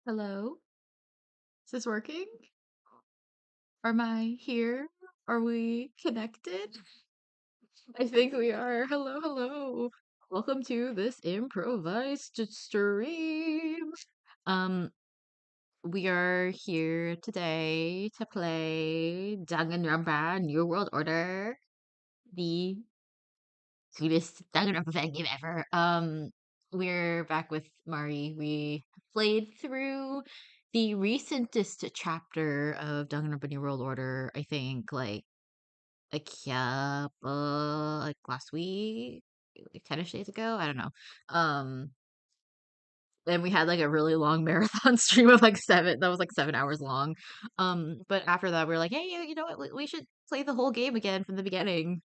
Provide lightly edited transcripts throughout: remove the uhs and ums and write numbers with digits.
Hello? Is this working? Am I here? Are we connected? I think we are. Hello, hello. Welcome to this improvised stream. Um, we are here today to play Danganronpa New World Order, the sweetest Danganronpa fan game ever. We're back with Mari. We played through the recentest chapter of Danganronpa New World Order, I think, yeah, like last week, like 10-ish days ago. I don't know. Um, and we had like a really long marathon stream of like that was like 7 hours long. But after that, we were like, hey, you know what? We should play the whole game again from the beginning.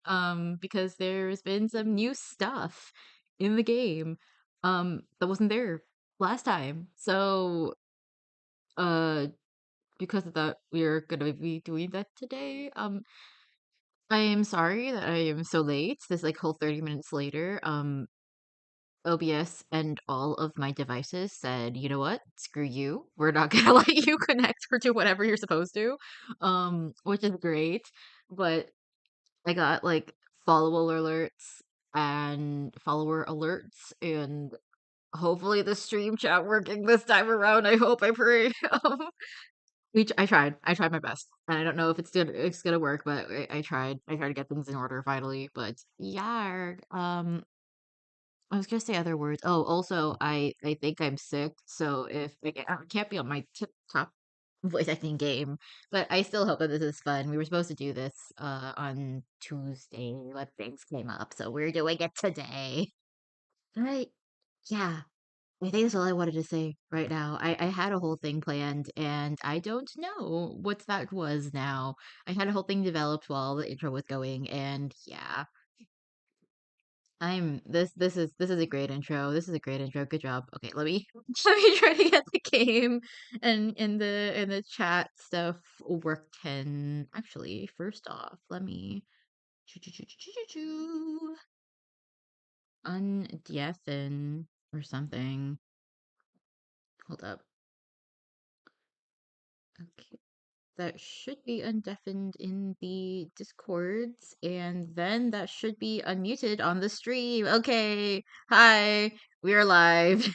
Because there's been some new stuff in the game, that wasn't there last time. So, uh, because of that, we're gonna be doing that today. I am sorry that I am so late. This like whole 30 minutes later. OBS and all of my devices said, you know what? Screw you. We're not gonna let you connect or do whatever you're supposed to. Which is great. But I got like follower alerts and hopefully the stream chat working this time around. I hope, I pray. I tried. I tried my best. And I don't know if it's gonna work, but I tried. I tried to get things in order finally. But yeah. I was gonna say other words. Oh, also, I think I'm sick, so if I can't be on my top voice acting game, but I still hope that this is fun. We were supposed to do this on Tuesday, but things came up, so we're doing it today. Right? Yeah. I think that's all I wanted to say right now. I had a whole thing planned, and I don't know what that was now. I had a whole thing developed while the intro was going, and yeah. This is a great intro. This is a great intro. Good job. Okay, let me let me try to get the game and in the chat stuff working. Actually, first off, let me undeafen or something. Hold up. Okay. That should be undeafened in the Discords, and then that should be unmuted on the stream. Okay. Hi. We are live.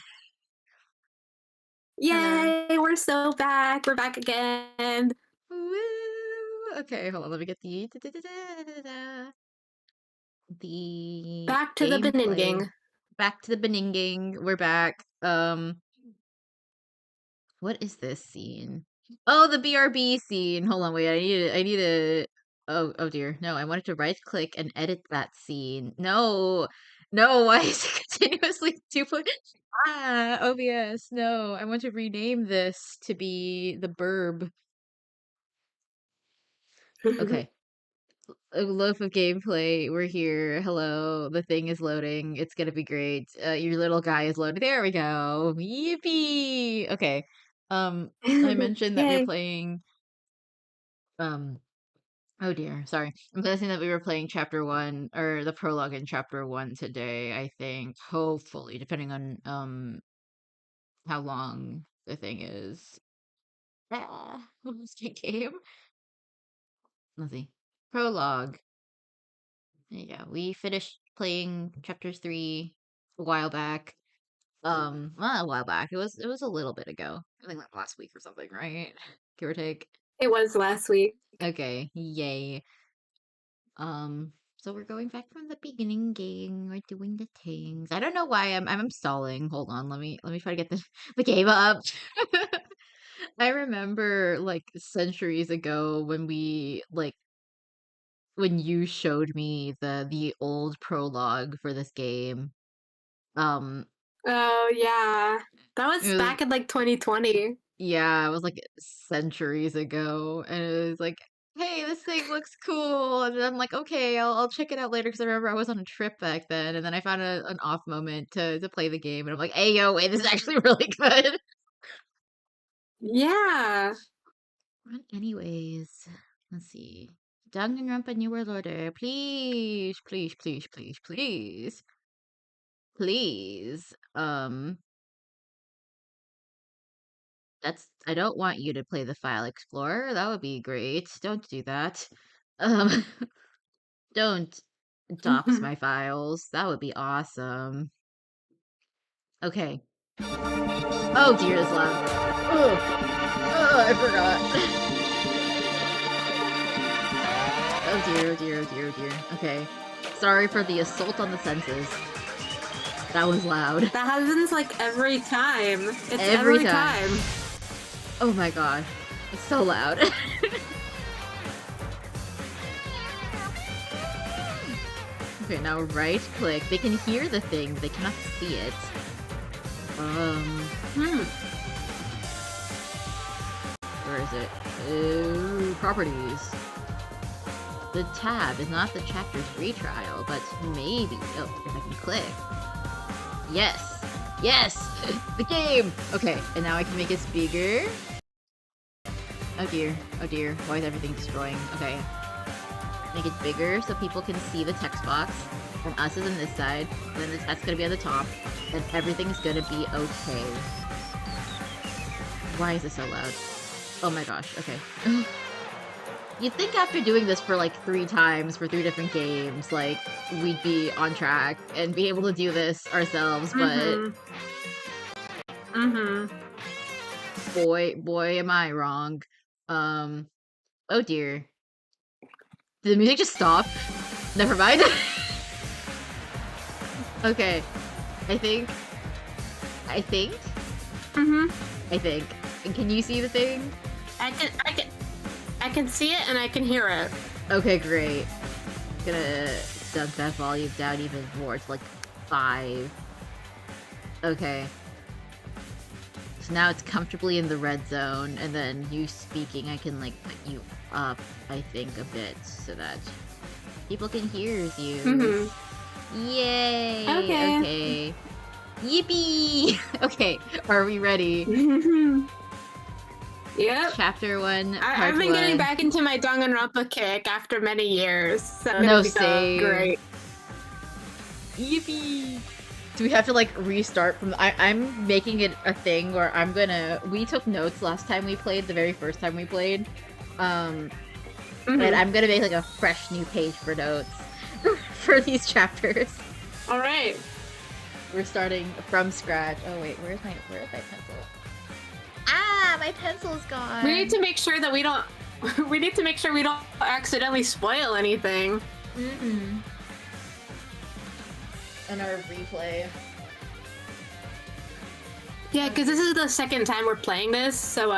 Hello. Yay, we're so back. We're back again. Woo! Okay, hold on. Let me get the Back to the gameplay. BENINGIN. Back to the beninging. We're back. What is this scene? Oh, the BRB scene. Hold on, wait. I need to. Oh dear. No, I wanted to right click and edit that scene. No, no. Why is it continuously duplicate? OBS. No, I want to rename this to be the burb. Okay. A loaf of gameplay. We're here. Hello. The thing is loading. It's gonna be great. Your little guy is loaded. There we go. Yippee. Okay. I mentioned that we were Yay. playing. Um. Oh dear. Sorry. I'm guessing that we were playing chapter one or the prologue in chapter one today. I think. Hopefully, depending on how long the thing is. What was the game? Let's see. Prologue. There you go. We finished playing chapters 3 a while back. Well, a while back. It was a little bit ago. I think like last week or something, right? Give or take. It was last week. Okay, yay. So we're going back from the beginning game. We're doing the things. I don't know why I'm stalling. Hold on, let me try to get the the game up. I remember like centuries ago when you showed me the old prologue for this game. Um, Oh, yeah. That it was was back in like 2020. yeah, it was like centuries ago, and it was like hey, this thing looks cool. And then I'm like, okay, I'll check it out later because I remember I was on a trip back then. And then I found an off moment to play the game. And I'm like, hey, yo, wait, this is actually really good. Yeah. Anyways, let's see. Danganronpa New World Order. Please, please, please, please, please. Please. I don't want you to play the File Explorer. That would be great. Don't do that. Um, don't dox my files. That would be awesome. Okay. Oh dear, this loud. Oh, I forgot. Oh dear, oh dear, oh dear, oh dear. Okay. Sorry for the assault on the senses. That was loud. That happens like every time. It's Every time. Oh my god. It's so loud. Okay, now right click. They can hear the thing, but they cannot see it. Where is it? Properties. The tab is not the chapter's retrial, but maybe. Oh, if I can click. Yes! Yes! The game! Okay, and now I can make it bigger. Oh dear. Oh dear. Why is everything destroying? Okay. Make it bigger so people can see the text box. And us is on this side. And then that's gonna be at the top. And everything's gonna be okay. Why is this so loud? Oh my gosh, okay. You'd think after doing this for like 3 times for 3 different games, like, we'd be on track and be able to do this ourselves, but... Boy, am I wrong. Oh dear. Did the music just stop? Never mind. Okay. I think. I think. And can you see the thing? I can see it and I can hear it. Okay, great. Gonna dunk that volume down even more to like 5. Okay. So now it's comfortably in the red zone, and then you speaking, I can like put you up, I think, a bit so that people can hear you. Yay! Okay. Yippee! Okay, are we ready? Yep. Chapter 1, I've been getting back into my Danganronpa kick after many years. So no, same. Great. Yippee! Do we have to like restart from I'm making it a thing where we took notes last time we played, the very first time we played. And I'm gonna make like a fresh new page for notes for these chapters. Alright. We're starting from scratch. Oh wait, where's my pencil? Ah, my pencil's gone. We need to make sure that we don't accidentally spoil anything. In our replay. Yeah, because this is the second time we're playing this, so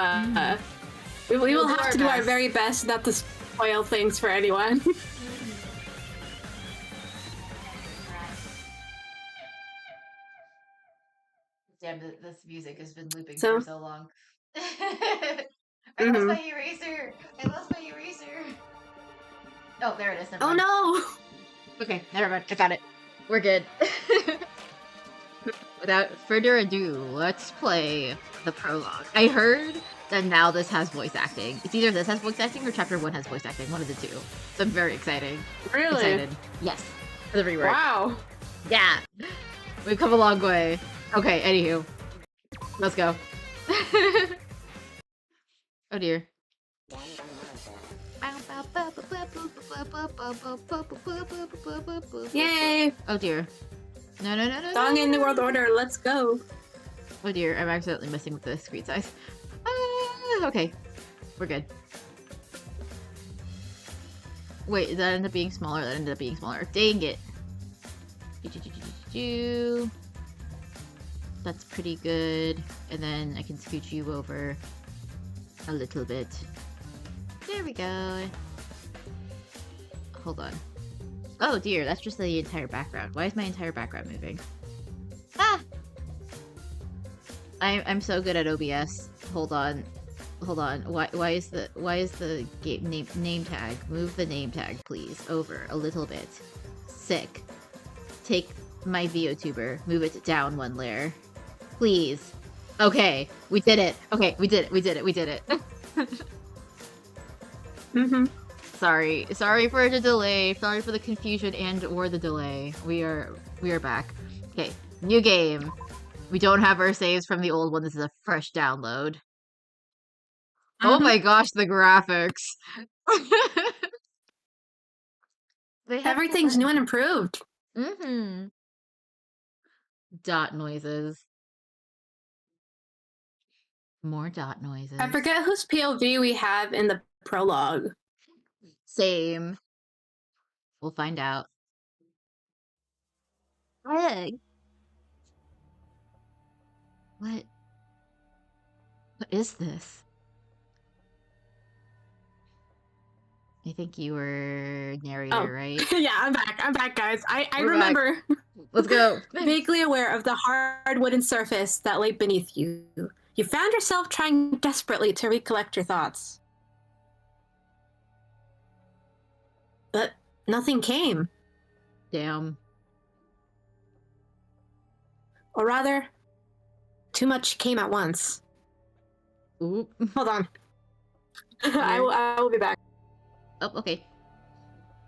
we will have to do our very best not to spoil things for anyone. Damn, this music has been looping for so long. I lost my eraser! I lost my eraser! Oh, there it is. Never mind. No! Okay, never mind. I got it. We're good. Without further ado, let's play the prologue. I heard that now this has voice acting. It's either this has voice acting or chapter 1 has voice acting. One of the two. So I'm very excited. Really? Excited. Yes. For the rework. Wow. Yeah. We've come a long way. Okay, anywho. Let's go. Oh dear. Yay! Oh dear. No. Dangan New World Order, let's go. Oh dear, I'm accidentally messing with the screen size. Okay. We're good. Wait, did that end up being smaller? That ended up being smaller. Dang it. That's pretty good. And then I can scooch you over a little bit. There we go. Hold on. Oh dear, that's just the entire background. Why is my entire background moving? Ah! I'm so good at OBS. Hold on. Hold on. Why is the game name tag? Move the name tag, please. Over a little bit. Sick. Take my VOTuber. Move it down one layer. Please. Okay, we did it. Okay, we did it. We did it. We did it. Sorry for the delay. Sorry for the confusion and or the delay. We are back. Okay, new game. We don't have our saves from the old one. This is a fresh download. Oh my gosh, the graphics. Everything's new and improved. Dot noises. More dot noises. I forget whose POV we have in the prologue. Same. We'll find out. What? What is this? I think you were narrator, right? Yeah, I'm back, guys. I remember. Back. Let's go. Vaguely aware of the hard wooden surface that lay beneath you, you found yourself trying desperately to recollect your thoughts. But nothing came. Damn. Or rather, too much came at once. Oop. Hold on. I will be back. Oh, okay.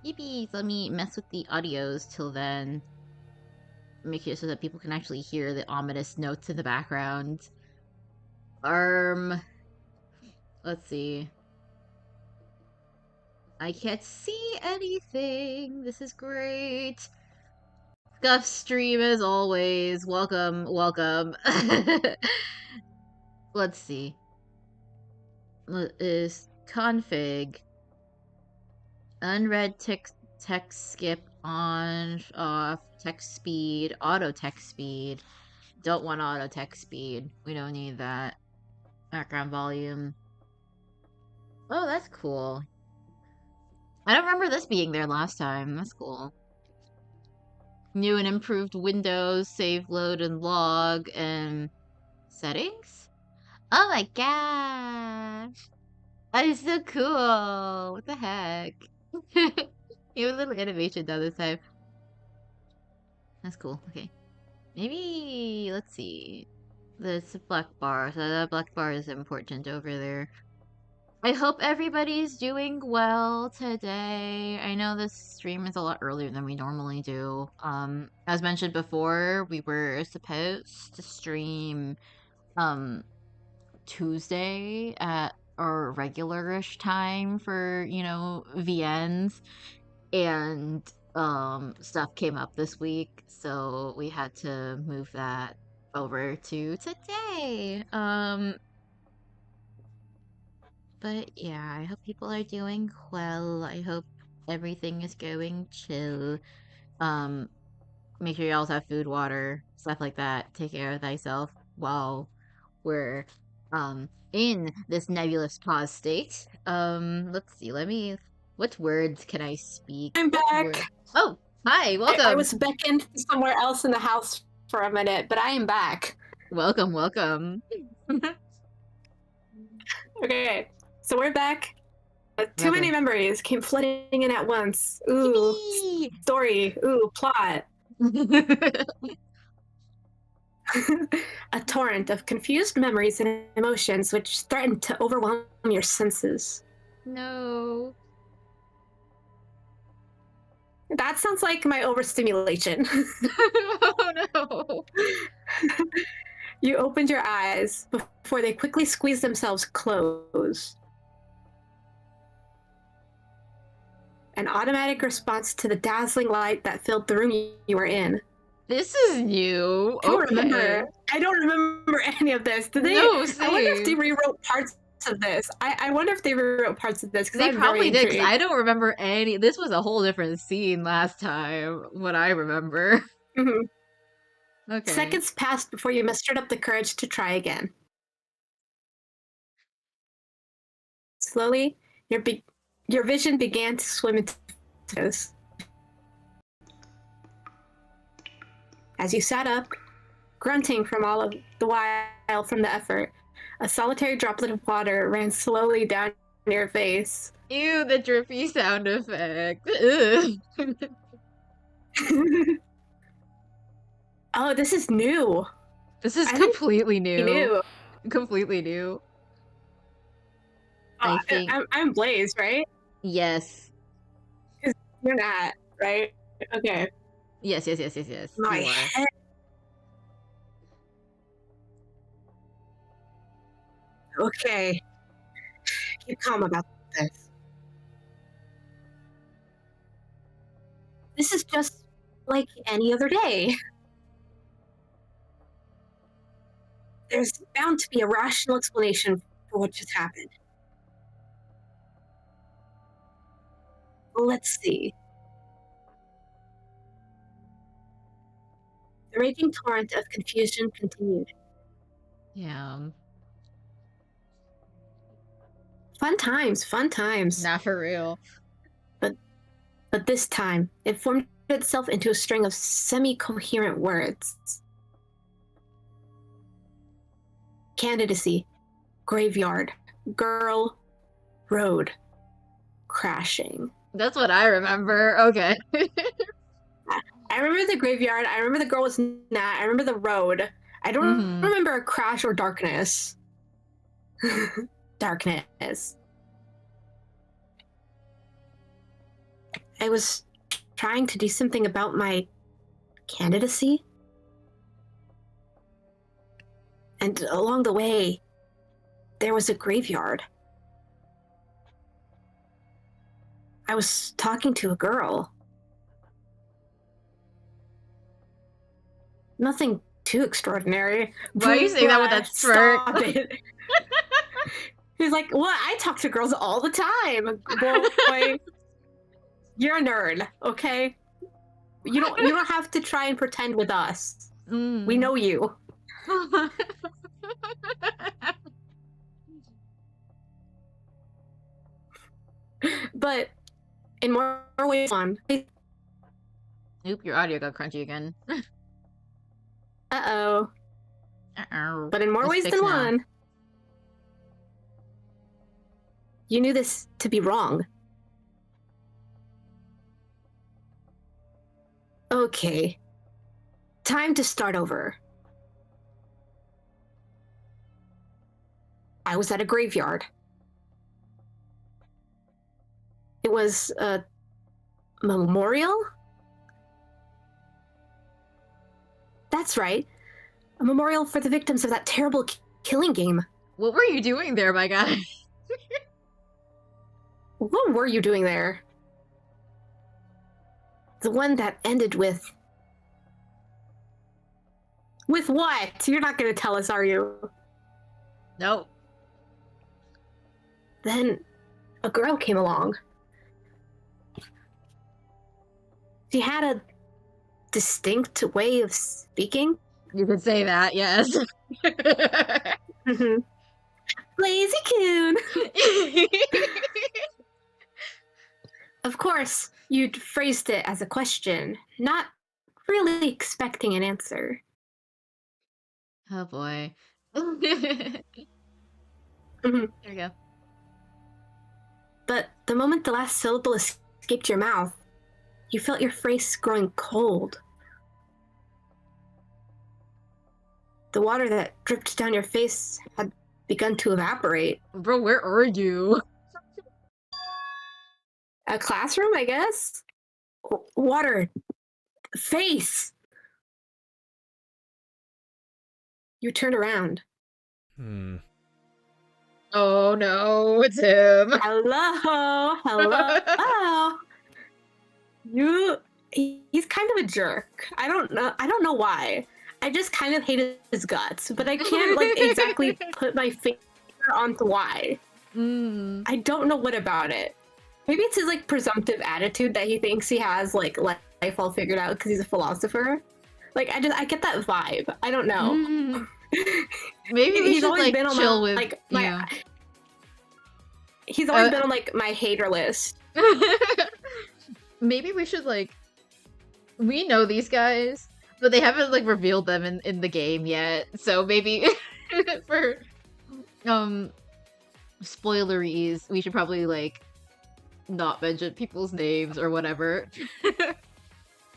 Yippee! So let me mess with the audios till then. Make it so that people can actually hear the ominous notes in the background. Let's see. I can't see anything. This is great. Scuff stream as always. Welcome, welcome. Let's see. Is config unread text skip on off text speed auto text speed. Don't want auto text speed. We don't need that. Background volume. Oh, that's cool. I don't remember this being there last time. That's cool. New and improved Windows, save, load, and log, and settings? Oh my gosh! That is so cool! What the heck? You have a little animation down this time. That's cool. Okay. Maybe, let's see. There's a black bar, so that black bar is important over there. I hope everybody's doing well today. I know this stream is a lot earlier than we normally do. As mentioned before, we were supposed to stream Tuesday at our regular-ish time for, you know, VNs, and stuff came up this week, so we had to move that over to today. But yeah, I hope people are doing well. I hope everything is going chill. Make sure you all have food, water, stuff like that. Take care of thyself while we're in this nebulous pause state. Let's see, what words can I speak? I'm back. Oh, hi, welcome. I was beckoned somewhere else in the house for a minute, but I am back. Welcome, welcome. Okay, so we're back. Too many memories came flooding in at once. Ooh, story. Ooh, plot. A torrent of confused memories and emotions which threatened to overwhelm your senses. No. That sounds like my overstimulation. Oh no. You opened your eyes before they quickly squeezed themselves closed. An automatic response to the dazzling light that filled the room you were in. This is new. I don't remember any of this. Did they? No, same. I wonder if they rewrote parts of this. I wonder if they rewrote parts of this. They probably did, because I don't remember any. This was a whole different scene last time, what I remember. Okay. Seconds passed before you mustered up the courage to try again. Slowly, your vision began to swim into this. As you sat up, grunting from all of the while from the effort, A solitary droplet of water ran slowly down your face. Ew, the drippy sound effect. Ugh. Oh, this is new. This is completely new. Completely new. Oh, I think I'm BLAISE, right? yes. Because you're not, right? Okay. Yes. My you are. head. Okay. Keep calm about this. This is just like any other day. There's bound to be a rational explanation for what just happened. Let's see. The raging torrent of confusion continued. Yeah. Fun times, fun times. Not for real. But this time, it formed itself into a string of semi-coherent words. Candidacy, graveyard, girl, road, crashing. That's what I remember. Okay. I remember the graveyard. I remember the girl was not. I remember the road. I don't remember a crash or darkness. Darkness. I was trying to do something about my candidacy. And along the way, there was a graveyard. I was talking to a girl. Nothing too extraordinary. Why are you saying that with that smirk? Stop it. He's like, what? I talk to girls all the time. Boy, you're a nerd, okay? You don't have to try and pretend with us. We know you. But in more ways than one. Oop, your audio got crunchy again. Uh-oh. Uh-oh. But in more ways than one, you knew this to be wrong. Okay. Time to start over. I was at a graveyard. It was a memorial? That's right. A memorial for the victims of that terrible killing game. What were you doing there, my guy? What were you doing there? The one that ended with... With what? You're not going to tell us, are you? Nope. Then a girl came along. She had a distinct way of speaking. You could say that, yes. Lazy coon! Of course, you'd phrased it as a question, not really expecting an answer. Oh boy. There we go. But the moment the last syllable escaped your mouth, you felt your face growing cold. The water that dripped down your face had begun to evaporate. Bro, where are you? A classroom, I guess? Water. Face! You turned around. Oh no, it's him. Hello! Hello! He's kind of a jerk. I don't know why. I just kind of hate his guts, but I can't like exactly put my finger onto why. I don't know what about it. Maybe it's his like presumptive attitude that he thinks he has like life all figured out because he's a philosopher. Like I get that vibe. I don't know. Maybe we he's should always like been on chill my, with like my. He's always been on like my hater list. Maybe we should like. We know these guys, but they haven't like revealed them in the game yet. So maybe for spoileries, we should probably, like, not mention people's names or whatever.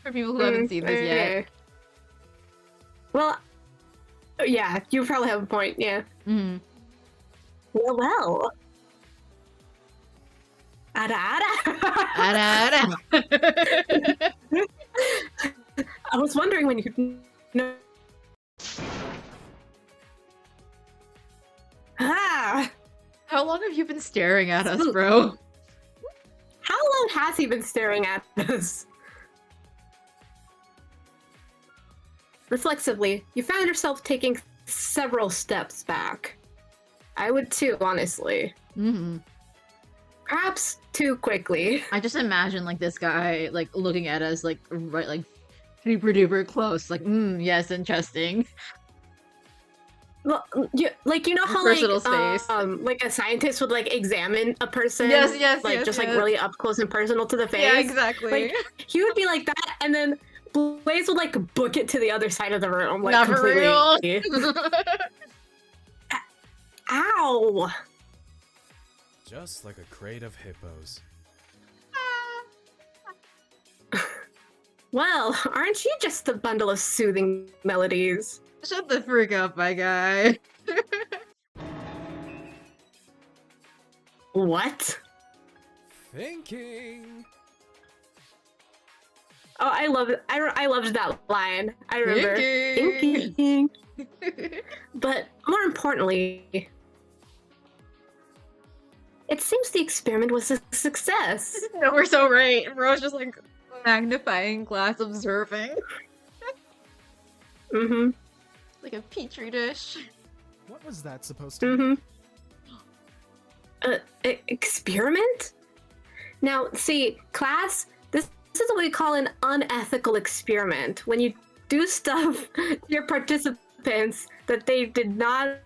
For people who haven't seen this yet. Well, yeah, you probably have a point, yeah. Mm-hmm. Well. Ara ara. Ara ara. I was wondering when you know. Ah! How long have you been staring at us, bro? How long has he been staring at us? Reflexively, you found yourself taking several steps back. I would too, honestly. Mm-hmm. Perhaps too quickly. I just imagine, like, this guy, like, looking at us, like, right, like, super duper close. Like, yes, interesting. Well, you know how personal space. Like a scientist would like examine a person, yes, like just like really up close and personal to the face. Yeah, exactly. Like he would be like that, and then Blaise would like book it to the other side of the room, like not completely. For real. Ow! Just like a crate of hippos. Well, aren't you just a bundle of soothing melodies? Shut the freak up, my guy. What? Thinking. Oh, I love it. I loved that line. I remember Thinking. But more importantly, it seems the experiment was a success. No, we're so right. Bro's just like magnifying glass observing. Mm-hmm. Like a petri dish. What was that supposed to be? Experiment? Now, see, class, this is what we call an unethical experiment. When you do stuff to your participants that they did not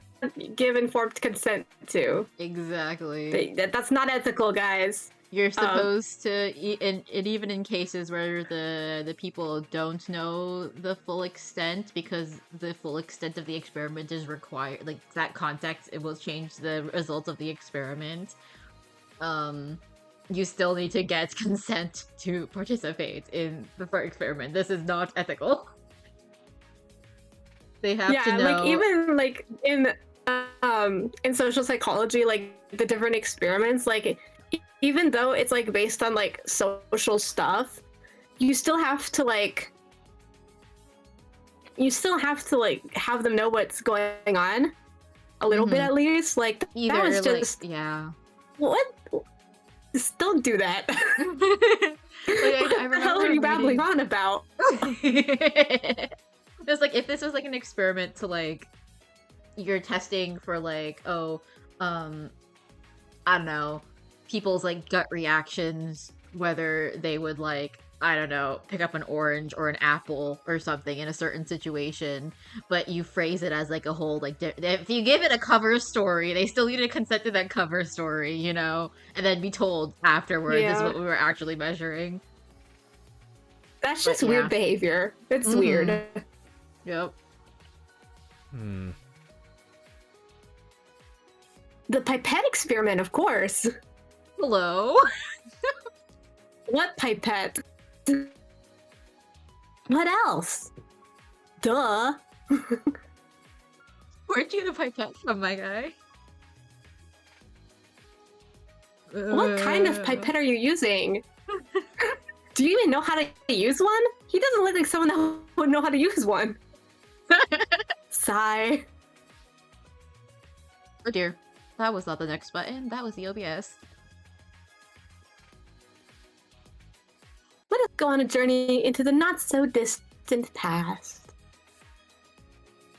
give informed consent to. Exactly. That's not ethical, guys. You're supposed to, and even in cases where the people don't know the full extent, because the full extent of the experiment is required, like that context, it will change the results of the experiment. You still need to get consent to participate in the experiment. This is not ethical. They have to know. Like even like in social psychology, like the different experiments, like even though it's like based on like social stuff, you still have to like have them know what's going on a little bit at least. Like either that was just like, yeah. What? Just don't do that. Like, I what the hell are you babbling on about? It's like if this was like an experiment to like you're testing for like I don't know, people's like gut reactions, whether they would like, I don't know, pick up an orange or an apple or something in a certain situation, but you phrase it as like a whole like if you give it a cover story, they still need to consent to that cover story, you know, and then be told afterwards this is what we were actually measuring. That's just weird behavior. It's weird. Yep. The pipette experiment, of course. Hello. What pipette? What else? Duh. Where'd you get a pipette from, my guy? What kind of pipette are you using? Do you even know how to use one? He doesn't look like someone that would know how to use one. Sigh. Oh dear. That was not the next button. That was the OBS. Let us go on a journey into the not-so-distant past.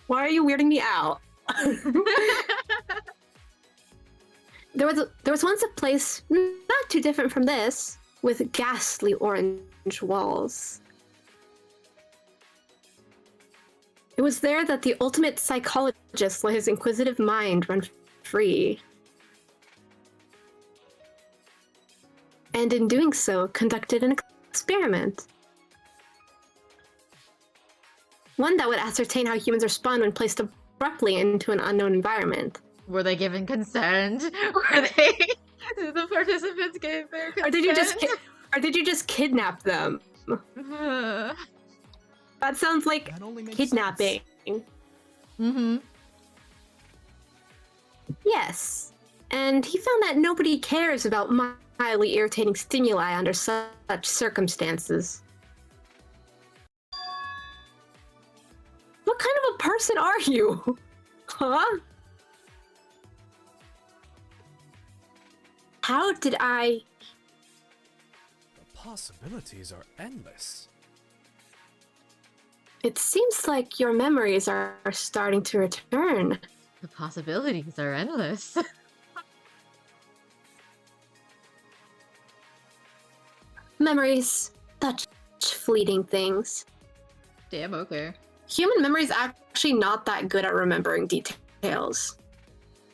Why are you weirding me out? There was once a place not too different from this, with ghastly orange walls. It was there that the ultimate psychologist let his inquisitive mind run free. And in doing so, conducted an experiment. One that would ascertain how humans respond when placed abruptly into an unknown environment. Were they given consent? Were they? Did the participants give their consent? Or did you just kidnap them? That sounds like kidnapping. Mm-hmm. Yes. And he found that nobody cares about mildly irritating stimuli under such circumstances. What kind of a person are you? Huh? How did I... The possibilities are endless. It seems like your memories are starting to return. The possibilities are endless. Memories, such fleeting things. Damn, okay. Human memory is actually not that good at remembering details.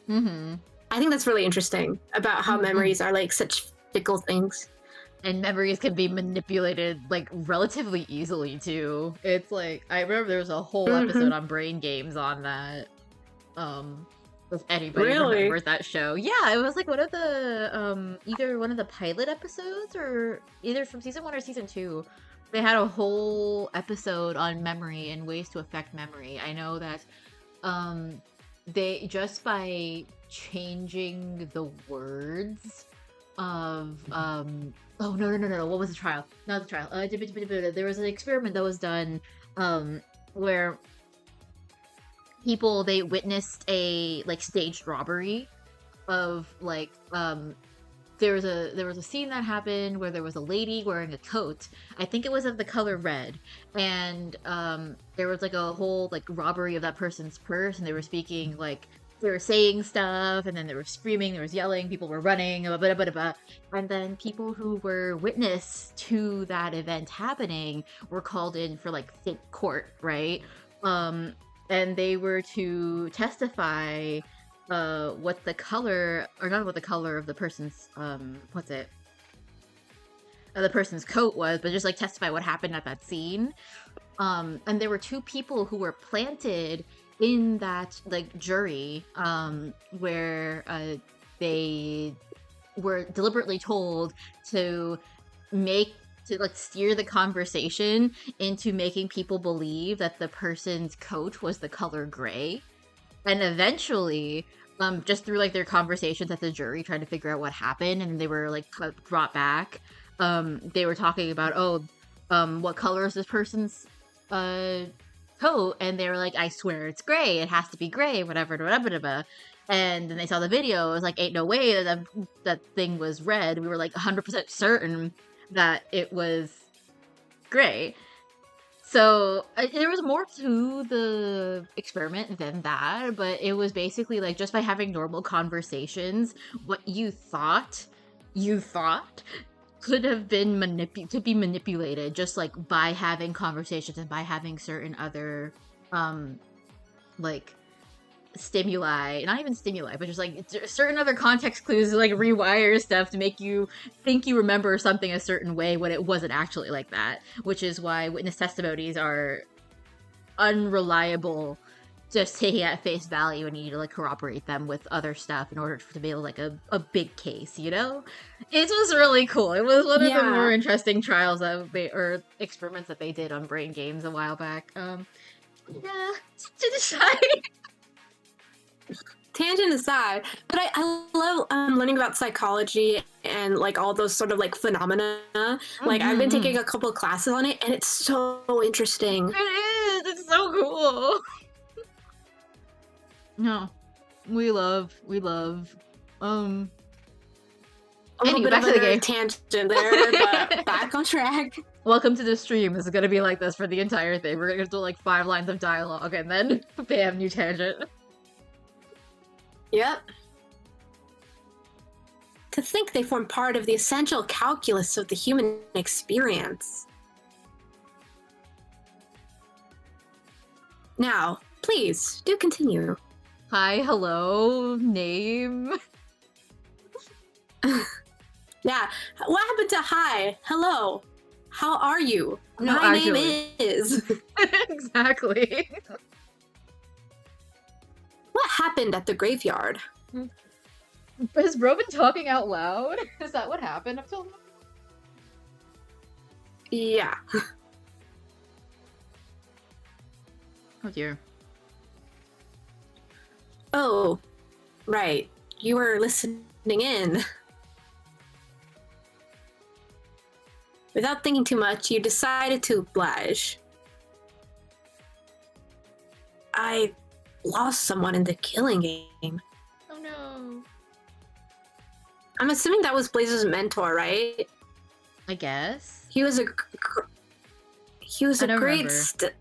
Mm-hmm. I think that's really interesting about how memories are like such fickle things. And memories can be manipulated like relatively easily too. It's like I remember there was a whole episode on brain games on that. If anybody remembers that show. Yeah, it was like one of the either one of the pilot episodes or either from season 1 or season 2. They had a whole episode on memory and ways to affect memory. I know that they just by changing the words of oh no, what was the trial? Not the trial. There was an experiment that was done where people, they witnessed a like staged robbery of like there was a scene that happened where there was a lady wearing a coat. I think it was of the color red, and there was like a whole like robbery of that person's purse, and they were speaking like they were saying stuff, and then they were screaming, there was yelling, people were running, and then people who were witness to that event happening were called in for like fake court, right? And they were to testify what the color, or not what the color of the person's, the person's coat was, but just like testify what happened at that scene. And there were 2 people who were planted in that like jury, where they were deliberately told to like steer the conversation into making people believe that the person's coat was the color gray. And eventually, just through like their conversations at the jury trying to figure out what happened, and they were like brought back, they were talking about, what color is this person's coat? And they were like, I swear it's gray, it has to be gray, whatever. And then they saw the video, it was like, ain't no way that thing was red. We were like 100% certain that it was gray. So there was more to the experiment than that, but it was basically like just by having normal conversations, what you thought could have been manipulated just like by having conversations and by having certain other like stimuli, not even stimuli, but just like certain other context clues to like rewire stuff to make you think you remember something a certain way when it wasn't actually like that, which is why witness testimonies are unreliable, just taking at face value, and you need to like corroborate them with other stuff in order to be able like a big case, you know? It was really cool. It was one of the more interesting trials that or experiments that they did on brain games a while back. Yeah, to decide. Tangent aside, but I love learning about psychology and like all those sort of like phenomena. Like I've been taking a couple of classes on it, and it's so interesting. It is. It's so cool. No, we love. Anyway, back to the game. Tangent there, but back on track. Welcome to the stream. This is gonna be like this for the entire thing. We're gonna do like 5 lines of dialogue, and then bam, new tangent. Yep. To think they form part of the essential calculus of the human experience. Now, please, do continue. Hi, hello, name. Yeah, what happened to hi, hello, how are you? No, my name is. Exactly. What happened at the graveyard? Has Bro been talking out loud? Is that what happened up till now? Yeah. Oh dear. Oh, right. You were listening in. Without thinking too much, you decided to oblige. I lost someone in the killing game. Oh no. I'm assuming that was Blaise's mentor, right? I guess. He was a don't great remember.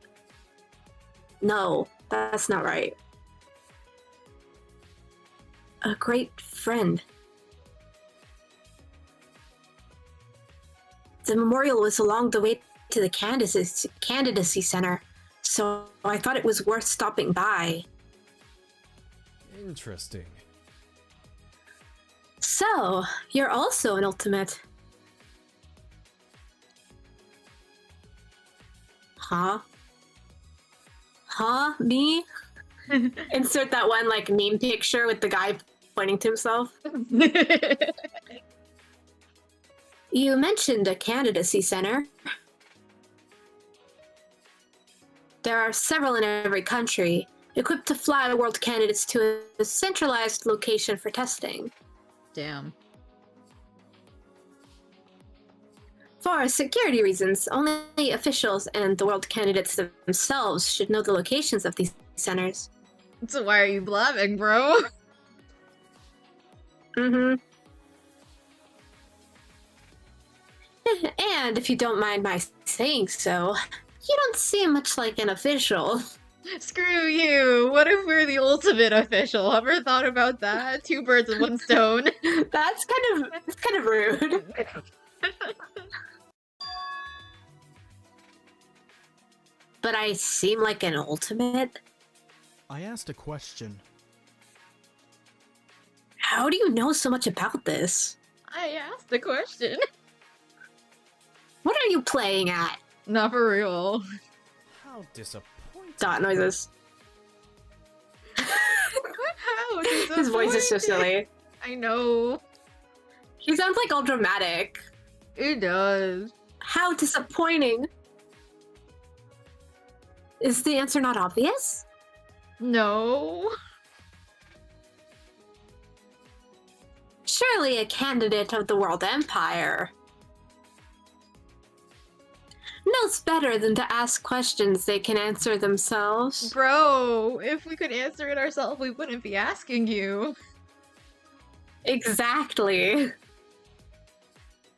No, that's not right. A great friend. The memorial was along the way to the candidacy center, so I thought it was worth stopping by. Interesting. So, you're also an ultimate. Huh? Huh? Me? Insert that one, like, meme picture with the guy pointing to himself. You mentioned a candidacy center. There are several in every country, equipped to fly world candidates to a centralized location for testing. Damn. For security reasons, only officials and the world candidates themselves should know the locations of these centers. So why are you blabbing, bro? Mm-hmm. And if you don't mind my saying so, you don't seem much like an official. Screw you! What if we're the ultimate official? Ever thought about that? Two birds with one stone. That's kind of rude. But I seem like an ultimate? I asked a question. How do you know so much about this? I asked the question. What are you playing at? Not for real. How disappointing. Dot noises. How His voice is so silly. I know. He sounds like all dramatic. It does. How disappointing. Is the answer not obvious? No. Surely a candidate of the World Empire knows better than to ask questions they can answer themselves. Bro, if we could answer it ourselves, we wouldn't be asking you. Exactly.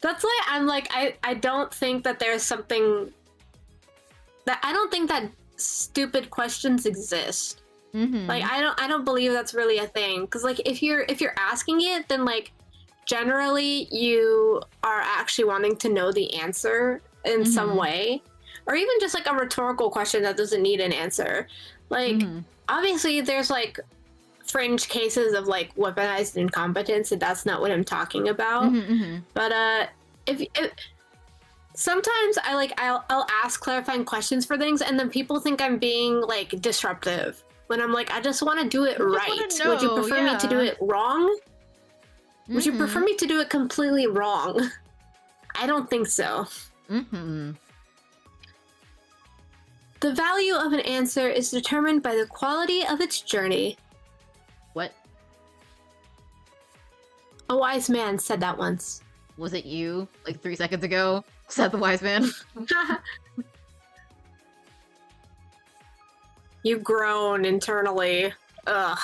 That's why I'm like, I don't think that there's something that I don't think that stupid questions exist. Mm-hmm. Like I don't believe that's really a thing. Cause like if you're asking it, then like generally you are actually wanting to know the answer in some way. Or even just like a rhetorical question that doesn't need an answer. Like obviously there's like fringe cases of like weaponized incompetence, and that's not what I'm talking about. But if sometimes I'll ask clarifying questions for things, and then people think I'm being like disruptive when I'm like, I just want to do it right. Would you prefer me to do it wrong? Would you prefer me to do it completely wrong? I don't think so. The value of an answer is determined by the quality of its journey. What? A wise man said that once. Was it you, like 3 seconds ago? Said the wise man. You groan internally. Ugh.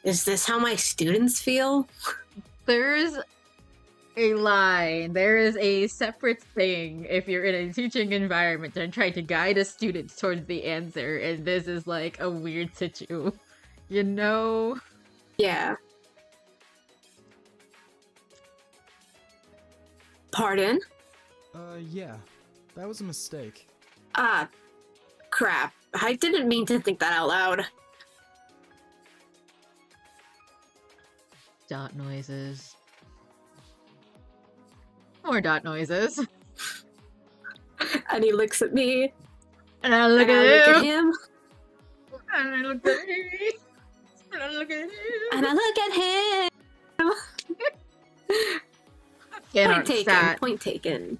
Is this how my students feel? There's a line. There is a separate thing if you're in a teaching environment and trying to guide a student towards the answer, and this is like a weird situ. You know? Yeah. Pardon? Yeah. That was a mistake. Ah, crap. I didn't mean to think that out loud. Dot noises. More dot noises. And he looks at me. And I look and I at look him. at him. And I look at him. And I look at him. And I look at him. Point taken. Point taken.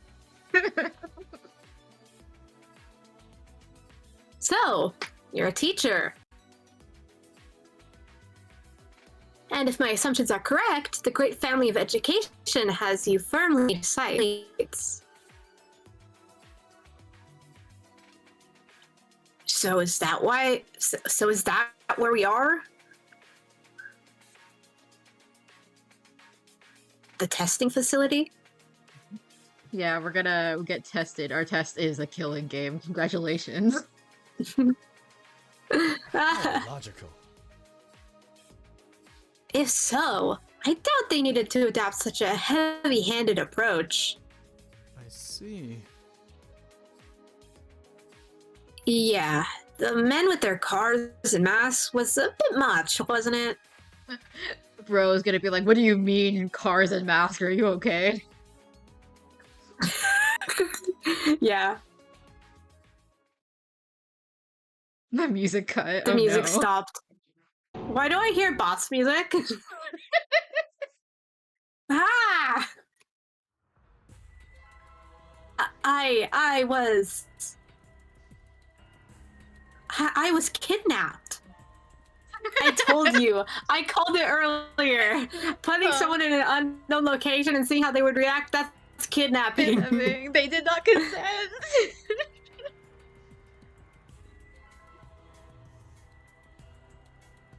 So, you're a teacher. And if my assumptions are correct, the great family of education has you firmly in sights. So is that why? So is that where we are? The testing facility? Yeah, we're gonna get tested. Our test is a killing game. Congratulations. Logical. If so, I doubt they needed to adopt such a heavy-handed approach. I see. Yeah, the men with their cars and masks was a bit much, wasn't it? Bro's gonna be like, what do you mean cars and masks? Are you okay? Yeah. The music cut. The oh, music no. stopped. Why do I hear boss music? Ah! I was kidnapped. I told you. I called it earlier. Putting someone in an unknown location and seeing how they would react, that's kidnapping. They did not consent.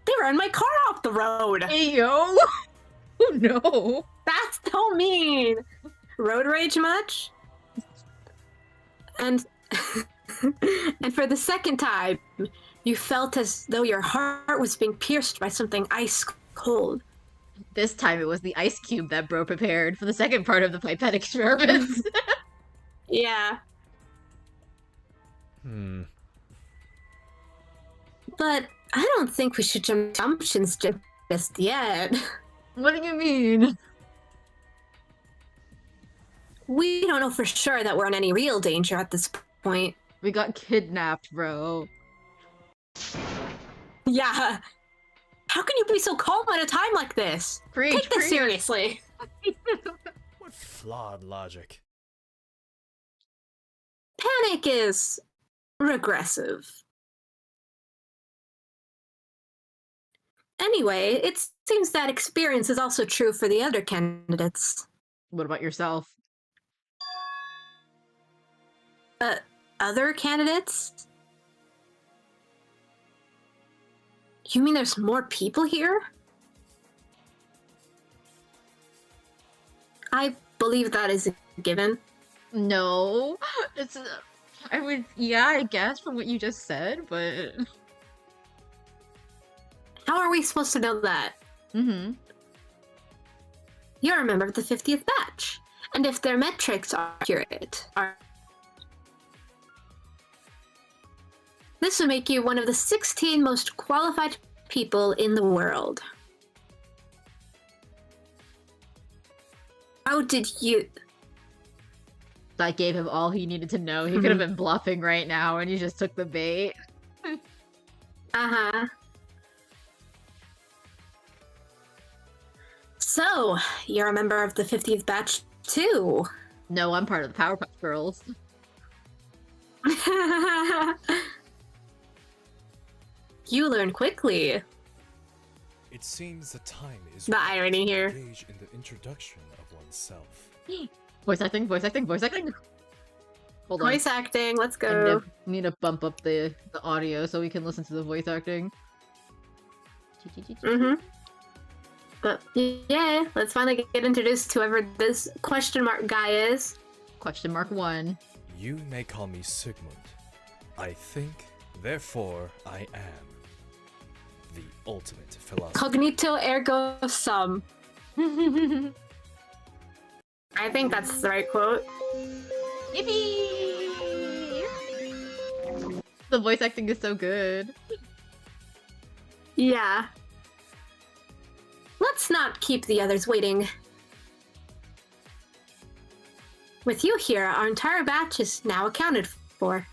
They ran my car off the road. Hey, yo. Oh, no. That's so mean. Road rage much? And and for the second time, you felt as though your heart was being pierced by something ice cold. This time it was the ice cube that Bro prepared for the second part of the pipette experiments. Yeah. But I don't think we should jump assumptions just yet. What do you mean? We don't know for sure that we're in any real danger at this point. We got kidnapped, Bro. Yeah. How can you be so calm at a time like this? Take this seriously. What flawed logic. Panic is regressive. Anyway, it seems that experience is also true for the other candidates. What about yourself? Other candidates? You mean there's more people here? I believe that is a given. No. It's... I would... Yeah, I guess from what you just said, but... How are we supposed to know that? You're a member of the 50th batch. And if their metrics are accurate, this would make you one of the 16 most qualified people in the world. How did you... That gave him all he needed to know. He could have been bluffing right now, and he just took the bait. Uh-huh. So, you're a member of the 50th batch, too. No, I'm part of the Powerpuff Girls. You learn quickly. It seems the time is The irony here. engage in the introduction of oneself. Voice acting, voice acting, voice acting! Hold on. Voice acting, let's I go. need to bump up the audio so we can listen to the voice acting. But yeah, let's finally get introduced to whoever this question mark guy is. Question mark 1. You may call me Sigmund. I think, therefore I am. The ultimate philosopher. Cognito ergo sum. I think that's the right quote. Yippee! The voice acting is so good. Yeah. Let's not keep the others waiting. With you here, our entire batch is now accounted for.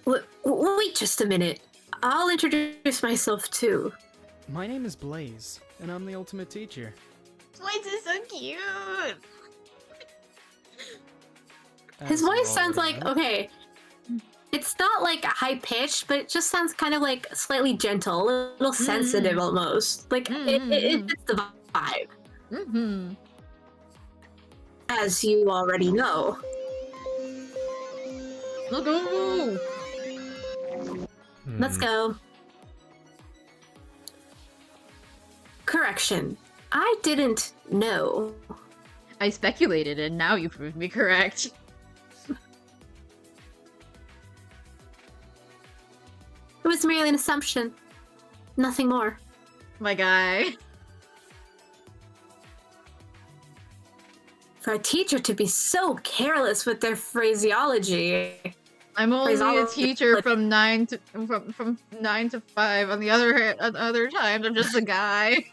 Wait just a minute. I'll introduce myself too. My name is Blaise, and I'm the ultimate teacher. Blaise is so cute. His As you voice sounds already like, know. okay, it's not like high pitched, but it just sounds kind of like slightly gentle, a little sensitive almost. Like it fits the vibe. Mm-hmm. As you already know. Let's go. Let's go. Correction. I didn't know. I speculated, and now you proved me correct. It was merely an assumption. Nothing more. My guy. For a teacher to be so careless with their phraseology. I'm only a Phraseology. teacher from 9 to 5. On the other times, I'm just a guy.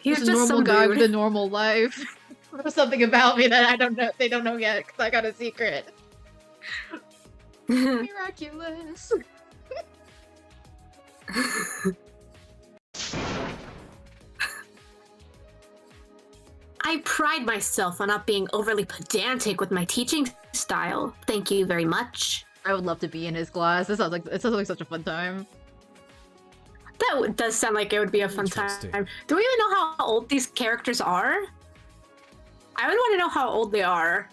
He's Just a just normal some guy dude. with a normal life. There's something about me that I don't know. They don't know yet because I got a secret. Miraculous. I pride myself on not being overly pedantic with my teaching style. Thank you very much. I would love to be in his class. It sounds like such a fun time. That does sound like it would be a fun Interesting. time. Do we even know how old these characters are? I would want to know how old they are.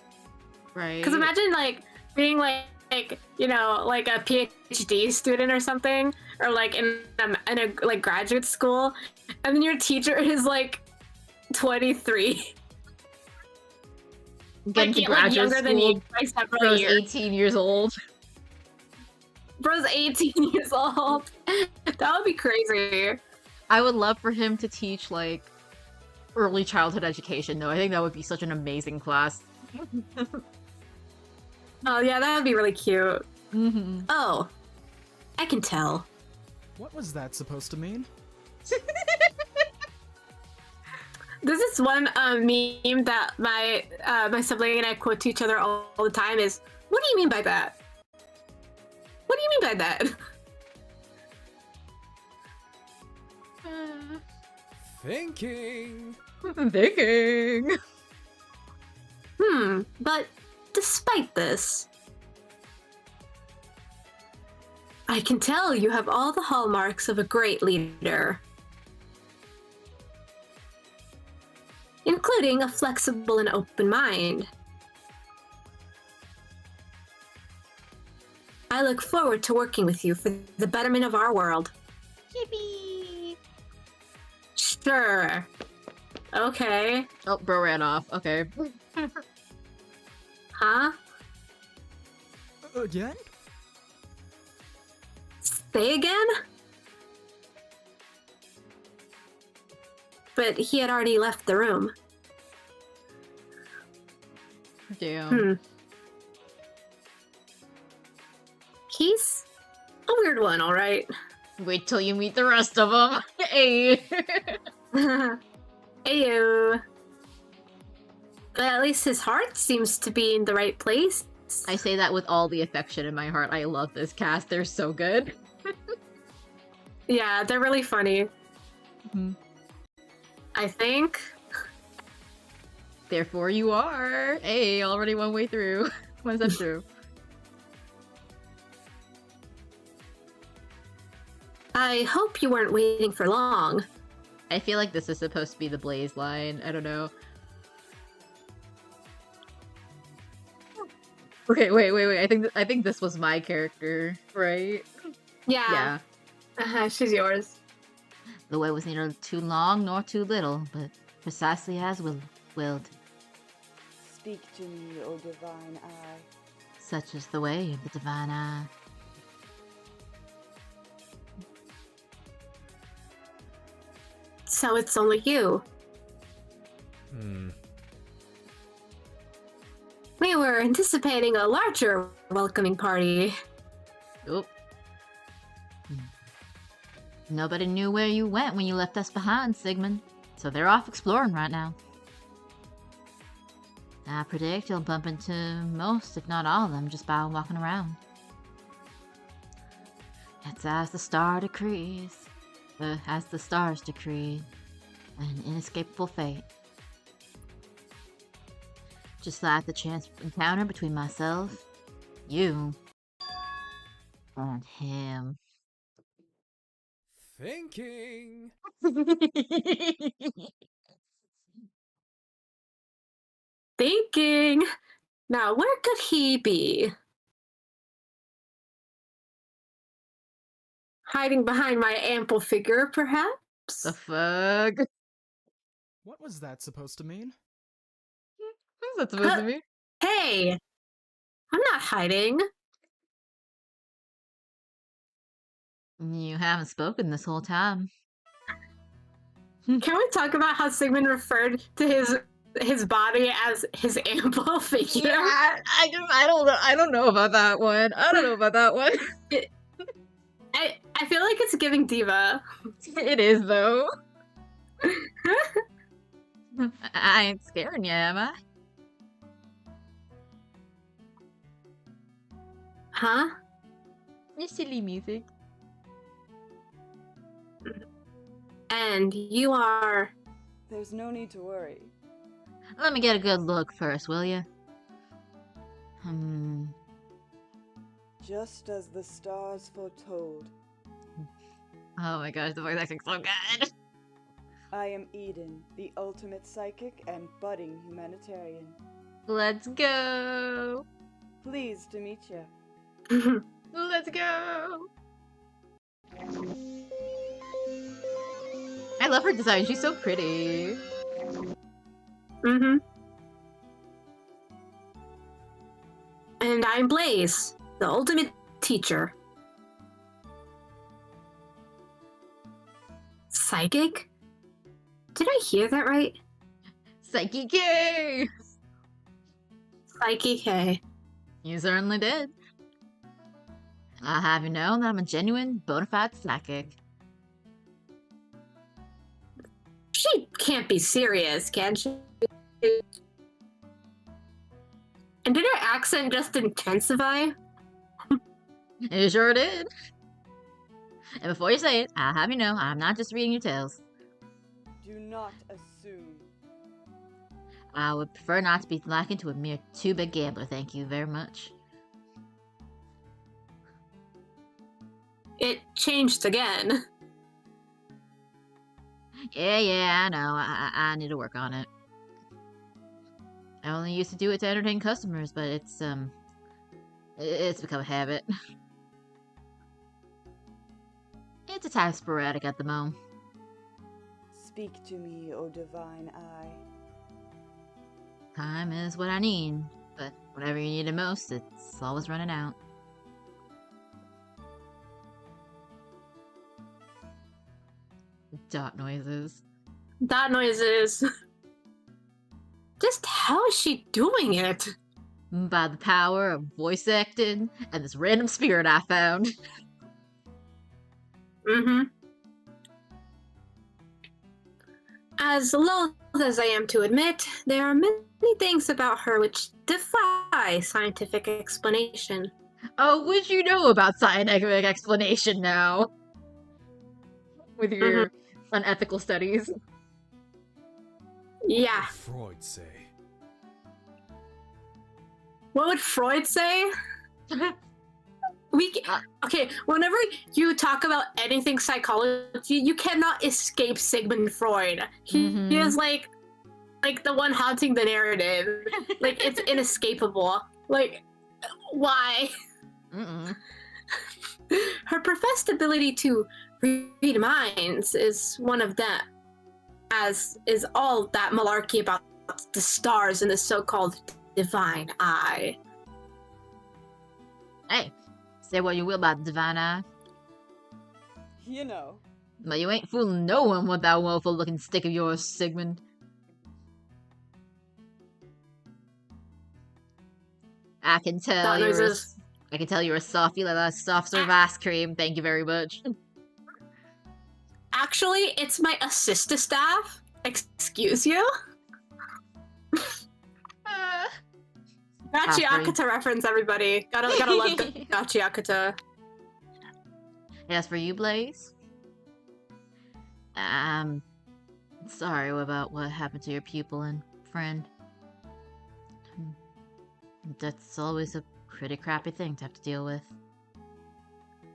Right. Because imagine like being like you know, like a PhD student or something, or like in a like graduate school, and then your teacher is like 23. Getting to like graduate younger than school, you by several bro's years. 18 years old. Bro's 18 years old. That would be crazy. I would love for him to teach like early childhood education though. I think that would be such an amazing class. Oh yeah, that would be really cute. Mm-hmm. Oh, I can tell. What was that supposed to mean? There's this one meme that my my sibling and I quote to each other all the time is, what do you mean by that? What do you mean by that? Thinking. Thinking. But despite this, I can tell you have all the hallmarks of a great leader. Including a flexible and open mind. I look forward to working with you for the betterment of our world. Yippee! Sure. Okay. Oh, bro ran off. Okay. Huh? Again? Stay again? But he had already left the room. Damn. He's a weird one, all right. Wait till you meet the rest of them. Hey. Ayo. But at least his heart seems to be in the right place. I say that with all the affection in my heart. I love this cast. They're so good. Yeah, they're really funny. I think. Therefore you are. Hey, already one way through. One step through. I hope you weren't waiting for long. I feel like this is supposed to be the Blaise line. I don't know. Okay, wait. I think this was my character, right? Yeah. She's yours. The way was neither too long nor too little, but precisely as willed. Speak to me, O divine eye. Such is the way of the divine eye. So it's only you. We were anticipating a larger welcoming party. Oop. Nobody knew where you went when you left us behind, Sigmund. So they're off exploring right now. I predict you'll bump into most, if not all of them, just by walking around. It's as the star decrees, as the stars decree, an inescapable fate. Just like the chance encounter between myself, you, and him. Thinking. Thinking. Now, where could he be? Hiding behind my ample figure, perhaps? The fuck? What was that supposed to mean? What's that supposed to be? Hey! I'm not hiding. You haven't spoken this whole time. Can we talk about how Sigmund referred to his body as his ample figure? Yeah, I don't know about that one. I don't know about that one. I feel like it's giving diva. It is though. I ain't scaring you, am I? Huh? You silly music. And you are... There's no need to worry. Let me get a good look first, will you? Just as the stars foretold. Oh my gosh, the voice acting's so good. I am Eden, the ultimate psychic and budding humanitarian. Let's go. Pleased to meet you. Let's go. I love her design. She's so pretty. Mm-hmm. And I'm Blaise, the ultimate teacher. Psychic? Did I hear that right? Psyche K! Psychic, hey. You certainly did. I'll have you know that I'm a genuine, bona fide psychic. She can't be serious, can she? And did her accent just intensify? It sure did. And before you say it, I'll have you know I'm not just reading your tales. Do not assume. I would prefer not to be likened to a mere two-bit gambler, thank you very much. It changed again. Yeah, I know. I need to work on it. I only used to do it to entertain customers, but it's become a habit. It's a tad sporadic at the moment. Speak to me, O divine eye. Time is what I need, but whatever you need the most, it's always running out. Dot noises. That noises. Just how is she doing it? By the power of voice acting and this random spirit I found. Mm-hmm. As loath as I am to admit, there are many things about her which defy scientific explanation. Oh, what you know about scientific explanation now? With your unethical studies. Yeah. Freud say. What would Freud say? Okay, whenever you talk about anything psychology, you cannot escape Sigmund Freud. He is like the one haunting the narrative. Like, it's inescapable. Like, why? Her professed ability to read minds is one of them, as is all that malarkey about the stars and the so-called divine eye. Hey, say what you will about the divine eye, You know. but you ain't fooling no one with that woeful-looking stick of yours, Sigmund. I can tell you're a softie like a soft serve ice cream. Thank you very much. Actually, it's my assistant staff. Excuse you? Gachi Akata reference, everybody. Gotta love Gachi Akata. As for you, Blaze, I'm sorry about what happened to your pupil and friend. That's always a pretty crappy thing to have to deal with.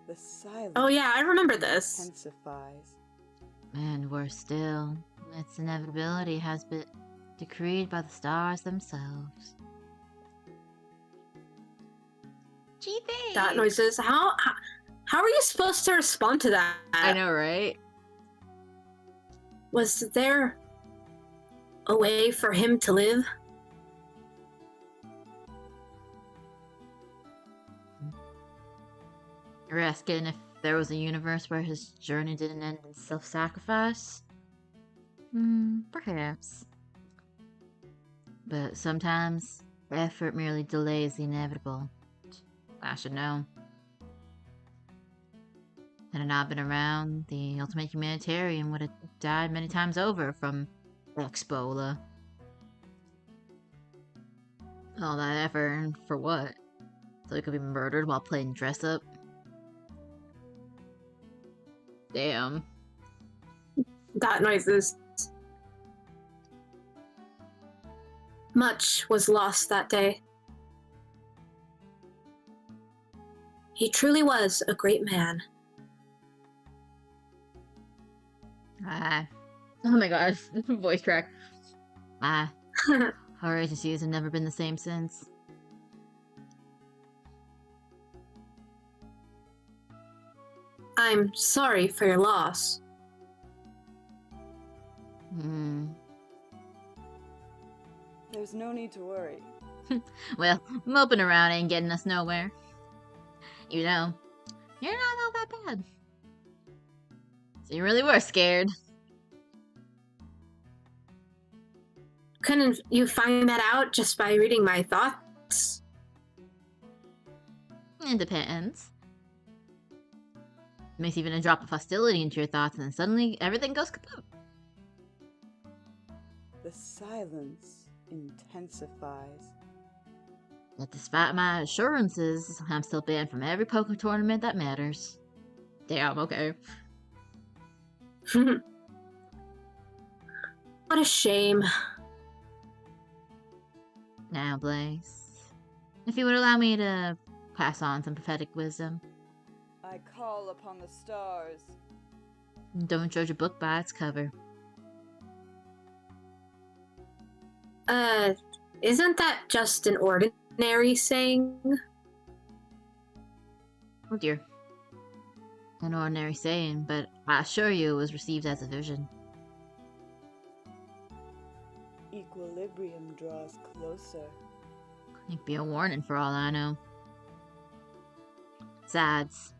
The silence Oh yeah, I remember this. intensifies. And worse still, its inevitability has been decreed by the stars themselves. Gee, thanks. Dot noises. How are you supposed to respond to that? I know, right? Was there a way for him to live? You're asking if there was a universe where his journey didn't end in self-sacrifice? Perhaps. But sometimes, effort merely delays the inevitable. I should know. Had I not been around, the ultimate humanitarian would have died many times over from Expola. All that effort, and for what? So he could be murdered while playing dress-up? Damn. Dot noises. Much was lost that day. He truly was a great man. Oh my gosh, voice crack. Our agencies have never been the same since. I'm sorry for your loss. There's no need to worry. Well, moping around ain't getting us nowhere. You know, you're not all that bad. So you really were scared. Couldn't you find that out just by reading my thoughts? It depends. Makes even a drop of hostility into your thoughts and then suddenly everything goes kaput. The silence intensifies. But despite my assurances, I'm still banned from every poker tournament that matters. Damn, okay. What a shame. Now, Blaze, if you would allow me to pass on some prophetic wisdom. I call upon the stars. Don't judge a book by its cover. Isn't that just an ordinary saying? Oh dear. An ordinary saying, but I assure you it was received as a vision. Equilibrium draws closer. It'd be a warning for all I know. Besides,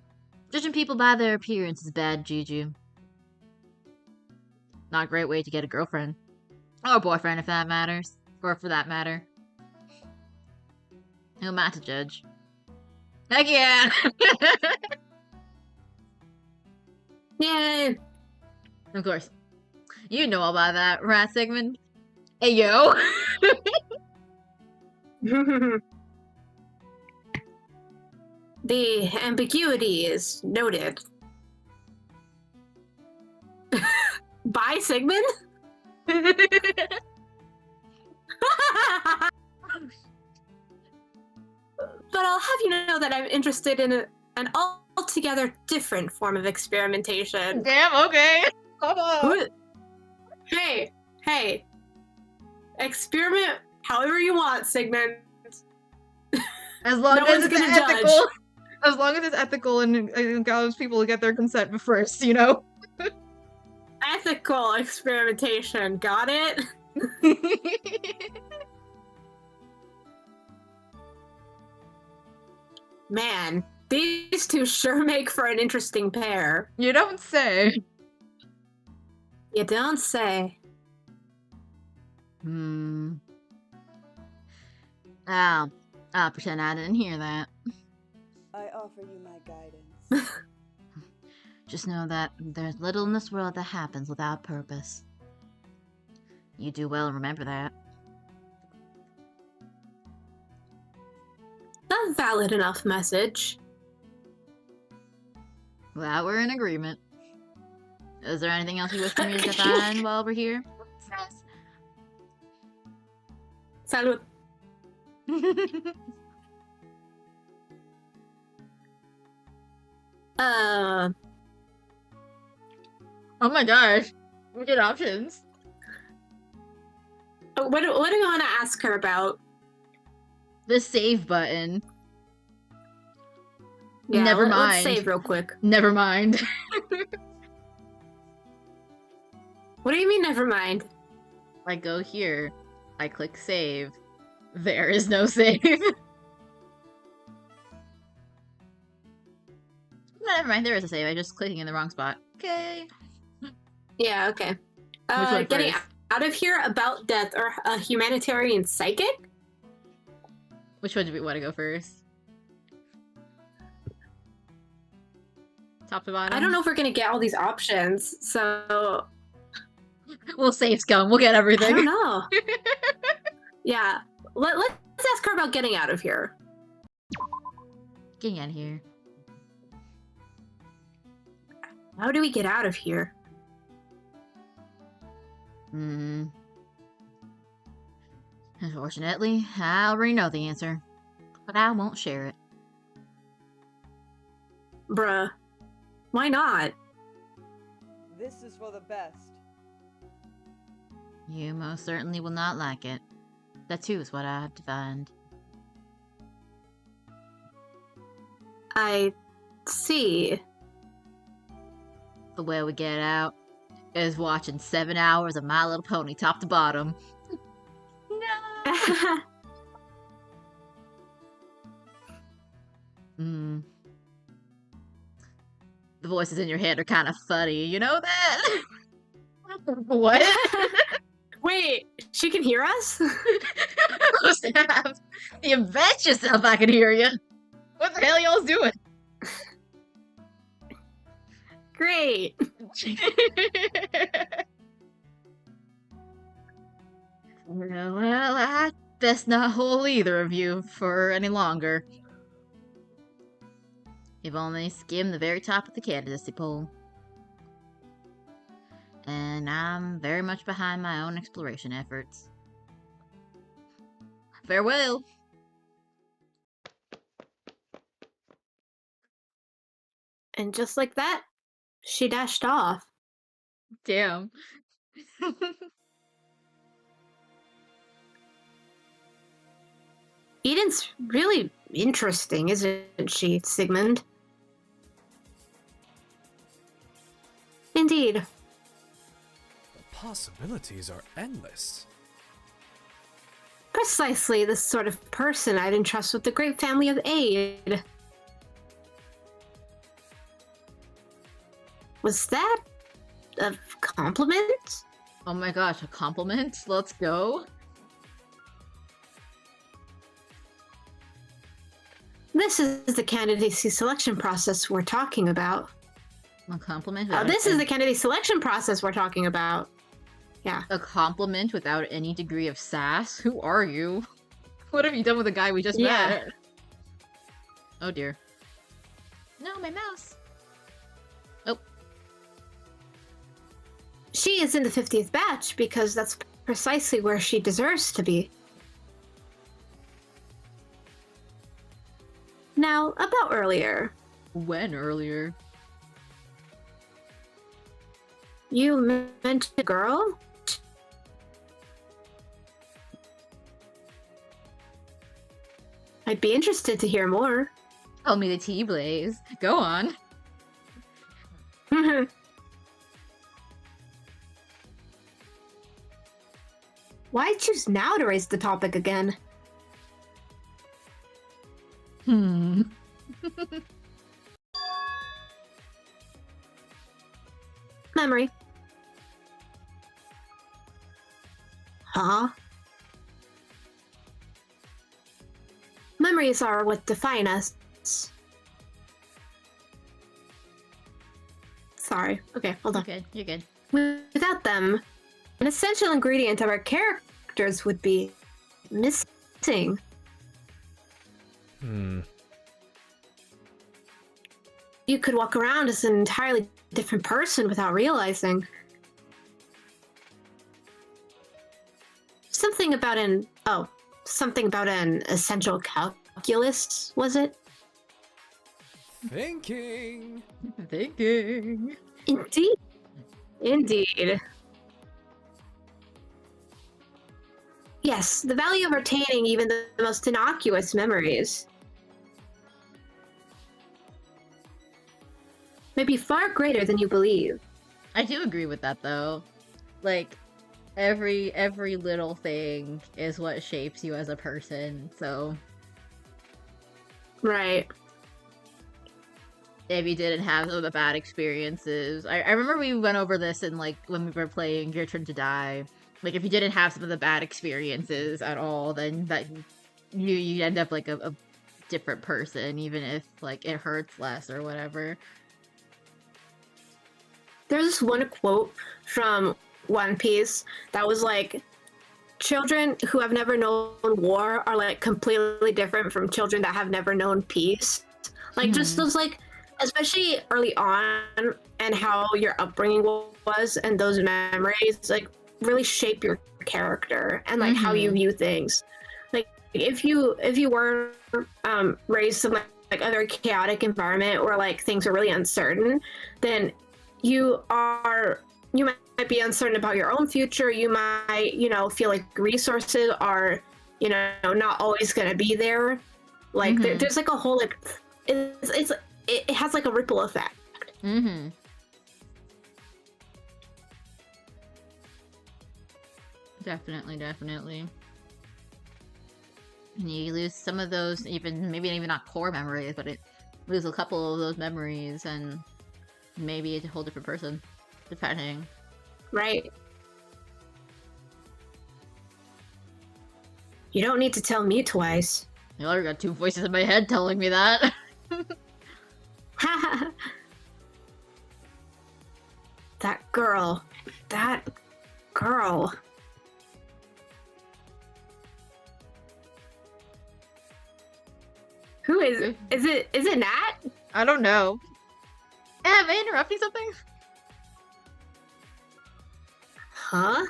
judging people by their appearance is bad juju. Not a great way to get a girlfriend. Or a boyfriend if that matters. Or for that matter. Who am I to judge? Heck yeah! Yay! Of course. You know all about that, right, Sigmund? Hey, yo! The ambiguity is noted. Bye, Sigmund? But I'll have you know that I'm interested in an altogether different form of experimentation. Damn, okay. Hey. Experiment however you want, Sigmund. As long No as one's it's gonna ethical. judge. As long as it's ethical and allows people to get their consent first, you know? Ethical experimentation, got it? Man, these two sure make for an interesting pair. You don't say. You don't say. I'll pretend I didn't hear that. I offer you my guidance. Just know that there's little in this world that happens without purpose. You do well to remember that. A valid enough message. Glad we're in agreement. Is there anything else you wish for me to find while we're here? Salud. Oh my gosh. We get options. What do you want to ask her about? The save button. Yeah, Never mind. Let's save real quick. Never mind. What do you mean, never mind? I go here. I click save. There is no save. Never mind, there is a save. I just clicking in the wrong spot. Okay. Yeah, okay. Which one Getting first? out of here, about death, or a humanitarian psychic? Which one do we want to go first? Top to bottom? I don't know if we're gonna get all these options, so We'll save scum. We'll get everything. I don't know. Yeah, let's ask her about getting out of here. Getting out of here. How do we get out of here? Unfortunately, I already know the answer. But I won't share it. Bruh. Why not? This is for the best. You most certainly will not like it. That too is what I have defined. I see. The way we get out is watching 7 hours of My Little Pony top to bottom. No! The voices in your head are kind of funny, you know that? What? Wait, she can hear us? You bet yourself I can hear you. What the hell y'all's doing? Great. Well, I best not hold either of you for any longer. You've only skimmed the very top of the candidacy pool. And I'm very much behind my own exploration efforts. Farewell! And just like that, she dashed off. Damn. Eden's really interesting, isn't she, Sigmund? Indeed. The possibilities are endless. Precisely the sort of person I'd entrust with the great family of Aid. Was that a compliment? Oh my gosh, a compliment? Let's go. This is the candidacy selection process we're talking about. A compliment? This is the candidate selection process we're talking about. Yeah. A compliment without any degree of sass? Who are you? What have you done with the guy we just met? Oh dear. No, my mouse. Oh. She is in the 50th batch because that's precisely where she deserves to be. Now, about earlier. When earlier? You mentioned a girl? I'd be interested to hear more. Tell me the tea, Blaze. Go on. Why choose now to raise the topic again? Memory. Huh? Memories are what define us. Sorry. Okay, hold on. You're good. Without them, an essential ingredient of our characters would be missing. you could walk around as an entirely different person without realizing. Something about an essential calculus, was it? Thinking. Thinking. Indeed. Indeed. Yes, the value of retaining even the most innocuous memories may be far greater than you believe. I do agree with that, though. Like, every little thing is what shapes you as a person, so... Right. If you didn't have some of the bad experiences... I remember we went over this in, like, when we were playing Your Turn to Die. Like, if you didn't have some of the bad experiences at all, then that you end up like a different person, even if, like, it hurts less or whatever. There's this one quote from One Piece that was like, children who have never known war are like completely different from children that have never known peace. Like just those, like, especially early on, and how your upbringing was and those memories like really shape your character and like how you view things. Like if you were raised in like a very chaotic environment where like things are really uncertain, then you might be uncertain about your own future. You might, feel like resources are, not always going to be there. Like there's like a whole, like, it has like a ripple effect. Definitely. And you lose some of those, maybe even not core memories, but lose a couple of those memories, and maybe it's a whole different person, depending. Right. You don't need to tell me twice. I already got two voices in my head telling me that. That girl. Who is it? Is it Nat? I don't know. Am I interrupting something? Huh?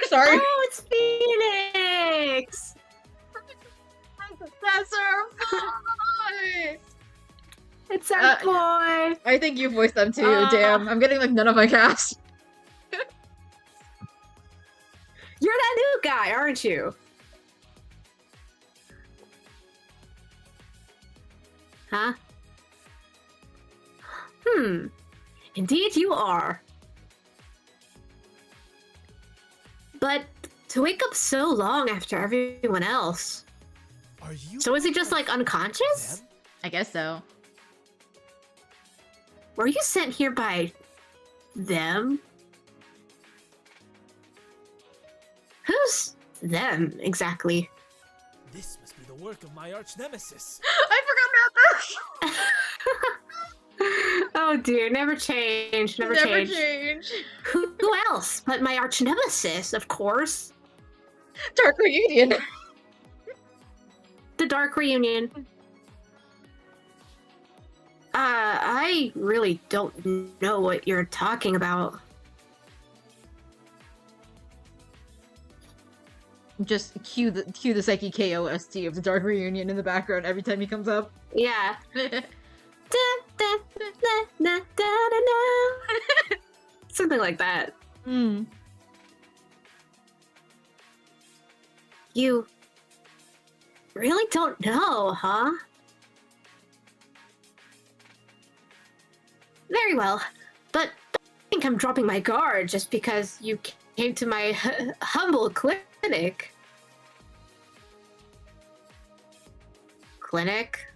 Sorry. Oh, it's Phoenix! That's our voice! It's our boy! I think you voiced them too, damn. I'm getting like none of my cast. You're that new guy, aren't you? Huh? Indeed you are. But to wake up so long after everyone else. Are you? So is he just like unconscious? Them? I guess so. Were you sent here by them? Who's them exactly? This must be the work of my arch nemesis. I forgot about this! Oh dear, never change, never change. Who else but my arch nemesis, of course. Dark Reunion. The Dark Reunion. I really don't know what you're talking about. Just cue the Psyche KOST of the Dark Reunion in the background every time he comes up. Yeah. Something like that. You really don't know, huh? Very well, but I think I'm dropping my guard just because you came to my humble clinic. Clinic?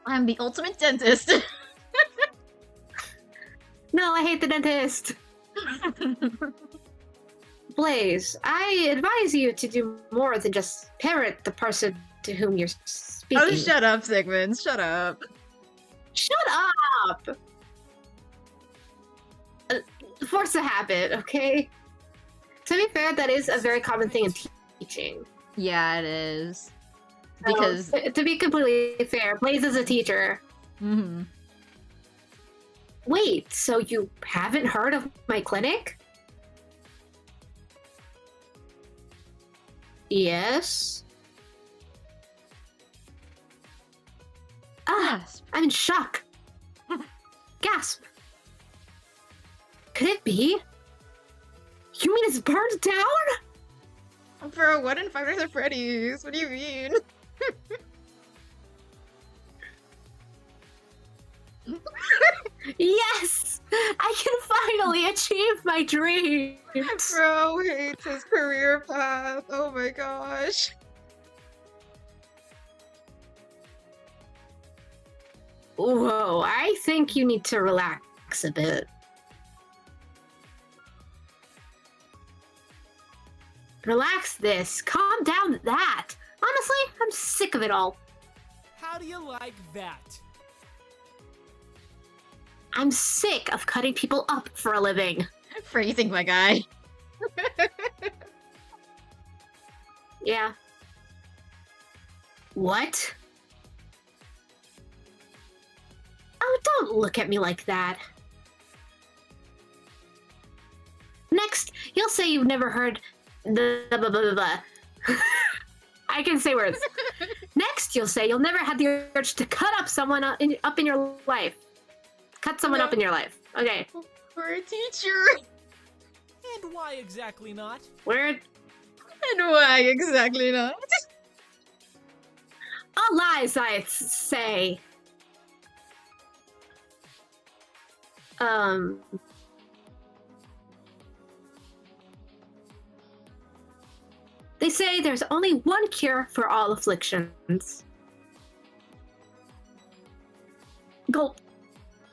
I'm the ultimate dentist. No, I hate the dentist. Blaise, I advise you to do more than just parrot the person to whom you're speaking. Oh, shut up, Sigmund. Shut up. Shut up! Force a habit, okay? To be fair, that is a very common thing in teaching. Yeah, it is. Because to be completely fair, Blaze is a teacher. mm-hmm. Wait, so you haven't heard of my clinic? Yes. Ah, Gasp. I'm in shock. Gasp. Could it be? You mean it's burned down? Bro, what in Five Nights at Freddy's? What do you mean? Yes! I can finally achieve my dreams! Bro hates his career path. Oh my gosh. Whoa, I think you need to relax a bit. Relax this. Calm down that. Honestly, I'm sick of it all. How do you like that? I'm sick of cutting people up for a living. Phrasing, my guy. Yeah. What? Oh, don't look at me like that. Next, you'll say you've never heard the blah, blah, blah, blah. I can say words. Next, you'll say you'll never had the urge to cut up someone up in your life. Cut someone up in your life. Okay. We're a teacher. And why exactly not? Weird. And why exactly not? All lies, I say. They say there's only one cure for all afflictions. Gulp.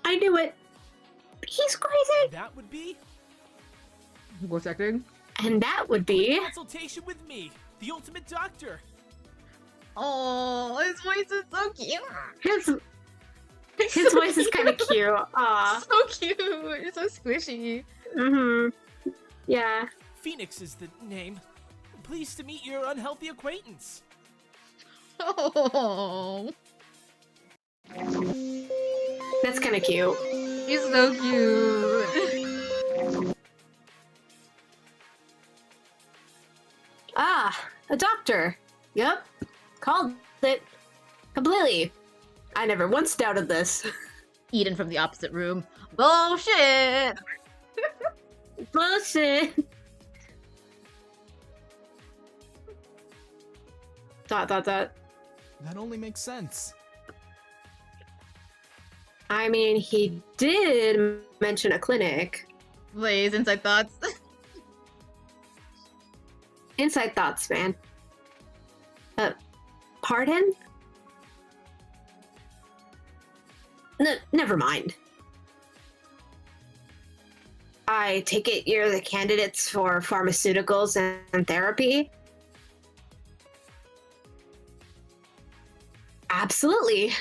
I knew it. He's crazy. That would be Voice acting. And that would be... consultation with me, the ultimate doctor. Oh, his voice is so cute. His voice is kind of cute. Aw. So cute. It's so squishy. Mm-hmm. Yeah. Phoenix is the name. Pleased to meet your unhealthy acquaintance. Oh, That's kind of cute. he's so cute. Ah, a doctor. Yep. Called it. Completely. I never once doubted this. Eden from the opposite room. Bullshit. Bullshit. Dot. That only makes sense. I mean, he did mention a clinic. Blaze, inside thoughts. Inside thoughts, man. Pardon? Never mind. I take it you're the candidates for pharmaceuticals and therapy? Absolutely.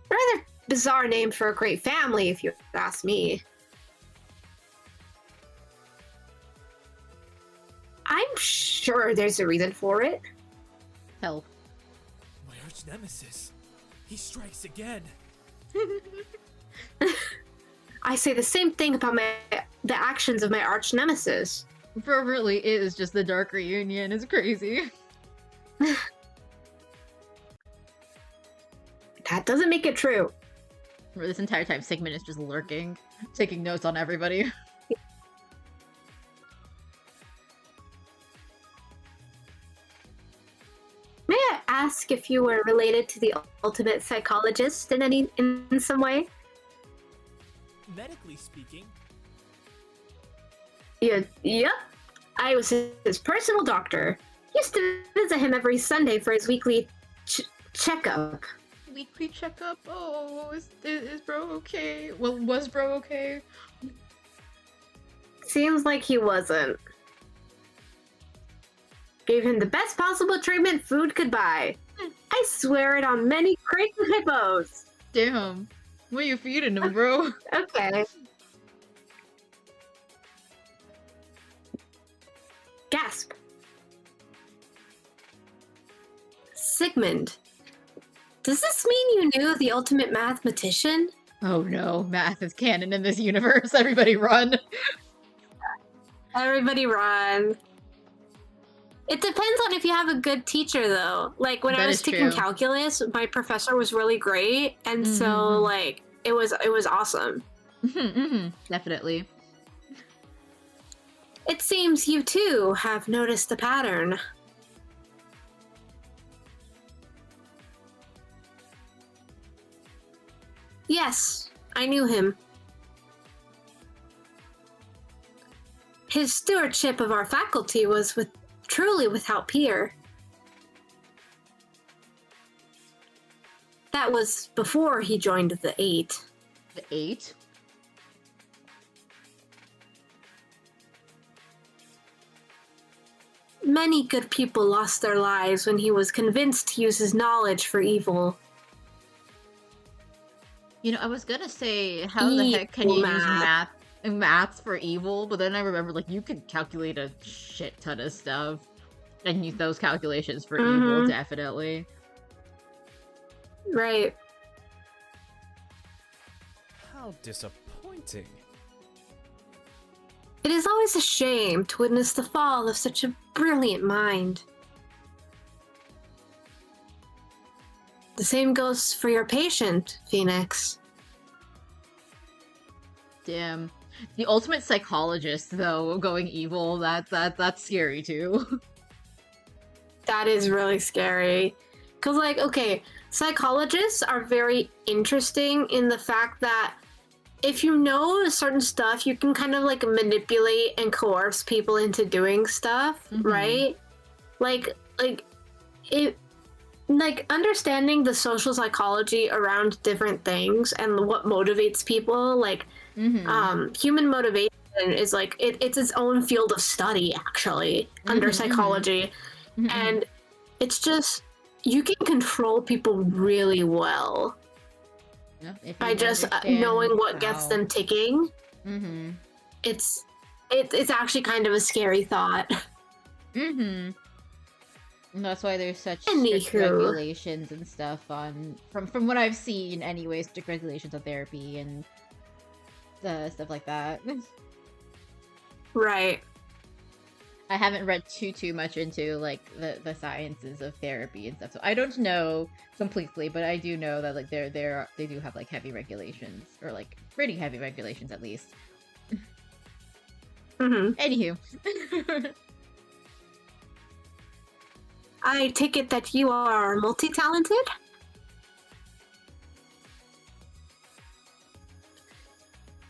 Rather bizarre name for a great family, if you ask me. I'm sure there's a reason for it. Hell. My arch nemesis. He strikes again. I say the same thing about the actions of my arch nemesis. Bro really is just the dark reunion. It's crazy. That doesn't make it true. Where this entire time Sigmund is just lurking, taking notes on everybody. May I ask if you were related to the ultimate psychologist in some way? Medically speaking, Yeah, yep. I was his personal doctor. Used to visit him every Sunday for his weekly checkup. Weekly checkup? Oh, is bro okay? Well, was bro okay? Seems like he wasn't. Gave him the best possible treatment food could buy. I swear it on many crates of hippos. Damn. What are you feeding him, bro? Okay. Gasp. Sigmund, does this mean you knew the ultimate mathematician? Oh no, math is canon in this universe. Everybody run. Everybody run. It depends on if you have a good teacher, though. Like, when I was taking calculus, my professor was really great, and so, like, it was awesome. Definitely. It seems you, too, have noticed the pattern. Yes, I knew him. His stewardship of our faculty was truly without peer. That was before he joined the 8. The 8? Many good people lost their lives when he was convinced to use his knowledge for evil. You know, I was gonna say, how the heck can you use maths for evil? But then I remember, like, you could calculate a shit ton of stuff and use those calculations for evil, definitely. Right. How disappointing. It is always a shame to witness the fall of such a brilliant mind. The same goes for your patient, Phoenix. Damn. The ultimate psychologist, though, going evil, that's scary, too. That is really scary. Because, like, okay, psychologists are very interesting in the fact that if you know certain stuff, you can kind of, like, manipulate and coerce people into doing stuff, right? Like, understanding the social psychology around different things and what motivates people, like, human motivation is, like, it's its own field of study, actually, under psychology. And it's just, you can control people really well. By just knowing what gets them ticking. It's actually kind of a scary thought. And that's why there's such strict regulations and stuff on, from what I've seen anyways, strict regulations on therapy and stuff like that. Right. I haven't read too much into, like, the sciences of therapy and stuff, so I don't know completely, but I do know that, like, they do have, like, heavy regulations, or, like, pretty heavy regulations at least. Anywho. I take it that you are multi-talented?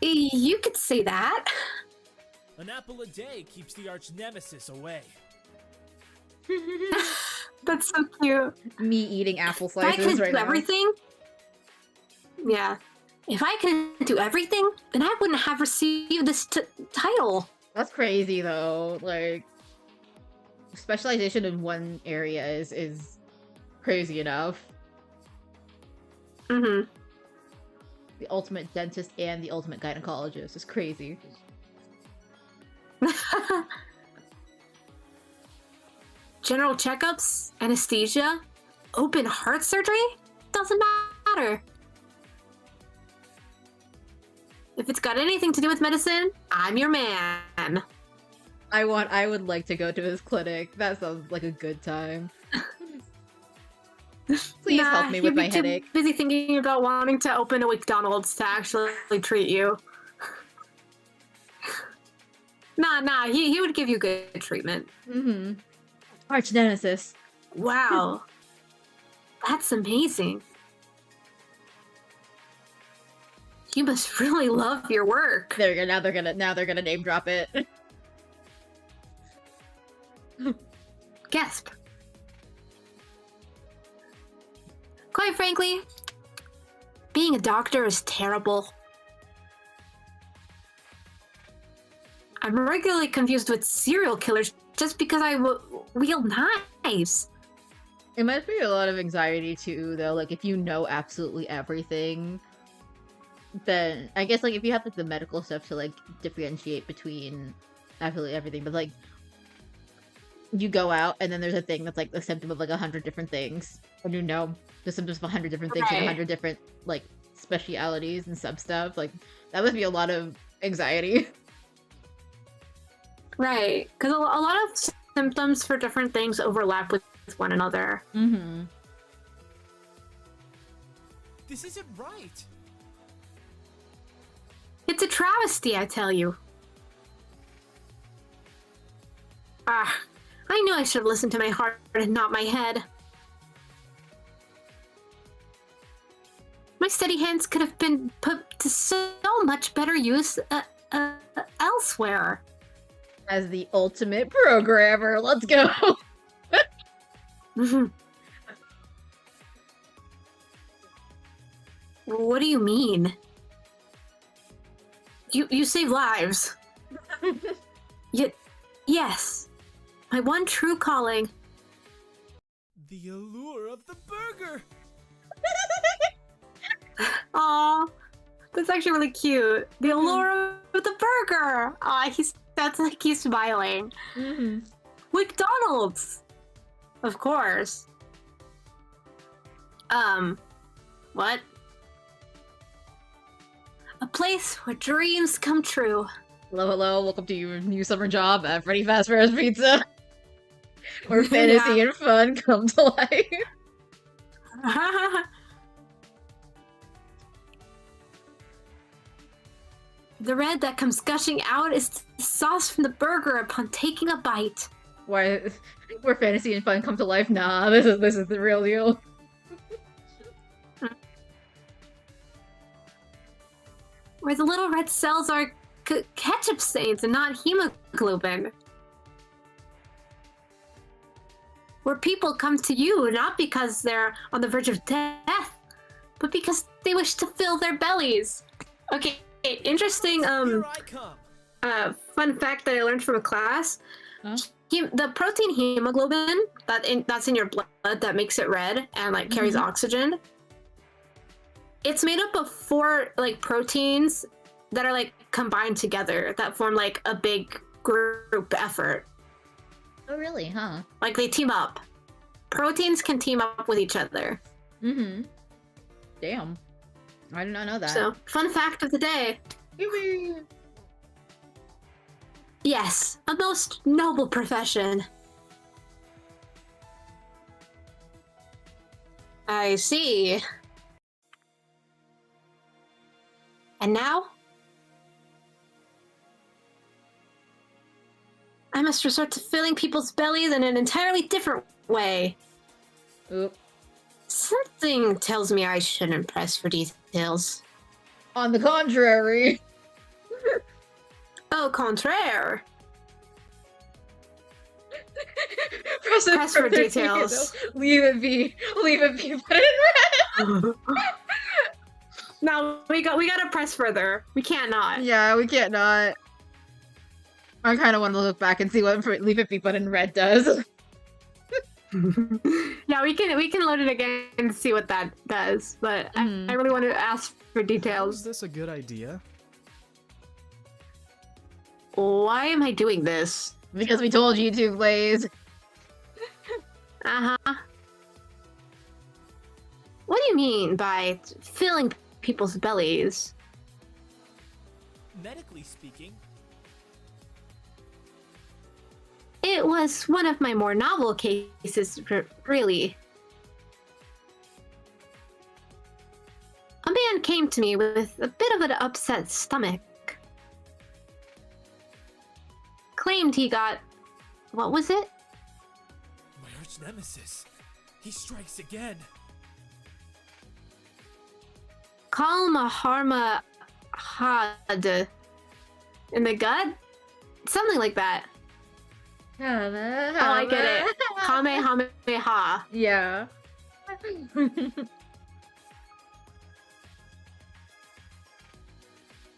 You could say that. An apple a day keeps the arch nemesis away. That's so cute. Me eating apple slices if I could right do now. Everything? Yeah. If I could do everything, then I wouldn't have received this title. That's crazy, though. Like, specialization in one area is crazy enough. The ultimate dentist and the ultimate gynecologist is crazy. General checkups, anesthesia, open heart surgery? Doesn't matter. If it's got anything to do with medicine, I'm your man. I would like to go to his clinic. That sounds like a good time. Please help me with my headache. Too busy thinking about wanting to open a McDonald's to actually treat you. Nah, he would give you good treatment. Arch nemesis. Wow. That's amazing. You must really love your work. Now they're gonna name drop it. Gasp. Quite frankly, being a doctor is terrible. I'm regularly confused with serial killers just because I wield knives. It must be a lot of anxiety too, though. Like, if you know absolutely everything, then I guess, like, if you have, like, the medical stuff to, like, differentiate between absolutely everything, but, like, you go out and then there's a thing that's like the symptom of like 100 different things, and you know the symptoms of 100 different things and Right. 100 different like specialities and sub stuff. Like that must be a lot of anxiety. Right, because a lot of symptoms for different things overlap with one another. Mm-hmm. This isn't right. It's a travesty, I tell you. Ah, I knew I should have listened to my heart and not my head. My steady hands could have been put to so much better use elsewhere. As the ultimate programmer, let's go. What do you mean? You save lives. Yes. My one true calling. The allure of the burger. Aw, that's actually really cute. The allure of the burger. Aw, that's like he's smiling. Mm-hmm. McDonald's, of course. What? A place where dreams come true. Hello, hello, welcome to your new summer job at Freddy Fazbear's Pizza. Where fantasy and fun come to life. The red that comes gushing out is the sauce from the burger upon taking a bite. Where fantasy and fun come to life? Nah, this is the real deal. Where the little red cells are ketchup stains and not hemoglobin. Where people come to you not because they're on the verge of death, but because they wish to fill their bellies. Okay, interesting Here I come. fun fact that I learned from a class. Huh? The protein hemoglobin that's in your blood that makes it red and like carries oxygen. It's made up of 4 like proteins that are like combined together that form like a big group effort. Oh, really? Huh? Like they team up. Proteins can team up with each other. Mm-hmm. Damn. I did not know that. So, fun fact of the day. Yippee! Yes, a most noble profession. I see. And now? I must resort to filling people's bellies in an entirely different way. Oop. Something tells me I shouldn't press for details. On the contrary. Au contraire. Press for details. Leave it be. Leave it be. Put it in red. No, we gotta press further. We can't not. Yeah, we can't not. I kind of want to look back and see what Leave It Be But in Red does. Yeah, we can load it again and see what that does. But I really want to ask for Is details. this a good idea? Why am I doing this? Because we told you to, Blaze. Uh-huh. What do you mean by filling people's bellies? Medically speaking, It was one of my more novel cases, really. A man came to me with a bit of an upset stomach. Claimed he got... what was it? my arch nemesis. He strikes again. Kalmaharma had in the gut? Something like that. Oh, I get it. Kamehameha. Yeah.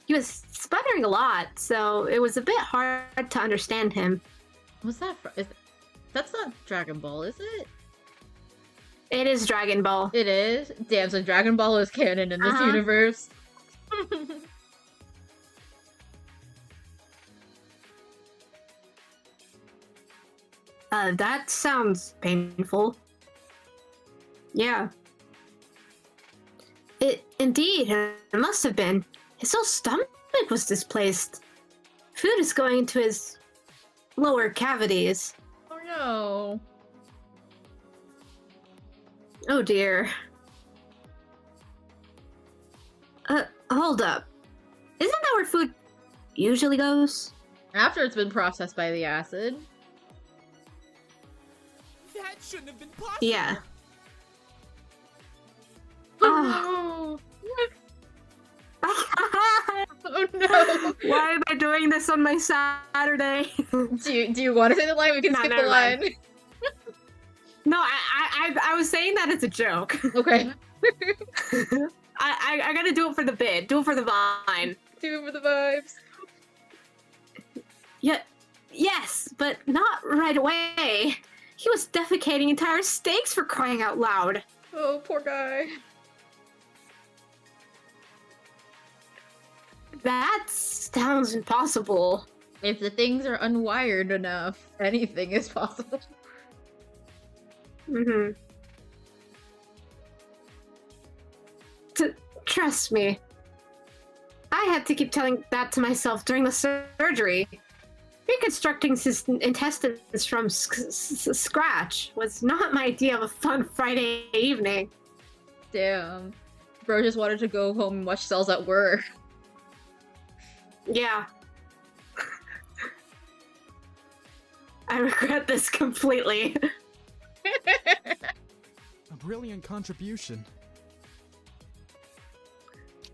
He was sputtering a lot, so it was a bit hard to understand him. What's that from? That's not Dragon Ball, is it? It is Dragon Ball. It is? Damn, so Dragon Ball is canon in this universe. That sounds painful. Yeah. Indeed, it must have been. His whole stomach was displaced. Food is going into his lower cavities. Oh no. Oh dear. Hold up. Isn't that where food usually goes? After it's been processed by the acid. That shouldn't have been possible. Yeah. Oh no. Oh no. Why am I doing this on my Saturday? Do you want to say the line? We can skip the never line. mind. No, I was saying that as a joke. Okay. I gotta do it for the bid. Do it for the vine. Do it for the vibes. Yeah, yes, but not right away. He was defecating entire steaks for crying out loud. Oh, poor guy. That sounds impossible. If the things are unwired enough, anything is possible. Mm-hmm. Trust me. I had to keep telling that to myself during the surgery. Reconstructing his intestines from scratch was not my idea of a fun Friday evening. Damn. Bro just wanted to go home and watch Cells at Work. Yeah. I regret this completely. A brilliant contribution.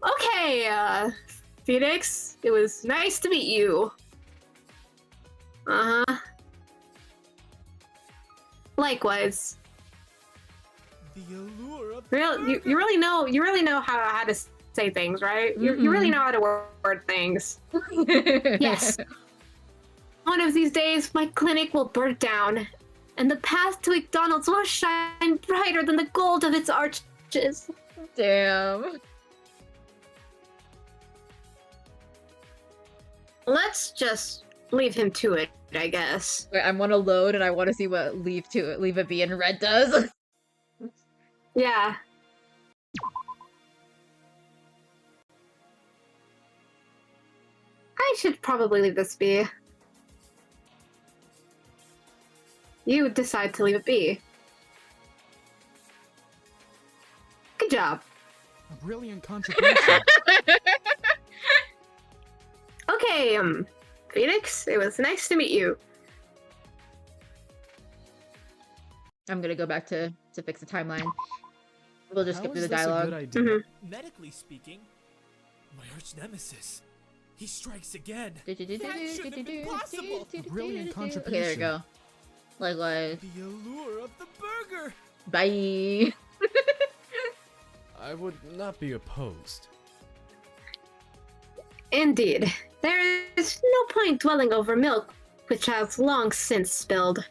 Okay, Phoenix, it was nice to meet you. Uh-huh. Likewise. The allure of You really know how to say things, right? You really know how to word things. Yes. One of these days, my clinic will burn down, and the path to McDonald's will shine brighter than the gold of its arches. Damn. Let's just leave him to it, I guess. Wait, I want to load and I want to see what leave a B in red does. Yeah. I should probably leave this be. You decide to leave it be. Good job. A brilliant contribution. Okay, Phoenix, it was nice to meet you. I'm gonna go back to fix the timeline. We'll just How skip through is the this a dialogue. good idea? Mhm. medically speaking, my arch nemesis. He strikes again. That shouldn't have been possible. A brilliant Okay, contribution. there we go. Likewise. The allure of the burger. Bye. I would not be opposed. Indeed. There is no point dwelling over milk, which has long since spilled.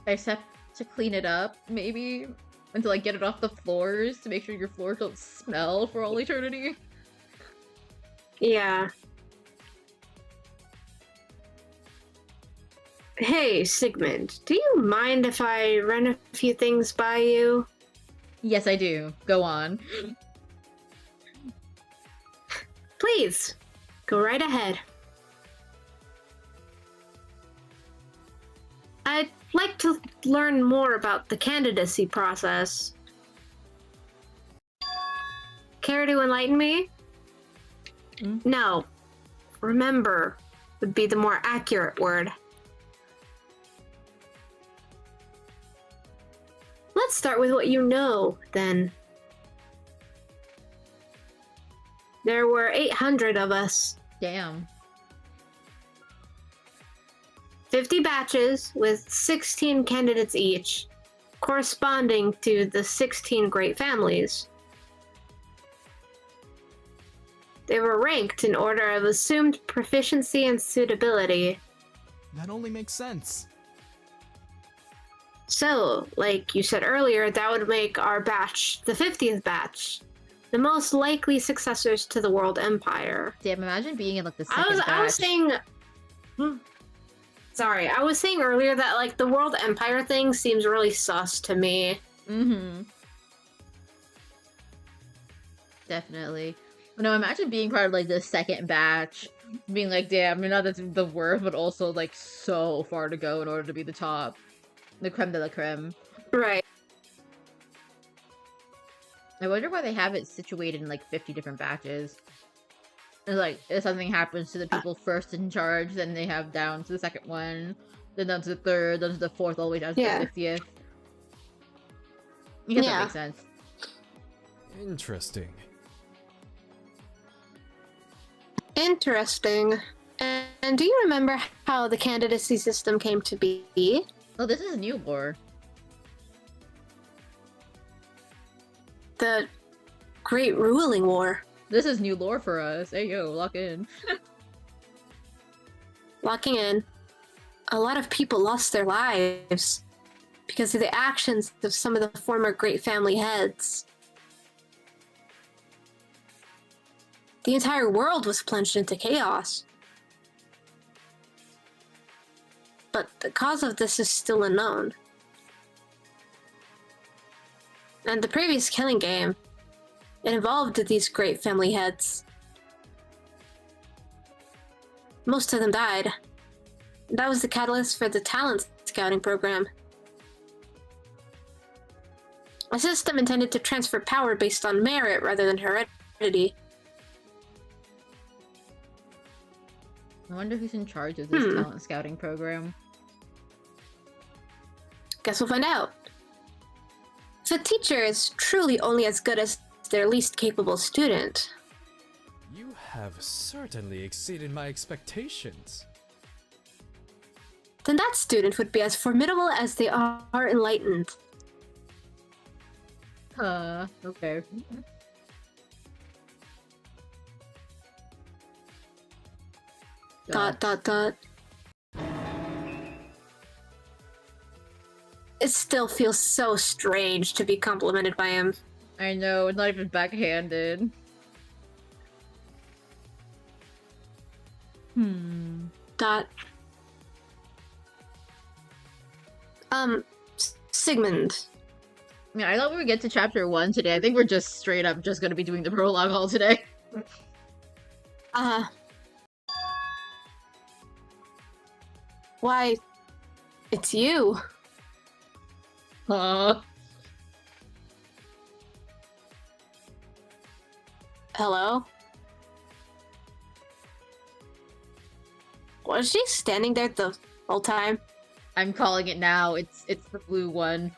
Except to clean it up, maybe? And to like get it off the floors to make sure your floors don't smell for all eternity. Yeah. Hey, Sigmund, do you mind if I run a few things by you? Yes, I do. Go on. Please, go right ahead. I'd like to learn more about the candidacy process. Care to enlighten me? No. Remember would be the more accurate word. Let's start with what you know, then. There were 800 of us. Damn. 50 batches with 16 candidates each, corresponding to the 16 great families. They were ranked in order of assumed proficiency and suitability. That only makes sense. So, like you said earlier, that would make our batch the 50th batch, the most likely successors to the world empire. Damn, imagine being in like the I second was batch. saying... Sorry, I was saying earlier that, like, the World Empire thing seems really sus to me. Mm-hmm. Definitely. No, imagine being part of, like, the second batch. Being like, damn, I mean, not that's the worst, but also, like, so far to go in order to be the top. The creme de la creme. Right. I wonder why they have it situated in, like, 50 different batches. It's like, if something happens to the people first in charge, then they have down to the second one, then down to the third, then to the fourth, all the way down to the 50th. I guess that makes sense. Interesting. Interesting. And do you remember how the candidacy system came to be? Oh, this is new lore. The Great Ruling War. This is new lore for us. Hey, yo, lock in. Locking in. A lot of people lost their lives because of the actions of some of the former great family heads. The entire world was plunged into chaos. But the cause of this is still unknown. And the previous killing game, it involved these great family heads. Most of them died. That was the catalyst for the talent scouting program. A system intended to transfer power based on merit rather than heredity. I wonder who's in charge of this talent scouting program. Guess we'll find out. If a teacher is truly only as good as their least capable student, You have certainly exceeded my expectations. then that student would be as formidable as they are enlightened. Okay. Dot dot dot. It still feels so strange to be complimented by him. I know, it's not even backhanded. Dot. Sigmund. I mean, I thought we would get to chapter 1 today. I think we're just straight up just gonna be doing the prologue all today. Why, it's you. Hello? Was she standing there the whole time? I'm calling it now. It's the blue one.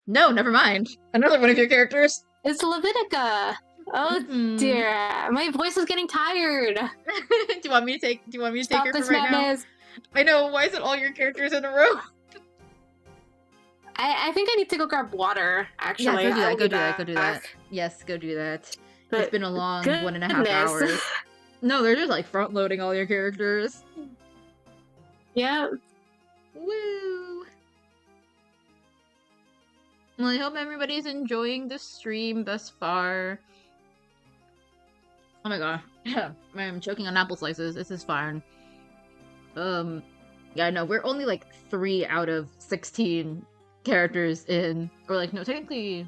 No, never mind. Another one of your characters. It's Levitica. Oh dear, my voice is getting tired. Do you want me to take Stop her this for right madness. now? I know. Why is it all your characters in a row? I think I need to go grab water. Actually, Yeah, I'll go be do that. Go do that. back. Yes, go do that. But It's been a long goodness. 1.5 hours. No, they're just like front loading all your characters. Yeah. Woo! Well, I hope everybody's enjoying the stream thus far. Oh my god. I'm choking on apple slices. This is fine. Yeah, no, we're only like 3 out of 16 characters in. Or like, no, technically...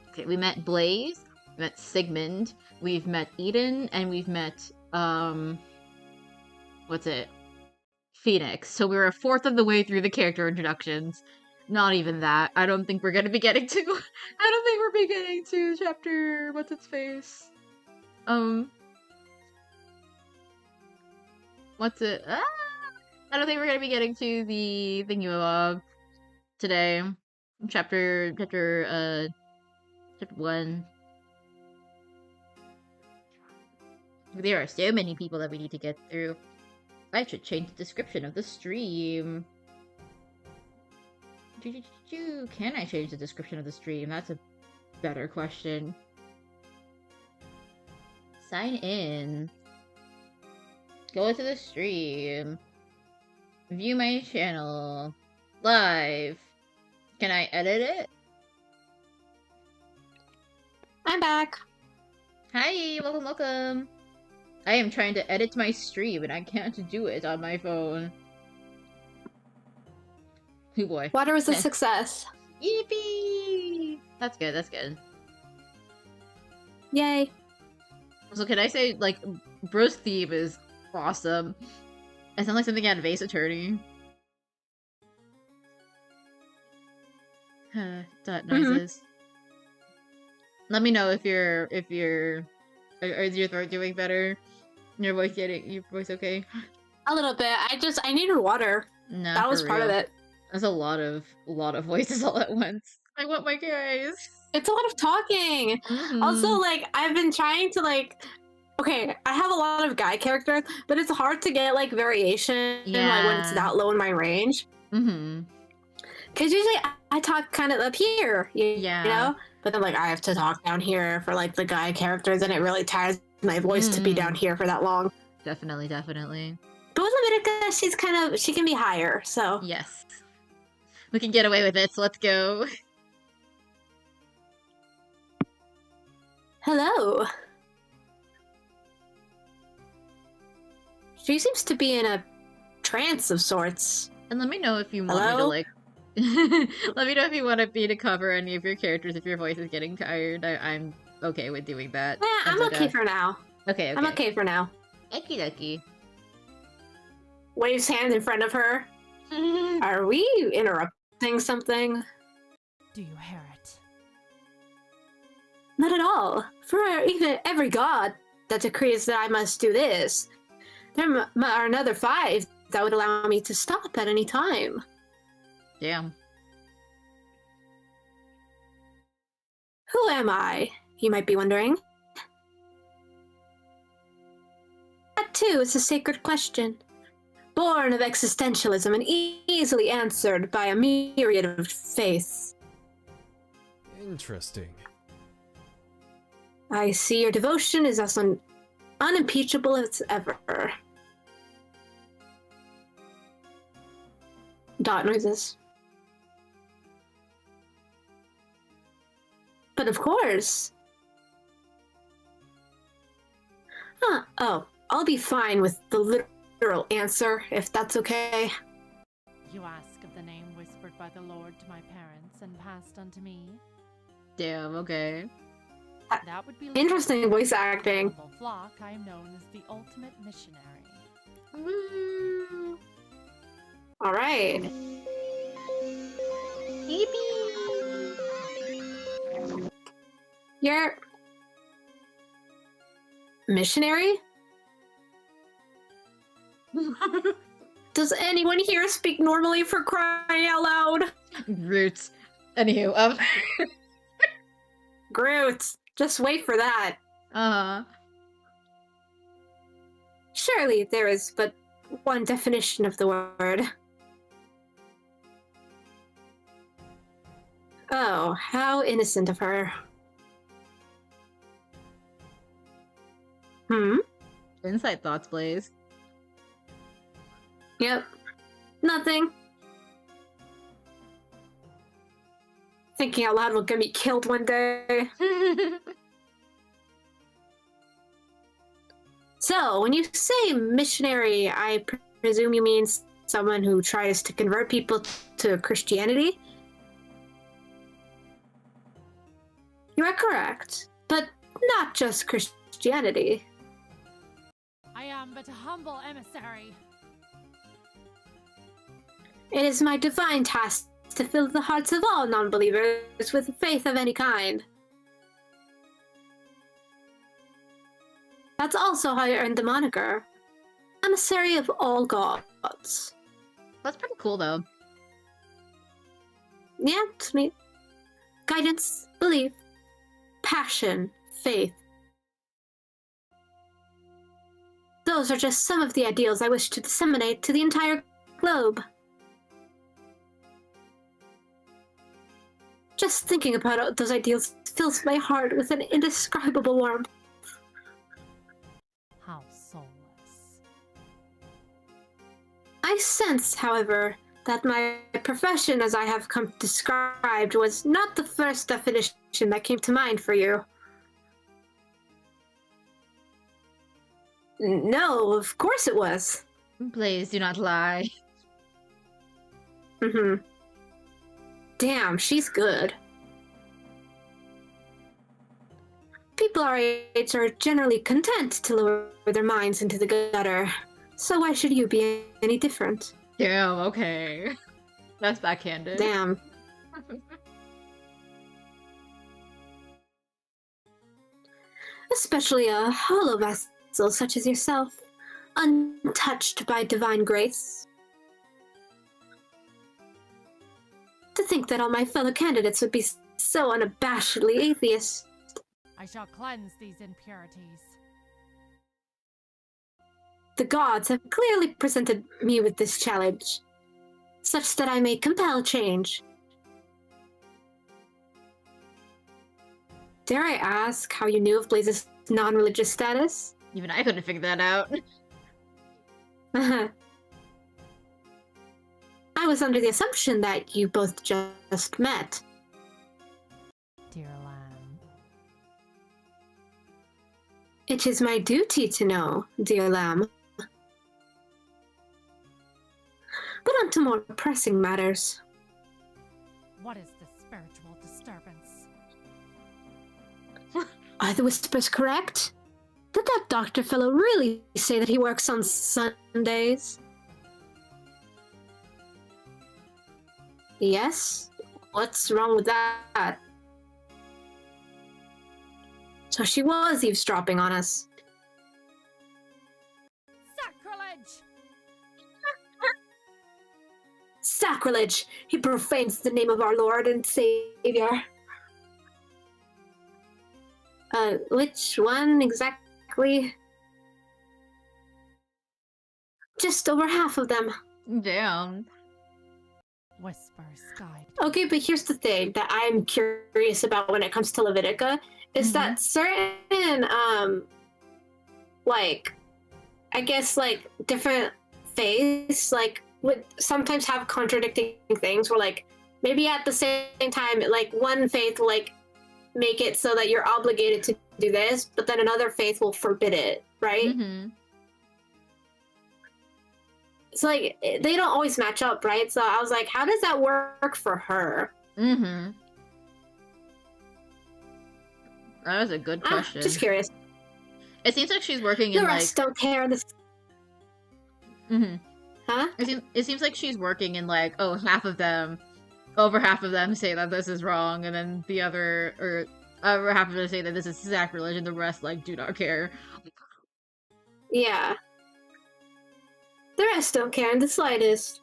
Okay, we met Blaise, we met Sigmund, we've met Eden, and we've met, what's it? Phoenix. So we're a fourth of the way through the character introductions. Not even that. I don't think we're gonna be getting to... I don't think we're getting to chapter... What's its face? What's it? Ah! I don't think we're gonna be getting to the thingy today. Chapter 1. There are so many people that we need to get through. I should change the description of the stream. Can I change the description of the stream? That's a better question. Sign in. Go into the stream. View my channel. Live. Can I edit it? I'm back. Hi, welcome. I am trying to edit my stream and I can't do it on my phone. Oh boy. Water was a success. Yippee! That's good, that's good. Yay. So can I say, like, Bro's theme is awesome. It sounds like something out of Ace Attorney. Dot noises. Let me know if you're is your throat doing better? Your voice okay? A little bit. I needed water. Nah, that was for part of real. it. That's a lot of voices all at once. I want my guys. It's a lot of talking. Also, like, I've been trying to, like, okay, I have a lot of guy characters, but it's hard to get, like, variation like, when it's that low in my range. Mm-hmm. Because usually I talk kind of up here, you know? But then, like, I have to talk down here for, like, the guy characters, and it really tires my voice to be down here for that long. Definitely, definitely. But with Levitica, she can be higher, so. Yes. We can get away with it, so let's go. Hello. She seems to be in a trance of sorts. And let me know if you want me to, like... let me know if you want me to cover any of your characters if your voice is getting tired. I'm okay with doing that. Yeah, I'm okay for now. Okay. I'm okay for now. Okie dokie. Waves hand in front of her. Are we interrupting something? Do you hear it? Not at all. For even every god that decrees that I must do this, there are another 5 that would allow me to stop at any time. Damn. Who am I? You might be wondering. That too is a sacred question. Born of existentialism and easily answered by a myriad of faiths. Interesting. I see your devotion is as unimpeachable as ever. Dot noises. But of course. Huh, oh, I'll be fine with the literal answer, if that's okay. You ask of the name whispered by the Lord to my parents and passed unto me? Damn, okay. That would be interesting voice acting. Flock, I am known as the ultimate missionary. Woo! Alright. You're... missionary? Does anyone here speak normally, for crying out loud? Roots. Anywho, Groot, just wait for that. Surely there is but one definition of the word. Oh, how innocent of her. Insight thoughts, Blaze. Yep. Nothing. Thinking out loud will get me killed one day. So, when you say missionary, I presume you mean someone who tries to convert people to Christianity? You are correct, but not just Christianity. I am but a humble emissary. It is my divine task to fill the hearts of all non-believers with faith of any kind. That's also how I earned the moniker. Emissary of all gods. That's pretty cool, though. Yeah, it's neat. Guidance, belief, passion, faith. Those are just some of the ideals I wish to disseminate to the entire globe. Just thinking about those ideals fills my heart with an indescribable warmth. How soulless. I sense, however, that my profession as I have come described was not the first definition that came to mind for you. No, of course it was. Blaise, do not lie. Mm-hmm. Damn, she's good. People our age are generally content to lower their minds into the gutter. So why should you be any different? Damn, okay. That's backhanded. Damn. Especially a hollow vessel such as yourself, untouched by divine grace. To think that all my fellow candidates would be so unabashedly atheist. I shall cleanse these impurities. The gods have clearly presented me with this challenge, such that I may compel change. Dare I ask how you knew of Blaise's non-religious status? Even I couldn't figure that out. I was under the assumption that you both just met. Dear lamb. It is my duty to know, dear lamb. But on to more pressing matters. What is this spiritual disturbance? Are the whispers correct? Did that doctor fellow really say that he works on Sundays? Yes? What's wrong with that? So she was eavesdropping on us. Sacrilege! Sacrilege! He profanes the name of our Lord and Savior. Which one exactly? Just over half of them. Damn. Whispers guide. Okay, but here's the thing that I'm curious about when it comes to Levitica, is that certain, like, I guess, like, different faiths, like, would sometimes have contradicting things where, like, maybe at the same time, like, one faith will, like, make it so that you're obligated to do this, but then another faith will forbid it, right? Mm-hmm. It's like, they don't always match up, right? So I was like, how does that work for her? Mm-hmm. That was a good question. Just curious. It seems like she's working The in, rest like... don't care. This... Mm-hmm. Huh? It seems like she's working in, like, oh, over half of them say that this is wrong, and then the other, or over half of them say that this is sacrilege, and the rest, like, do not care. Yeah. The rest don't care in the slightest.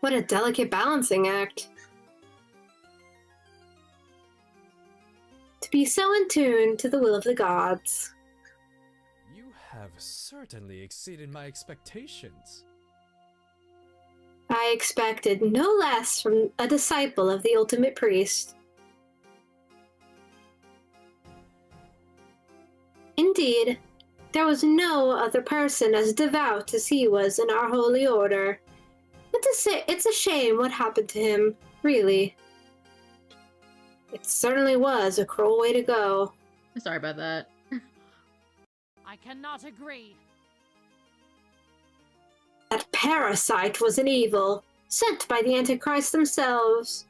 What a delicate balancing act. To be so in tune to the will of the gods. You have certainly exceeded my expectations. I expected no less from a disciple of the ultimate priest. Indeed, there was no other person as devout as he was in our holy order. It's a shame what happened to him, really. It certainly was a cruel way to go. Sorry about that. I cannot agree. That parasite was an evil, sent by the Antichrist themselves.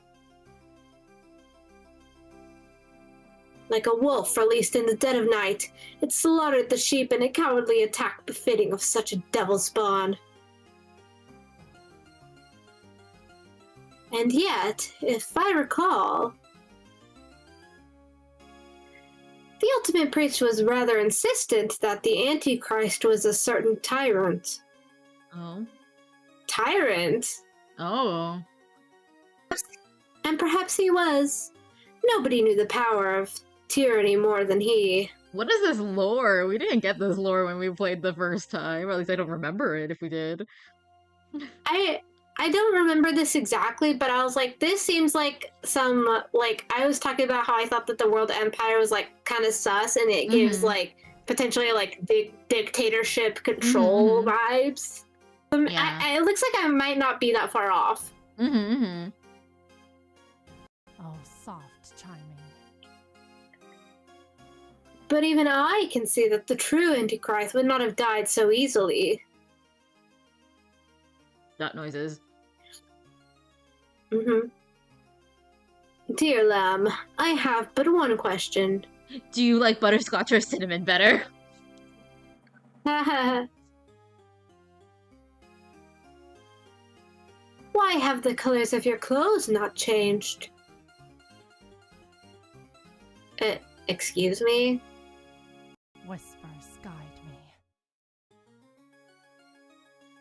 Like a wolf released in the dead of night, it slaughtered the sheep in a cowardly attack befitting of such a devil spawn. And yet, if I recall, the ultimate priest was rather insistent that the Antichrist was a certain tyrant. Oh. Tyrant? Oh. And perhaps he was. Nobody knew the power of tyranny more than he. What is this lore? We didn't get this lore when we played the first time. Or at least I don't remember it if we did. I don't remember this exactly, but I was like, this seems like some, like, I was talking about how I thought that the World Empire was, like, kind of sus, and it gives, like, potentially, like, dictatorship control vibes. Yeah. It looks like I might not be that far off. Oh, soft chiming. But even I can see that the true Antichrist would not have died so easily. That noises. Dear Lamb, I have but one question. Do you like butterscotch or cinnamon better? Why have the colors of your clothes not changed? Excuse me? Whispers guide me.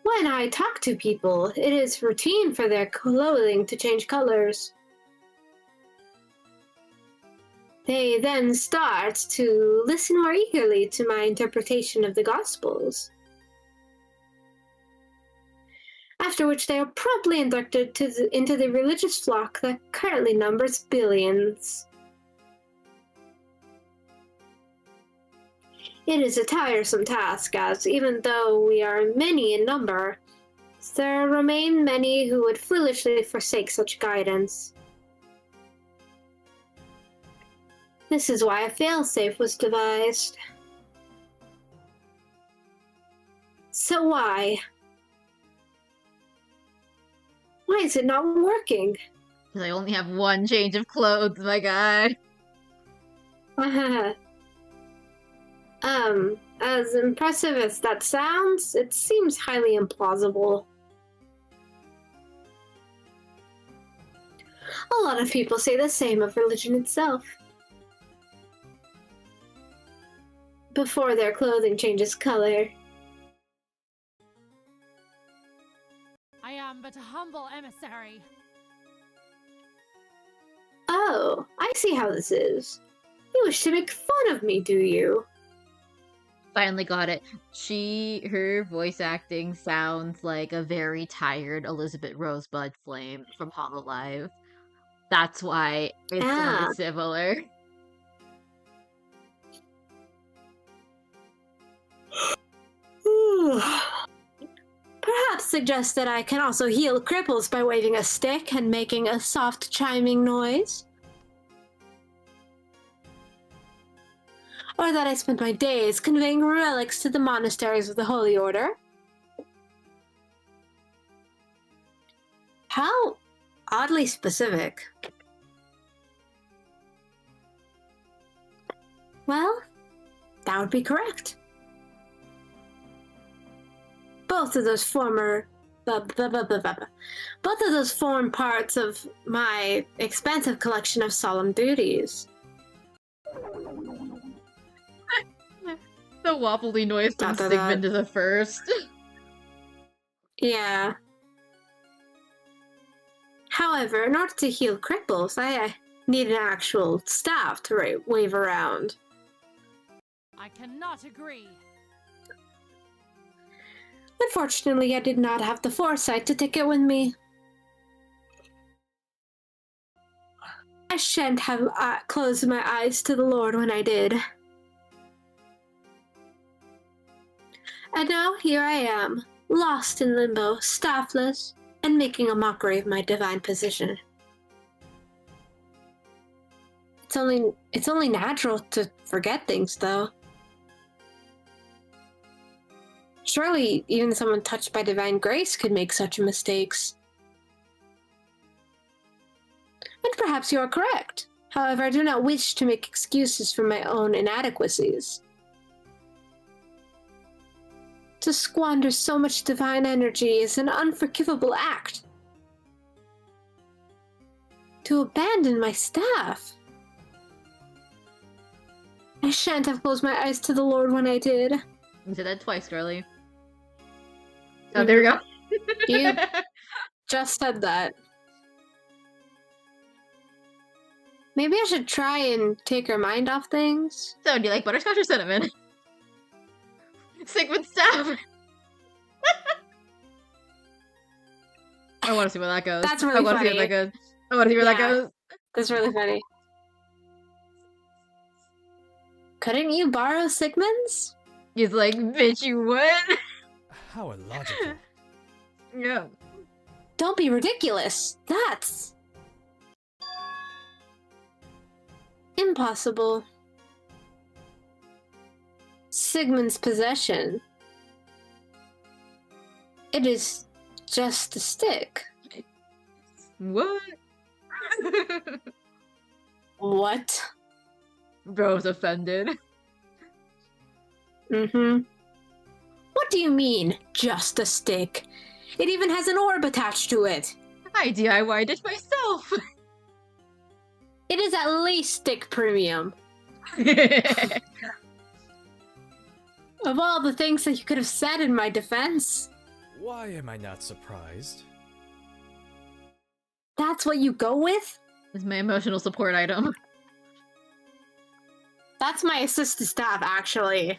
When I talk to people, it is routine for their clothing to change colors. They then start to listen more eagerly to my interpretation of the Gospels. After which they are promptly inducted into the religious flock that currently numbers billions. It is a tiresome task, as even though we are many in number, there remain many who would foolishly forsake such guidance. This is why a failsafe was devised. So why? Why is it not working? Because I only have one change of clothes, my guy. As impressive as that sounds, it seems highly implausible. A lot of people say the same of religion itself. Before their clothing changes color. I am but a humble emissary. Oh, I see how this is. You wish to make fun of me, do you? Finally got it. Her voice acting sounds like a very tired Elizabeth Rosebud Flame from Hololive. That's why it sounded similar. Perhaps suggest that I can also heal cripples by waving a stick and making a soft chiming noise. Or that I spend my days conveying relics to the monasteries of the Holy Order. How oddly specific. Well, that would be correct. Both of those form parts of my expansive collection of solemn duties. The wobbly noise from Sigmund is a first. Yeah. However, in order to heal cripples, I need an actual staff to wave around. I cannot agree. Unfortunately, I did not have the foresight to take it with me. I shan't have closed my eyes to the Lord when I did. And now here I am, lost in limbo, staffless, and making a mockery of my divine position. It's only natural to forget things, though. Surely even someone touched by divine grace could make such mistakes. And perhaps you are correct. However, I do not wish to make excuses for my own inadequacies. To squander so much divine energy is an unforgivable act. To abandon my staff. I shan't have closed my eyes to the Lord when I did. You said that twice, girlie. Oh, there we go. You just said that. Maybe I should try and take her mind off things. So, do you like butterscotch or cinnamon? Sigmund staff! I want to see where that goes. That's really I want to see where that goes. I want to see where that goes. That's really funny. Couldn't you borrow Sigmund's? He's like, bitch, you would? How illogical. Yeah. Don't be ridiculous. That's impossible. Sigmund's possession. It is just a stick. What? What? Bro's offended. Mm-hmm. What do you mean, just a stick? It even has an orb attached to it. I DIY'd it myself. It is at least stick premium. Of all the things that you could have said in my defense. Why am I not surprised? That's what you go with? It's my emotional support item. That's my assistant staff, actually.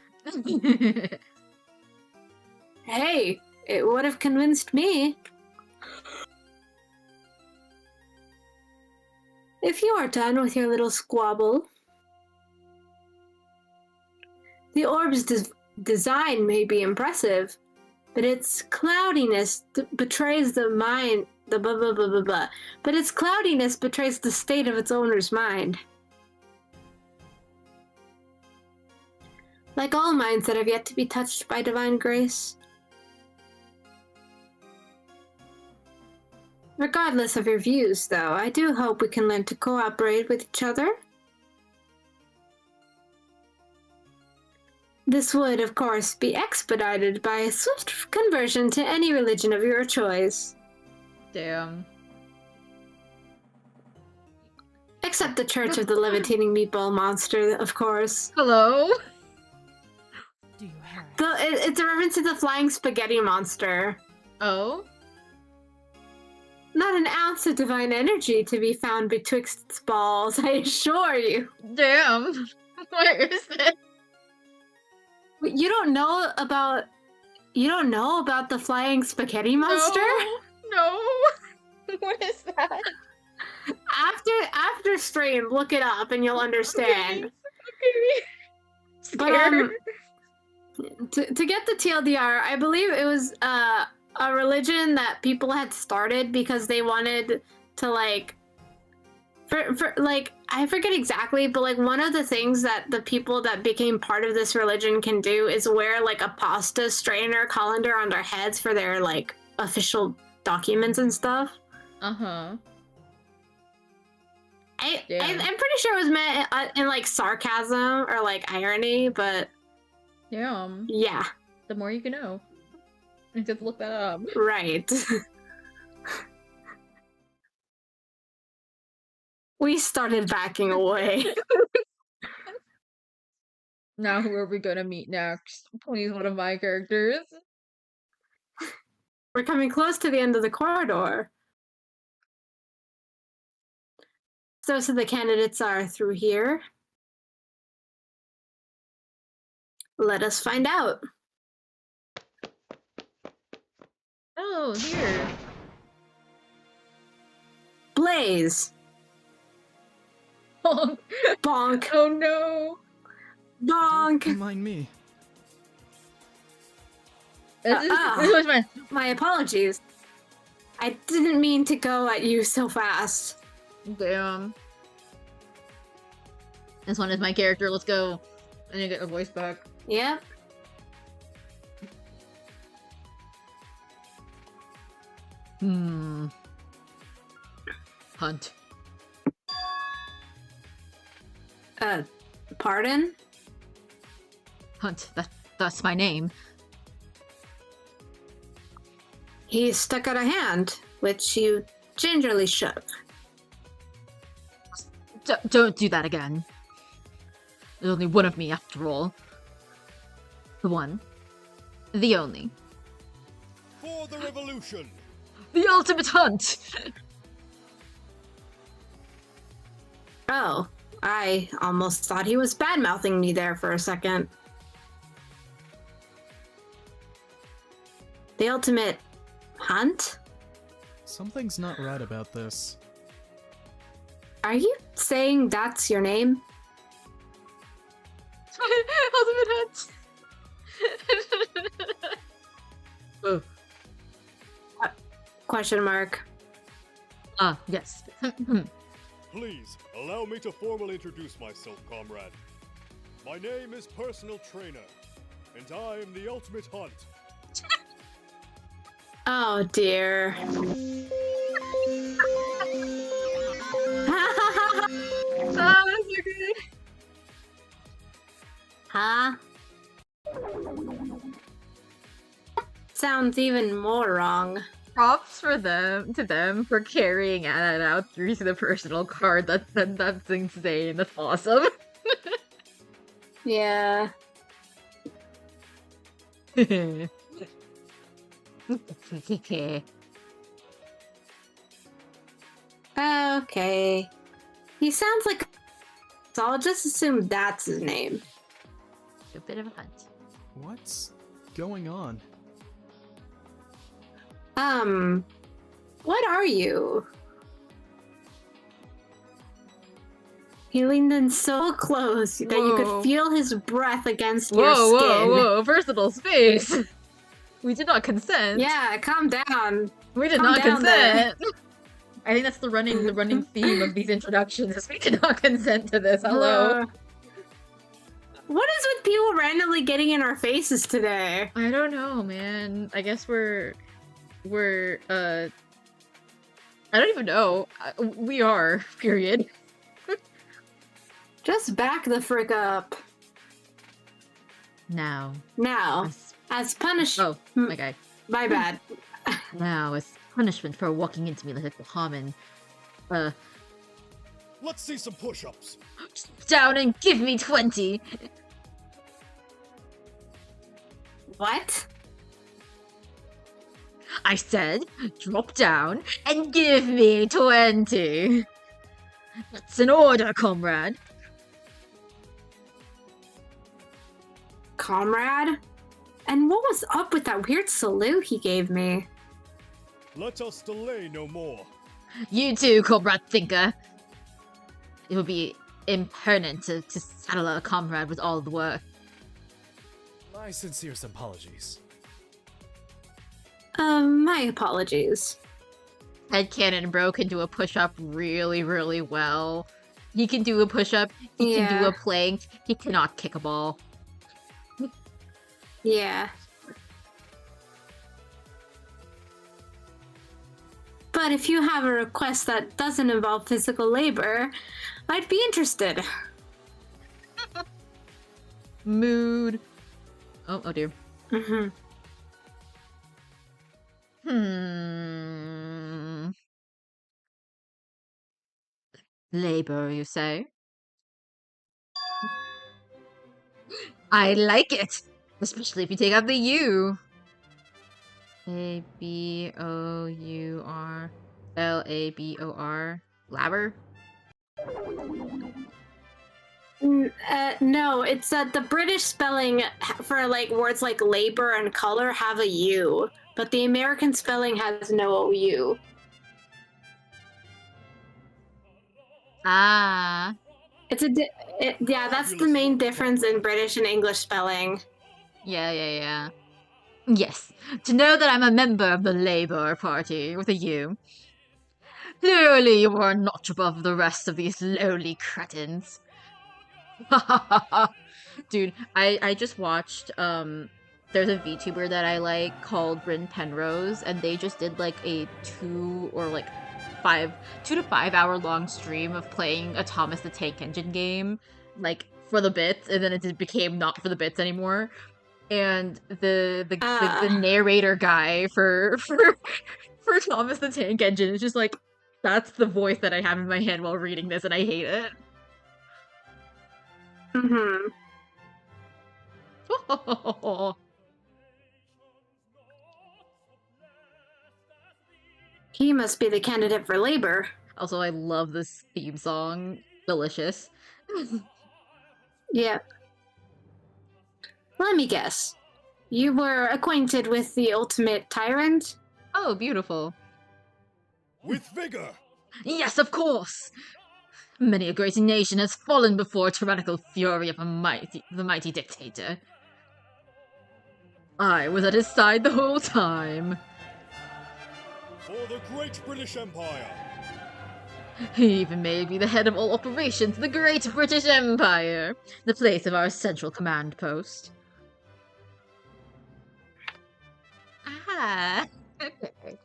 Hey, it would have convinced me. If you are done with your little squabble, the orb's design may be impressive, but its cloudiness betrays the mind. But its cloudiness betrays the state of its owner's mind. Like all minds that have yet to be touched by divine grace. Regardless of your views, though, I do hope we can learn to cooperate with each other. This would, of course, be expedited by a swift conversion to any religion of your choice. Damn. Except the Church of the Levitating Meatball Monster, of course. Hello? Do you hear it? It's a reference to the flying spaghetti monster. Oh? Not an ounce of divine energy to be found betwixt its balls, I assure you. Damn. Where is it? You don't know about the flying spaghetti monster? No. What is that? After stream, look it up and you'll understand. Okay. But to get the TLDR, I believe it was a religion that people had started because they wanted to like for like I forget exactly, but like one of the things that the people that became part of this religion can do is wear like a pasta strainer colander on their heads for their like official documents and stuff. Uh-huh. I'm pretty sure it was meant in like sarcasm or like irony, but Damn. yeah. The more you can know. I have to look that up. Right. We started backing away. Now who are we gonna meet next? Please, one of my characters. We're coming close to the end of the corridor. So the candidates are through here. Let us find out. Oh, here. Blaise. Bonk. Bonk. Oh no. Bonk. Don't mind me. This was mine. My apologies. I didn't mean to go at you so fast. Damn. This one is my character. Let's go. I need to get my voice back. Yep. Hunt. Pardon? Hunt. That's my name. He stuck out a hand, which you gingerly shook. Don't do that again. There's only one of me after all. The one. The only. For the revolution! The ultimate hunt! Oh, I almost thought he was bad-mouthing me there for a second. The ultimate hunt? Something's not right about this. Are you saying that's your name? Ultimate hunt! Oh. Question mark. Yes. Please, allow me to formally introduce myself, comrade. My name is Personal Trainer, And I am the ultimate hunt. Oh dear. Oh, that's so good. Huh? Sounds even more wrong. Props for them for carrying that out through to the personal card. That's insane. That's awesome. Yeah. Okay. He sounds like... So I'll just assume that's his name. A bit of a hunt. What's going on? What are you? He leaned in so close that you could feel his breath against your skin. Whoa, personal space! We did not consent. Yeah, calm down. We did not consent. I think that's the running theme of these introductions is we did not consent to this. Hello. What is with people randomly getting in our faces today? I don't know, man. I guess we're I don't even know. We are, period. Just back the frick up. Now, as punishment. Oh, my guy. My bad. Now, as punishment for walking into me like a common, Let's see some push-ups. down and give me 20. What? I said, drop down and give me 20. That's an order, comrade. Comrade? And what was up with that weird salute he gave me? Let us delay no more. You too, comrade thinker. It would be impertinent to saddle a comrade with all the work. My sincerest apologies. My apologies. Headcanon bro can do a push-up really, really well. He can do a push-up, he can do a plank, he cannot kick a ball. Yeah. But if you have a request that doesn't involve physical labor, I'd be interested. Mood. Oh dear. Labor, you say? I like it! Especially if you take out the U. A-B-O-U-R. L-A-B-O-R. Labor? No, it's the British spelling for like words like labor and color have a U, but the American spelling has no U. Ah. It's yeah, that's the main difference in British and English spelling. Yeah. Yes, to know that I'm a member of the Labour Party with a U. Clearly you are not above the rest of these lowly cretins. Dude, I just watched, there's a VTuber that I like called Bryn Penrose, and they just did like a 2 to 5 hour long stream of playing a Thomas the Tank Engine game, like, for the bits, and then it became not for the bits anymore. And the narrator guy for Thomas the Tank Engine is just like, that's the voice that I have in my head while reading this, and I hate it. He must be the candidate for labor. Also, I love this theme song. Delicious. Yeah. Let me guess. You were acquainted with the ultimate tyrant? Oh, beautiful. With vigor! Yes, of course! Many a great nation has fallen before tyrannical fury of the mighty dictator. I was at his side the whole time. For the great British Empire! He even made me the head of all operations in the Great British Empire, the place of our central command post. Ah. Okay.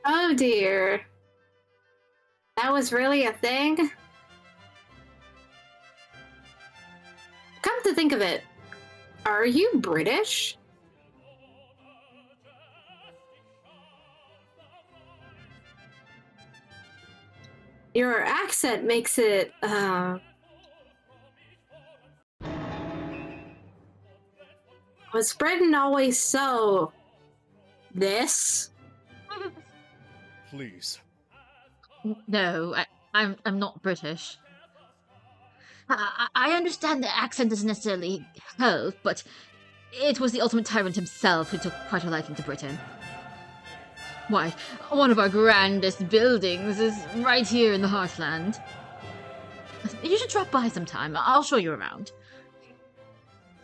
Oh dear. That was really a thing? Come to think of it, are you British? Your accent makes it, Was Britain always so... this? Please. No, I'm not British. I understand the accent doesn't necessarily help, but it was the ultimate tyrant himself who took quite a liking to Britain. Why, one of our grandest buildings is right here in the Heartland. You should drop by sometime. I'll show you around.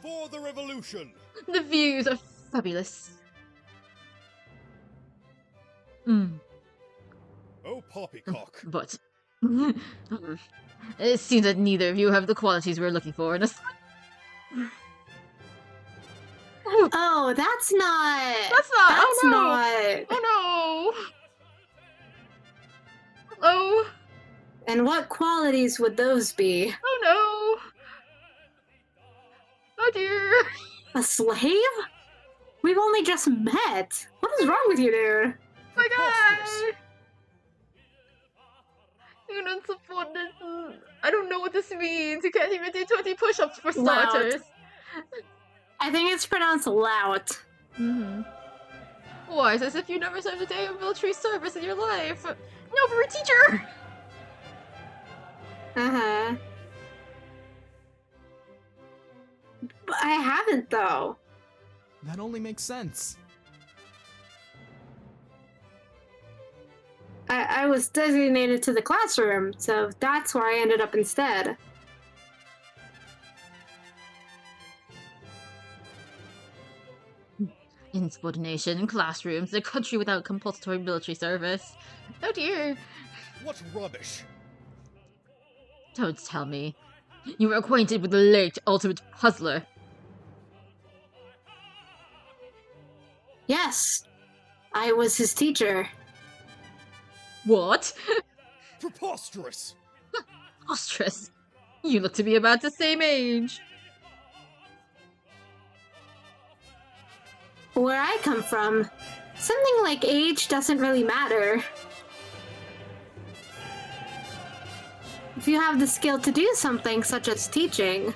For the revolution! The views are fabulous. Hmm. Oh, poppycock. But it seems that neither of you have the qualities we're looking for in a... Oh, that's not... That's not... That's oh, no. not... Oh, no. Oh. And what qualities would those be? Oh, no. Oh, dear. A slave? We've only just met. What is wrong with you, dude? Oh, my God. You're not supported. I don't know what this means. You can't even do 20 push-ups for starters. I think it's pronounced lout. Mm-hmm. Why? It's as if you never served a day of military service in your life. No, for a teacher! Uh-huh. But I haven't, though. That only makes sense. I was designated to the classroom, so that's where I ended up instead. Insubordination in classrooms, a country without compulsory military service. Oh dear. What rubbish! Don't tell me. You were acquainted with the late ultimate puzzler. Yes, I was his teacher. What? Preposterous! Ostrus. You look to be about the same age. Where I come from, something like age doesn't really matter. If you have the skill to do something such as teaching,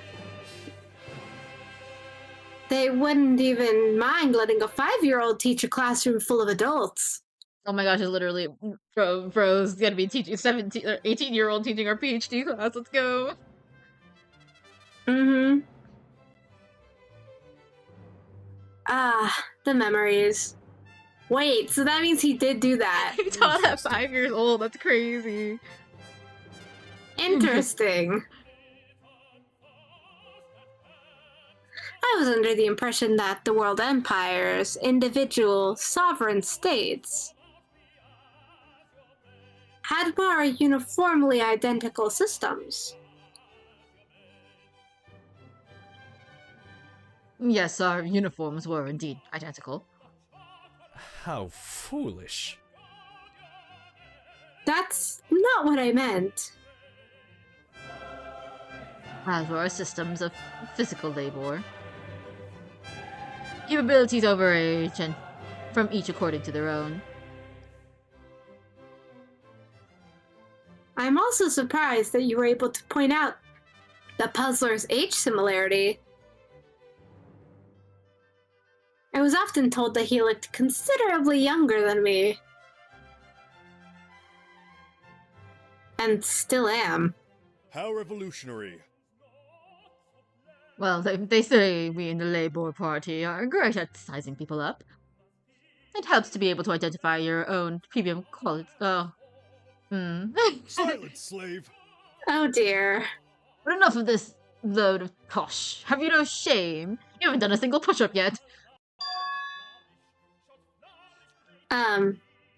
they wouldn't even mind letting a 5-year-old teach a classroom full of adults. Oh my gosh, it's literally bro's gonna be teaching 17 or 18-year-old teaching our PhD class. Let's go. Mm-hmm. Ah, the memories. Wait, so that means he did do that. He taught at 5 years old. That's crazy. Interesting. I was under the impression that the world empires, individual sovereign states, had more uniformly identical systems. Yes, our uniforms were indeed identical. How foolish. That's not what I meant. As were our systems of physical labor. Capabilities overage, and from each according to their own. I'm also surprised that you were able to point out the puzzler's age similarity. I was often told that he looked considerably younger than me. And still am. How revolutionary. Well, they say we in the Labour Party are great at sizing people up. It helps to be able to identify your own premium quality. Oh. Silence, slave! Oh dear. But enough of this load of tosh. Have you no shame? You haven't done a single push-up yet.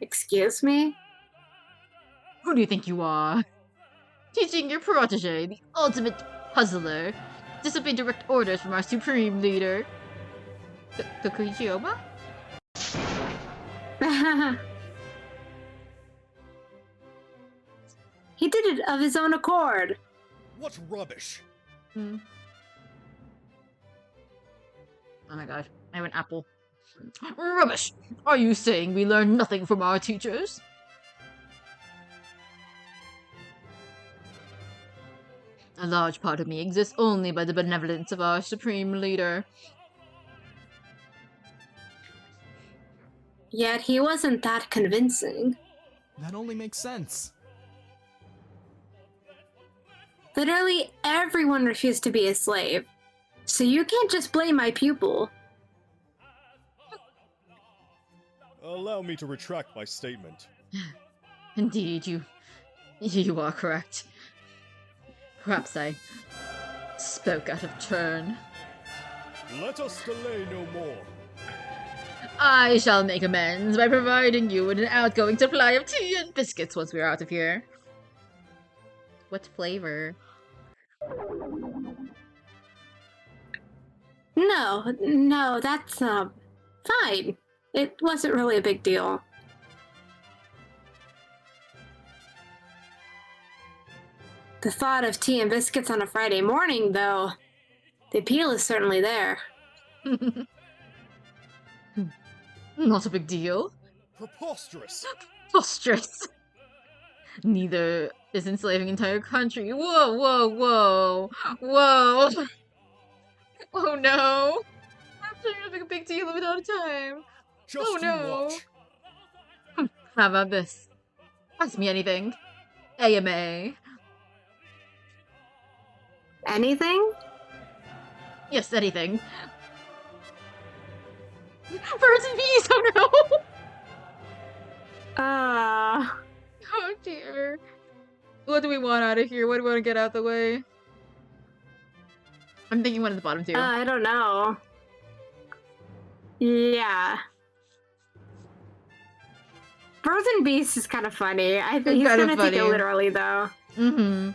Excuse me? Who do you think you are? Teaching your protege, the ultimate puzzler, disobey direct orders from our supreme leader, Kokuchiyoma? He did it of his own accord. What rubbish! Oh my god, I have an apple. Rubbish! Are you saying we learn nothing from our teachers? A large part of me exists only by the benevolence of our supreme leader. Yet he wasn't that convincing. That only makes sense. Literally everyone refused to be a slave. So you can't just blame my pupil. Allow me to retract my statement. Indeed, you are correct. Perhaps I spoke out of turn. Let us delay no more. I shall make amends by providing you with an outgoing supply of tea and biscuits once we're out of here. What flavor? No, that's, fine. It wasn't really a big deal. The thought of tea and biscuits on a Friday morning, though, the appeal is certainly there. Not a big deal. Preposterous! Preposterous! Neither is enslaving an entire country. Whoa, whoa, whoa! Whoa! Oh no! I'm trying to make a big deal of it all the time. Just Oh no! watch. How about this? Ask me anything. AMA. Anything? Yes, anything. Birds and bees! Oh no! Oh dear. What do we want out of here? What do we want to get out the way? I'm thinking one at the bottom too. I don't know. Yeah. Birds and beasts is kind of funny. I think he's gonna take it literally, though. Mm-hmm.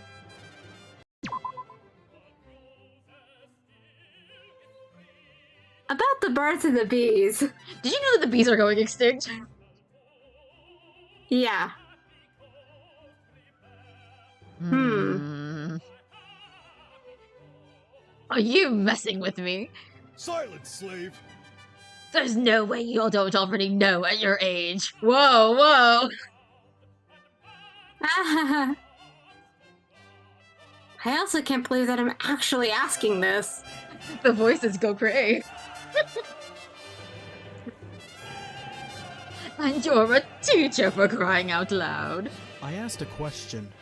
About the birds and the bees. Did you know that the bees are going extinct? Yeah. Are you messing with me? Silence, slave! There's no way you all don't already know at your age. Whoa, whoa! I also can't believe that I'm actually asking this. The voices go cray. And you're a teacher for crying out loud. I asked a question.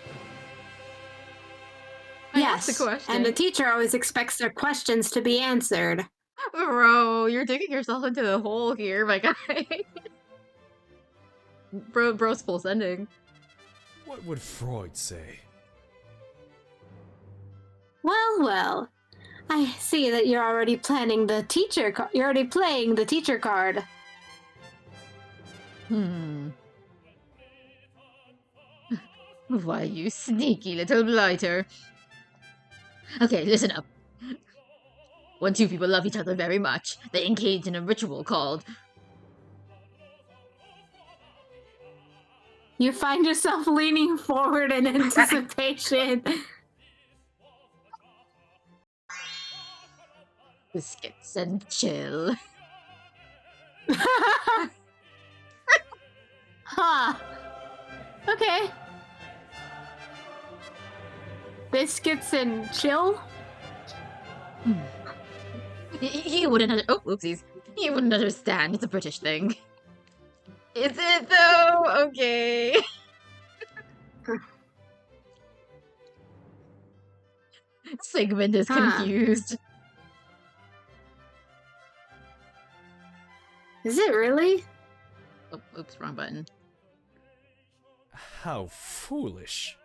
Yes, asked a question. and the teacher always expects their questions to be answered. Bro, you're digging yourself into the hole here, my guy. Bro's full sending. What would Freud say? Well. I see that you're already planning the teacher. You're already playing the teacher card. Why, you sneaky little blighter. Okay, listen up. When two people love each other very much, they engage in a ritual called... You find yourself leaning forward in anticipation. Biscuits and chill. Huh. Okay. Biscuits and chill? You wouldn't oh, oopsies. You wouldn't understand. It's a British thing. Is it though? Okay. Sigmund is confused. Is it really? Oh, oops, wrong button. How foolish.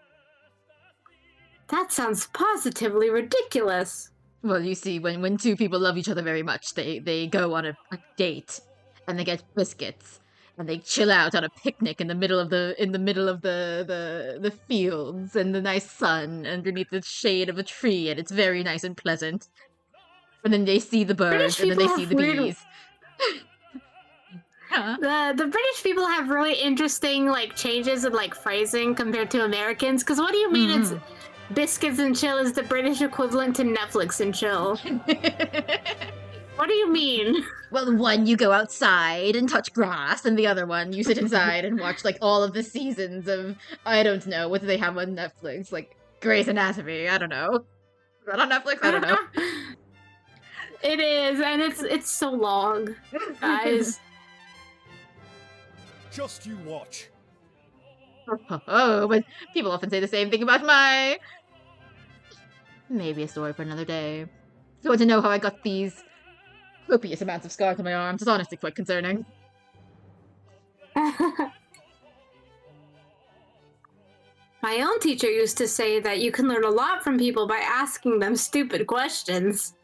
That sounds positively ridiculous. Well, you see, when two people love each other very much, they go on a date, and they get biscuits, and they chill out on a picnic in the middle of the fields and the nice sun underneath the shade of a tree, and it's very nice and pleasant. And then they see the birds, and then they see the bees. The British people have really interesting like changes in like phrasing compared to Americans. Because what do you mean it's biscuits and chill is the British equivalent to Netflix and chill? What do you mean? Well, the one you go outside and touch grass, and the other one you sit inside and watch like all of the seasons of, I don't know, what do they have on Netflix? Like Grey's Anatomy, I don't know. Is that on Netflix? I don't know. It is, and it's so long, guys. Just you watch. Oh, but people often say the same thing about my... Maybe a story for another day. If you want to know how I got these copious amounts of scars on my arms, it's honestly quite concerning. My own teacher used to say that you can learn a lot from people by asking them stupid questions.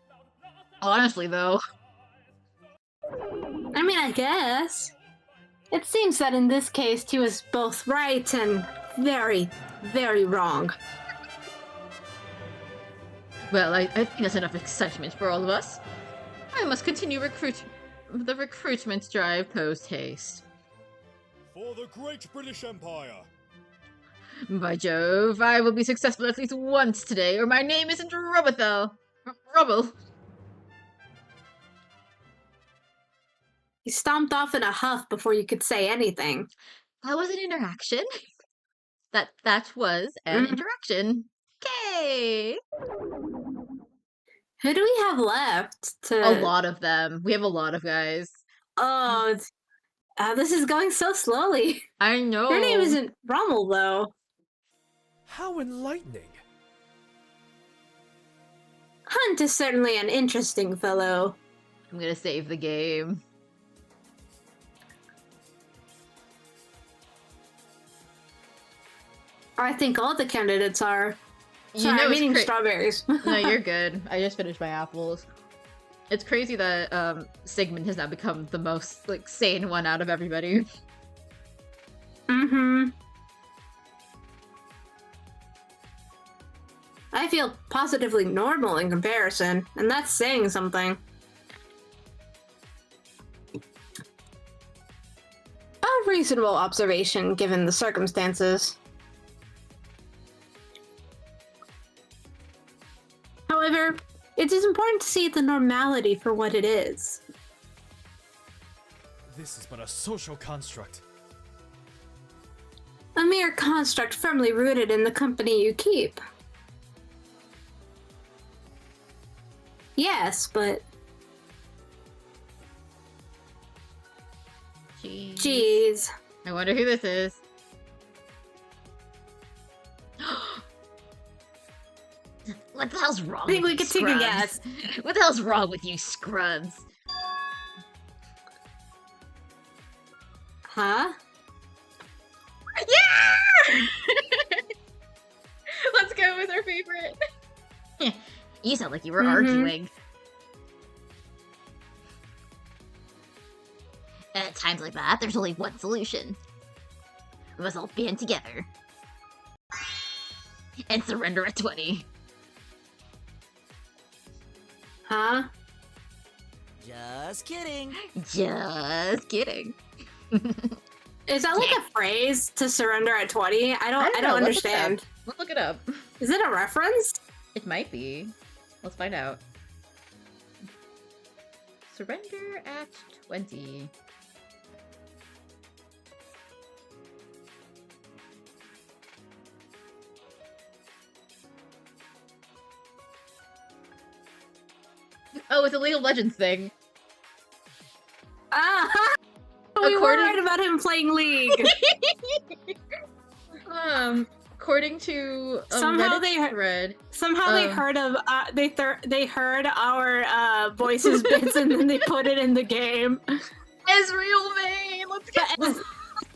Honestly, though. I mean, I guess. It seems that in this case, he was both right and very, very wrong. Well, I think that's enough excitement for all of us. I must continue the recruitment drive post-haste. For the Great British Empire. By Jove, I will be successful at least once today, or my name isn't Rubble. He stomped off in a huff before you could say anything. That was an interaction. That was an interaction. Okay. Who do we have left? A lot of them. We have a lot of guys. Oh, this is going so slowly. I know. Your name isn't Rommel, though. How enlightening. Hunt is certainly an interesting fellow. I'm gonna save the game. I think all the candidates are. Sorry, You know, I'm eating strawberries. No, you're good. I just finished my apples. It's crazy that Sigmund has now become the most like sane one out of everybody. Mm-hmm. I feel positively normal in comparison, and that's saying something. A reasonable observation given the circumstances. However, it is important to see the normality for what it is. This is but a social construct. A mere construct firmly rooted in the company you keep. Yes, but... Jeez. I wonder who this is. What the hell's wrong I think with we you could take a scrubs? guess. What the hell's wrong with you scrubs? Huh? Yeah! Let's go with our favorite. You sound like you were arguing. At times like that, there's only one solution. We must all band together. And surrender at 20. Huh? Just kidding. Just kidding. Is that like a phrase to surrender at 20? I don't know. understand. Let's look it up. Is it a reference? It might be. Let's find out. Surrender at 20. Oh, it's a League of Legends thing. Ah! We were right about him playing League. According to a Somehow Reddit thread. Somehow they heard of they heard our voices bits and then they put it in the game. Ezreal main, let's go.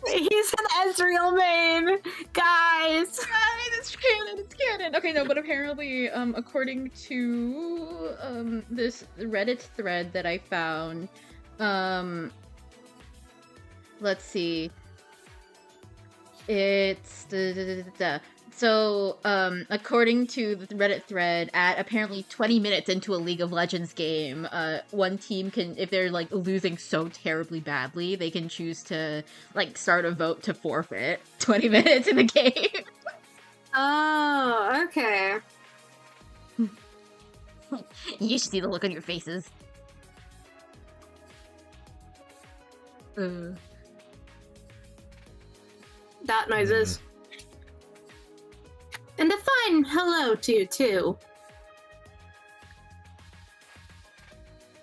He's an Ezreal main, guys. It's canon. It's canon. Okay, no, but apparently, according to this Reddit thread that I found, let's see. It's So, according to the Reddit thread, at apparently 20 minutes into a League of Legends game, one team can, if they're, like, losing so terribly badly, they can choose to, like, start a vote to forfeit 20 minutes in the game. Oh, okay. You should see the look on your faces. That noises. And a fine hello to you, too.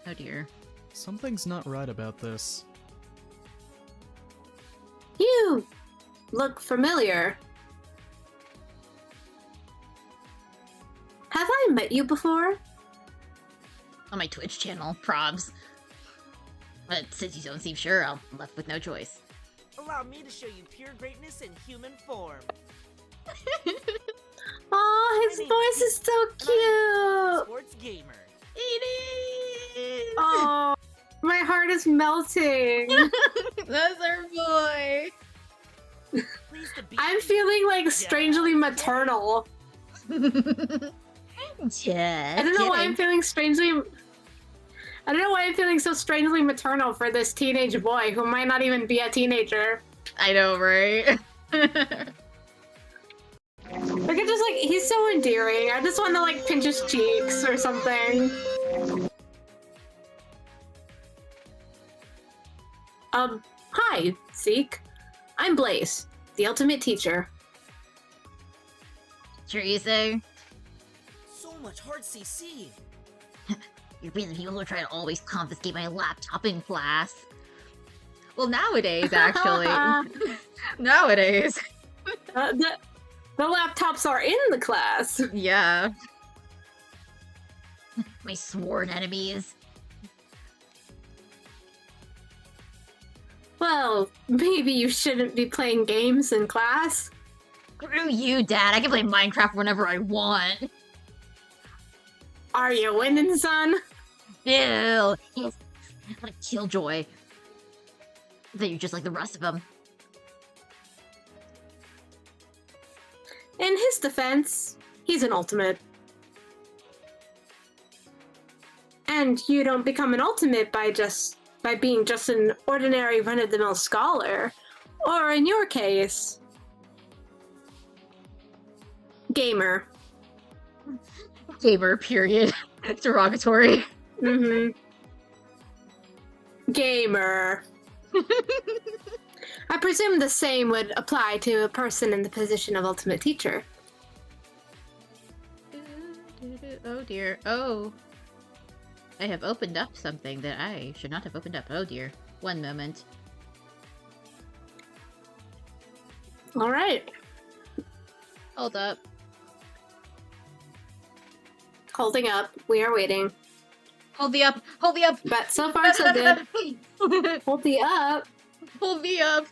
Oh dear. Something's not right about this. You look familiar. Have I met you before? On my Twitch channel, probs. But since you don't seem sure, I'm left with no choice. Allow me to show you pure greatness in human form. Aw, his voice is so cute! Sports gamer. It is! Oh, my heart is melting. That's our boy! Pleased to be I'm feeling, like, strangely maternal. Yeah, I don't know why kidding. I'm feeling strangely... I don't know why I'm feeling so strangely maternal for this teenage boy who might not even be a teenager. I know, right? Like, it's just like, he's so endearing. I just want to, like, pinch his cheeks or something. Hi, Zeke. I'm Blaise, the ultimate teacher. Sure you say? so much hard CC. You're being the people who are trying to always confiscate my laptop in class. Well, nowadays, actually. Nowadays. The laptops are in the class. Yeah. My sworn enemies. Well, maybe you shouldn't be playing games in class. Screw you, Dad. I can play Minecraft whenever I want. Are you winning, son? Ew. Yes. What a killjoy. That you're just like the rest of them. In his defense, he's an ultimate. And you don't become an ultimate by being just an ordinary run-of-the-mill scholar. Or in your case, gamer. Gamer, period. Derogatory. Mm-hmm. Gamer. I presume the same would apply to a person in the position of ultimate teacher. Oh dear. Oh. I have opened up something that I should not have opened up. Oh dear. One moment. Alright. Hold up. Holding up. We are waiting. Hold the up. Hold the up. But so far so good. Hold the up. Hold the up.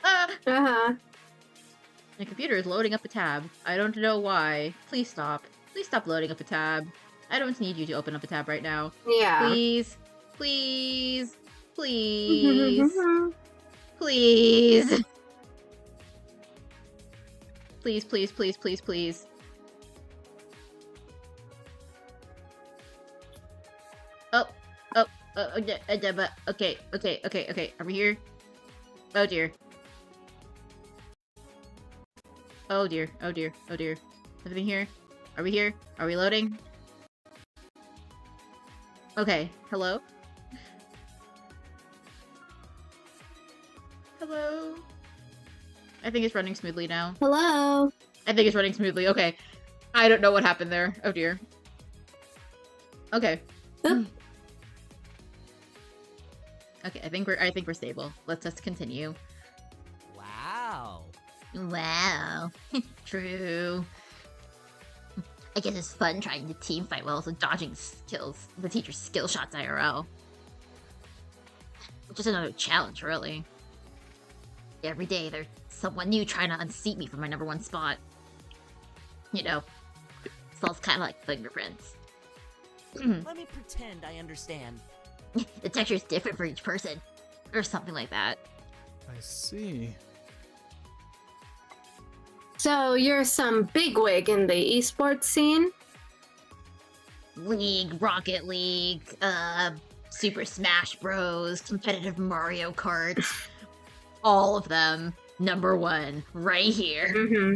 Uh-huh. My computer is loading up a tab. I don't know why. Please stop. Please stop loading up a tab. I don't need you to open up a tab right now. Yeah. Please. Please. Please. Please. Please, please, please, please, please. Okay. Are we here? Oh dear. Oh dear. Everything here? Are we here? Are we loading? Okay. Hello? Hello? I think it's running smoothly now. Hello. I think it's running smoothly. Okay. I don't know what happened there. Oh dear. Okay. Oop. Okay, I think we're stable. Let's just continue. Wow. Wow. True. I guess it's fun trying to team fight while also dodging the teacher's skill shots IRL. Just another challenge, really. Every day there's someone new trying to unseat me from my #1 spot. You know, smells kind of like fingerprints. Let me pretend I understand. The texture is different for each person, or something like that. I see. So you're some bigwig in the esports scene? League, Rocket League, Super Smash Bros, competitive Mario Kart, all of them. #1, right here. Mm-hmm.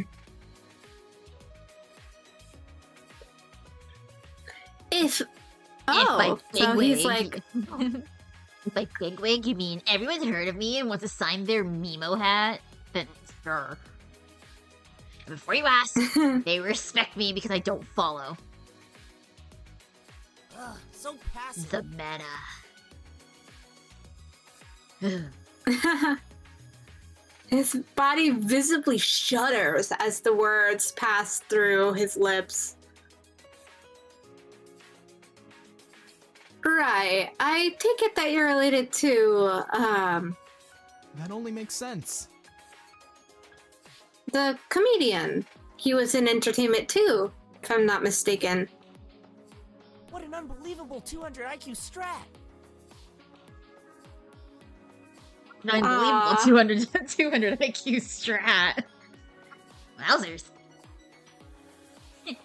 So he's like... By bigwig, you mean everyone's heard of me and wants to sign their Mimo hat? Then sure. And before you ask, they respect me because I don't follow. Ugh, so passive. The meta. His body visibly shudders as the words pass through his lips. Right. I take it that you're related to, That only makes sense. the comedian. He was in entertainment too, if I'm not mistaken. What an unbelievable 200 IQ strat. An unbelievable 200 IQ strat. Wowzers. I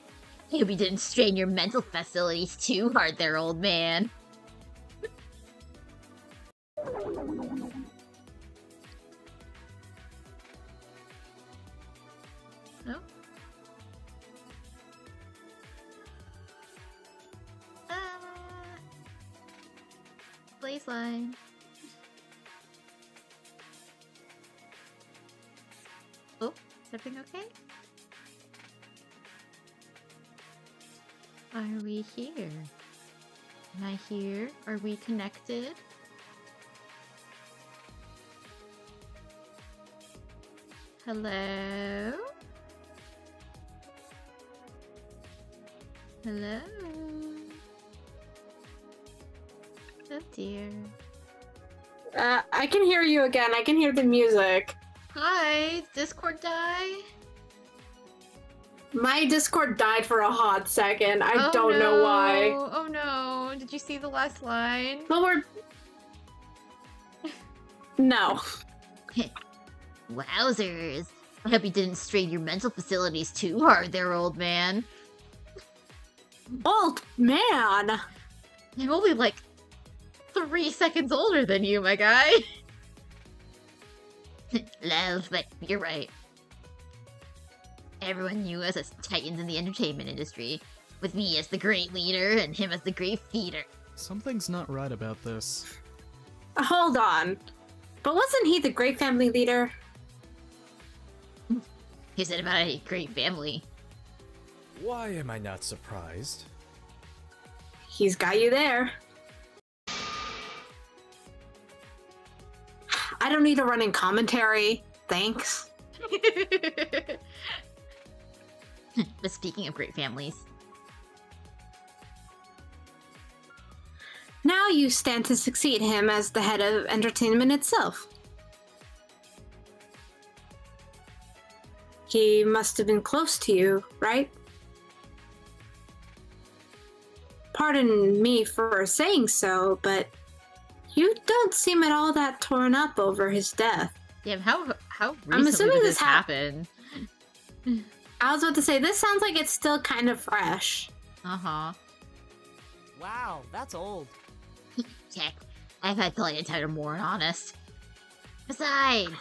hope you didn't strain your mental facilities too hard there, old man. Oh. Blaze line. Oh, is everything okay? Are we here? Am I here? Are we connected? Hello? Hello? Oh dear. I can hear you again. I can hear the music. Hi, Discord die? My Discord died for a hot second. I don't know why. Oh no, did you see the last line? But we're... No. Wowzers. I hope you didn't strain your mental facilities too hard there, old man. Old man! I'm only like 3 seconds older than you, my guy. Love, but you're right. Everyone knew us as titans in the entertainment industry, with me as the great leader and him as the great feeder. Something's not right about this. Hold on. But wasn't he the great family leader? Who said about a great family? Why am I not surprised? He's got you there. I don't need a running commentary. Thanks. But speaking of great families, now you stand to succeed him as the head of entertainment itself. He must have been close to you, right? Pardon me for saying so, but you don't seem at all that torn up over his death. yeah, how I'm recently assuming did this this happen? I was about to say, this sounds like it's still kind of fresh. Uh-huh. Wow, that's old. Heck, I've had plenty of time to mourn, honest. Besides,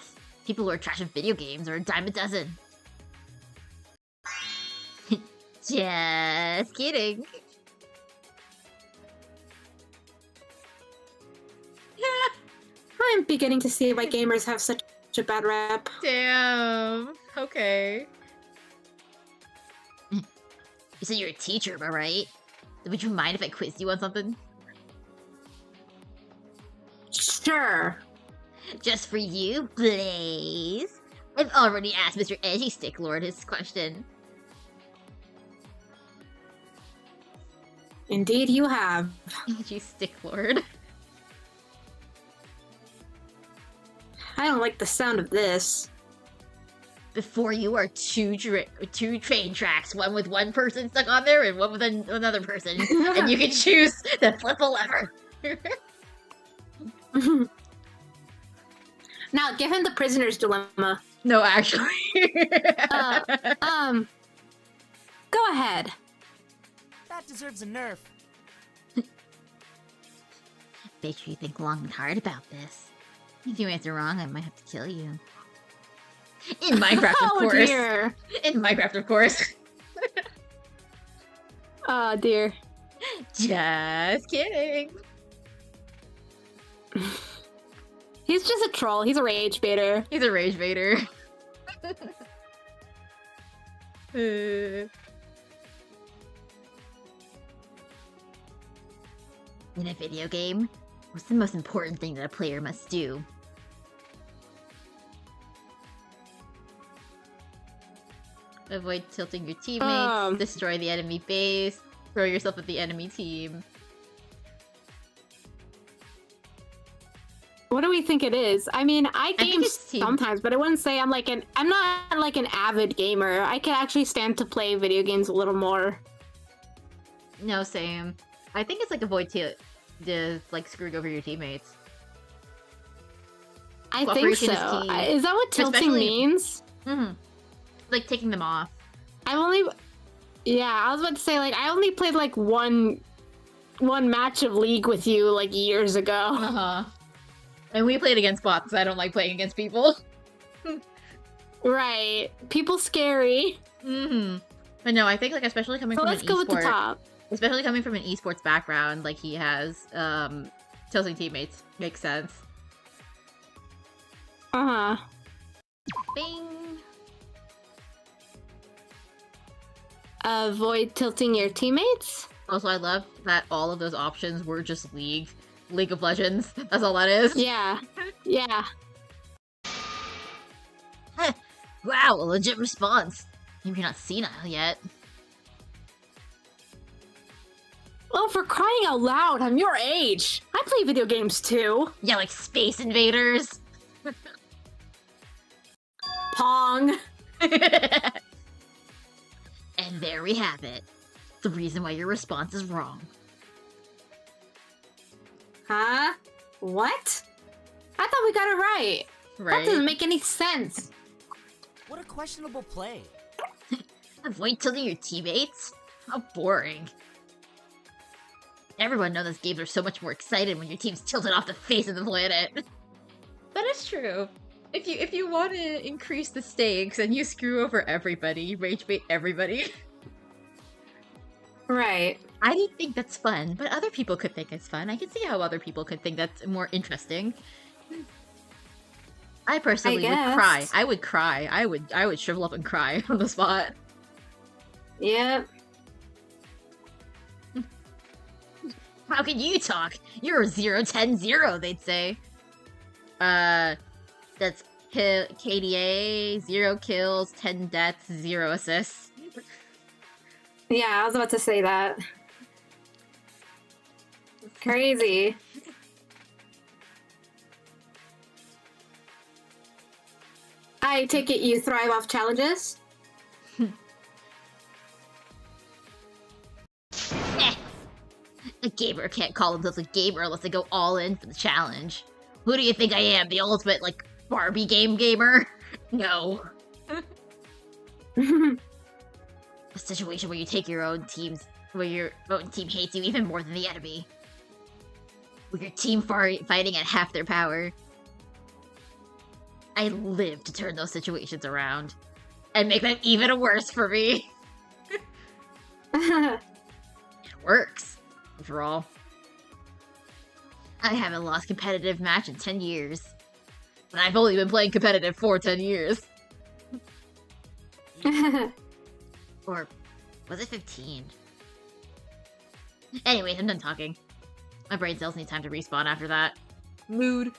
people who are trashing video games are a dime a dozen. Just kidding. I'm beginning to see why gamers have such a bad rep. Damn. Okay. You said you're a teacher, am I right? Would you mind if I quizzed you on something? Sure. Just for you, Blaze. I've already asked Mr. Edgy Stick Lord his question. Indeed you have. Edgy Stick Lord. I don't like the sound of this. Before you are two train tracks, one with one person stuck on there and one with another person, and you can choose to flip a lever. Now, give him the prisoner's dilemma. No, actually. Go ahead. That deserves a nerf. Bet you think long and hard about this. If you answer wrong, I might have to kill you. In Minecraft, of Oh, course. dear. In Minecraft, of course. Oh, dear. Just kidding. He's just a troll. He's a rage baiter. He's a rage baiter. In a video game, what's the most important thing that a player must do? Avoid tilting your teammates, destroy the enemy base, throw yourself at the enemy team. What do we think it is? I mean, I think game it's team. sometimes, but I wouldn't say I'm not like an avid gamer. I can actually stand to play video games a little more. No, same. I think it's like avoid like screwing over your teamates. I think so. Is that what tilting means? Mm-hmm. Like taking them off. Yeah, I was about to say, like, I only played like one match of League with you like years ago. Uh-huh. And we played against bots because I don't like playing against people. Right. People scary. Mm-hmm. But no, I think like especially coming from an let's go with the top. Especially coming from an esports background like he has, tilting teammates makes sense. Uh-huh. Bing! Avoid tilting your teammates? Also, I love that all of those options were just League of Legends. That's all that is. Yeah. Yeah. Wow, a legit response. Maybe you're not senile yet. Well, for crying out loud, I'm your age. I play video games too. Yeah, like Space Invaders. Pong. And there we have it. The reason why your response is wrong. Huh? What? I thought we got it right. Right? That doesn't make any sense. What a questionable play. Avoid tilting your teammates? How boring. Everyone knows those games are so much more excited when your team's tilted off the face of the planet. That is true. If you want to increase the stakes and you screw over everybody, you rage bait everybody. Right. I don't think that's fun, but other people could think it's fun. I can see how other people could think that's more interesting. I personally would cry. I would cry. I would shrivel up and cry on the spot. Yep. How can you talk? You're 0-10-0, they'd say. That's KDA, 0 kills, 10 deaths, 0 assists. Yeah, I was about to say that. Crazy. I take it you thrive off challenges? A gamer can't call themselves a gamer unless they go all in for the challenge. Who do you think I am? The ultimate, like, Barbie game gamer? No. A situation where you take your own teams, where your own team hates you even more than the enemy. With your team fighting at half their power. I live to turn those situations around. And make them even worse for me. It works, after all. I haven't lost competitive match in 10 years. But I've only been playing competitive for 10 years. Or was it 15? Anyways, I'm done talking. My brain cells need time to respawn after that. Mood.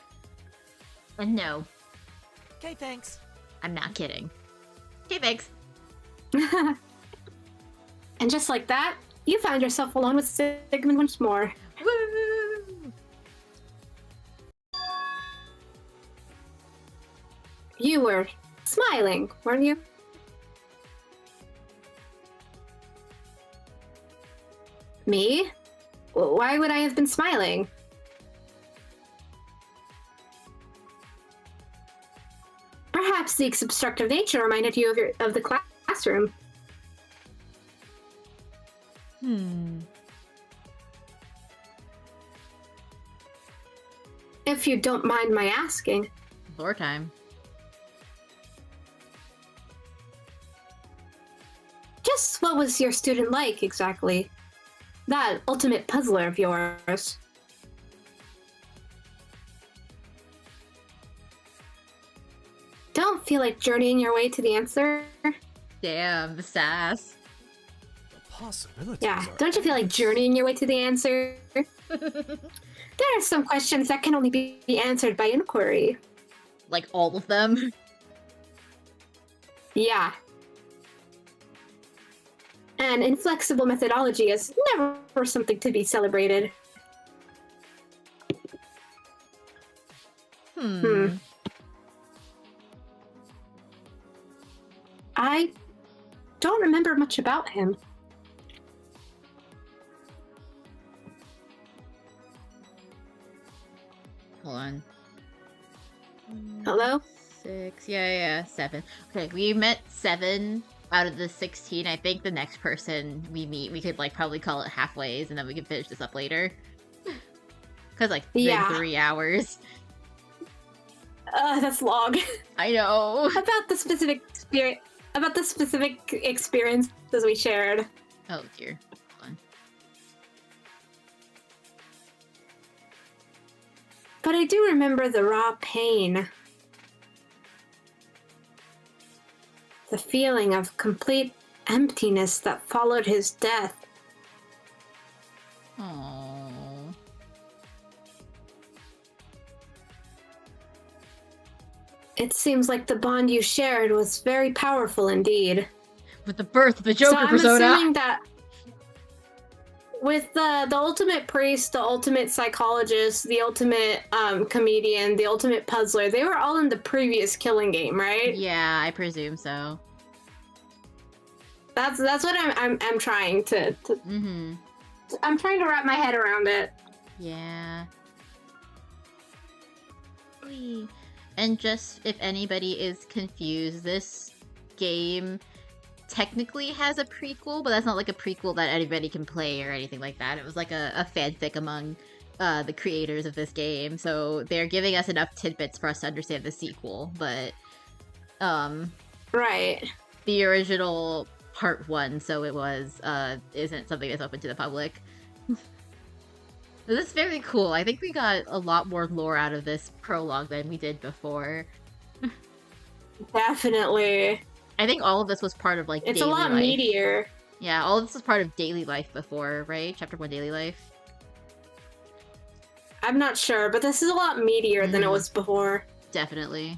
And no, Okay, thanks. I'm not kidding. Okay, thanks. And just like that, you found yourself alone with Sigmund once more. Woo! You were smiling, weren't you? Me? Why would I have been smiling? Perhaps the obstructive nature reminded you of the classroom. If you don't mind my asking. Lore time. Just what was your student like, exactly? That ultimate puzzler of yours. Don't feel like journeying your way to the answer? Damn, the sass. The possibilities Yeah, are don't you feel like endless. journeying your way to the answer? There are some questions that can only be answered by inquiry. Like all of them? Yeah. And inflexible methodology is never something to be celebrated. I don't remember much about him. Hold on. Hello? 6. Yeah, 7. Okay, we met 7 out of the 16. I think the next person we meet, we could like probably call it halfways, and then we can finish this up later. Because like, it's been 3 hours. That's long. I know. About the specific experiences we shared. Oh dear. Hold on. But I do remember the raw pain. The feeling of complete emptiness that followed his death. Aww. It seems like the bond you shared was very powerful indeed. With the birth of the Joker so I'm persona. assuming that with the ultimate priest, the ultimate psychologist, the ultimate comedian, the ultimate puzzler, they were all in the previous Killing game, right? Yeah, I presume so. That's what I'm trying to Mm-hmm. I'm trying to wrap my head around it. Yeah. Whee. And just if anybody is confused, this game technically has a prequel, but that's not like a prequel that anybody can play or anything like that. It was like a fanfic among the creators of this game, so they're giving us enough tidbits for us to understand the sequel, but Right. the original part 1, so it was, isn't something that's open to the public. This is very cool. I think we got a lot more lore out of this prologue than we did before. Definitely. I think all of this was part of, like, It's daily a lot life. meatier. Yeah, all of this was part of daily life before, right? Chapter 1 daily life? I'm not sure, but this is a lot meatier than it was before. Definitely.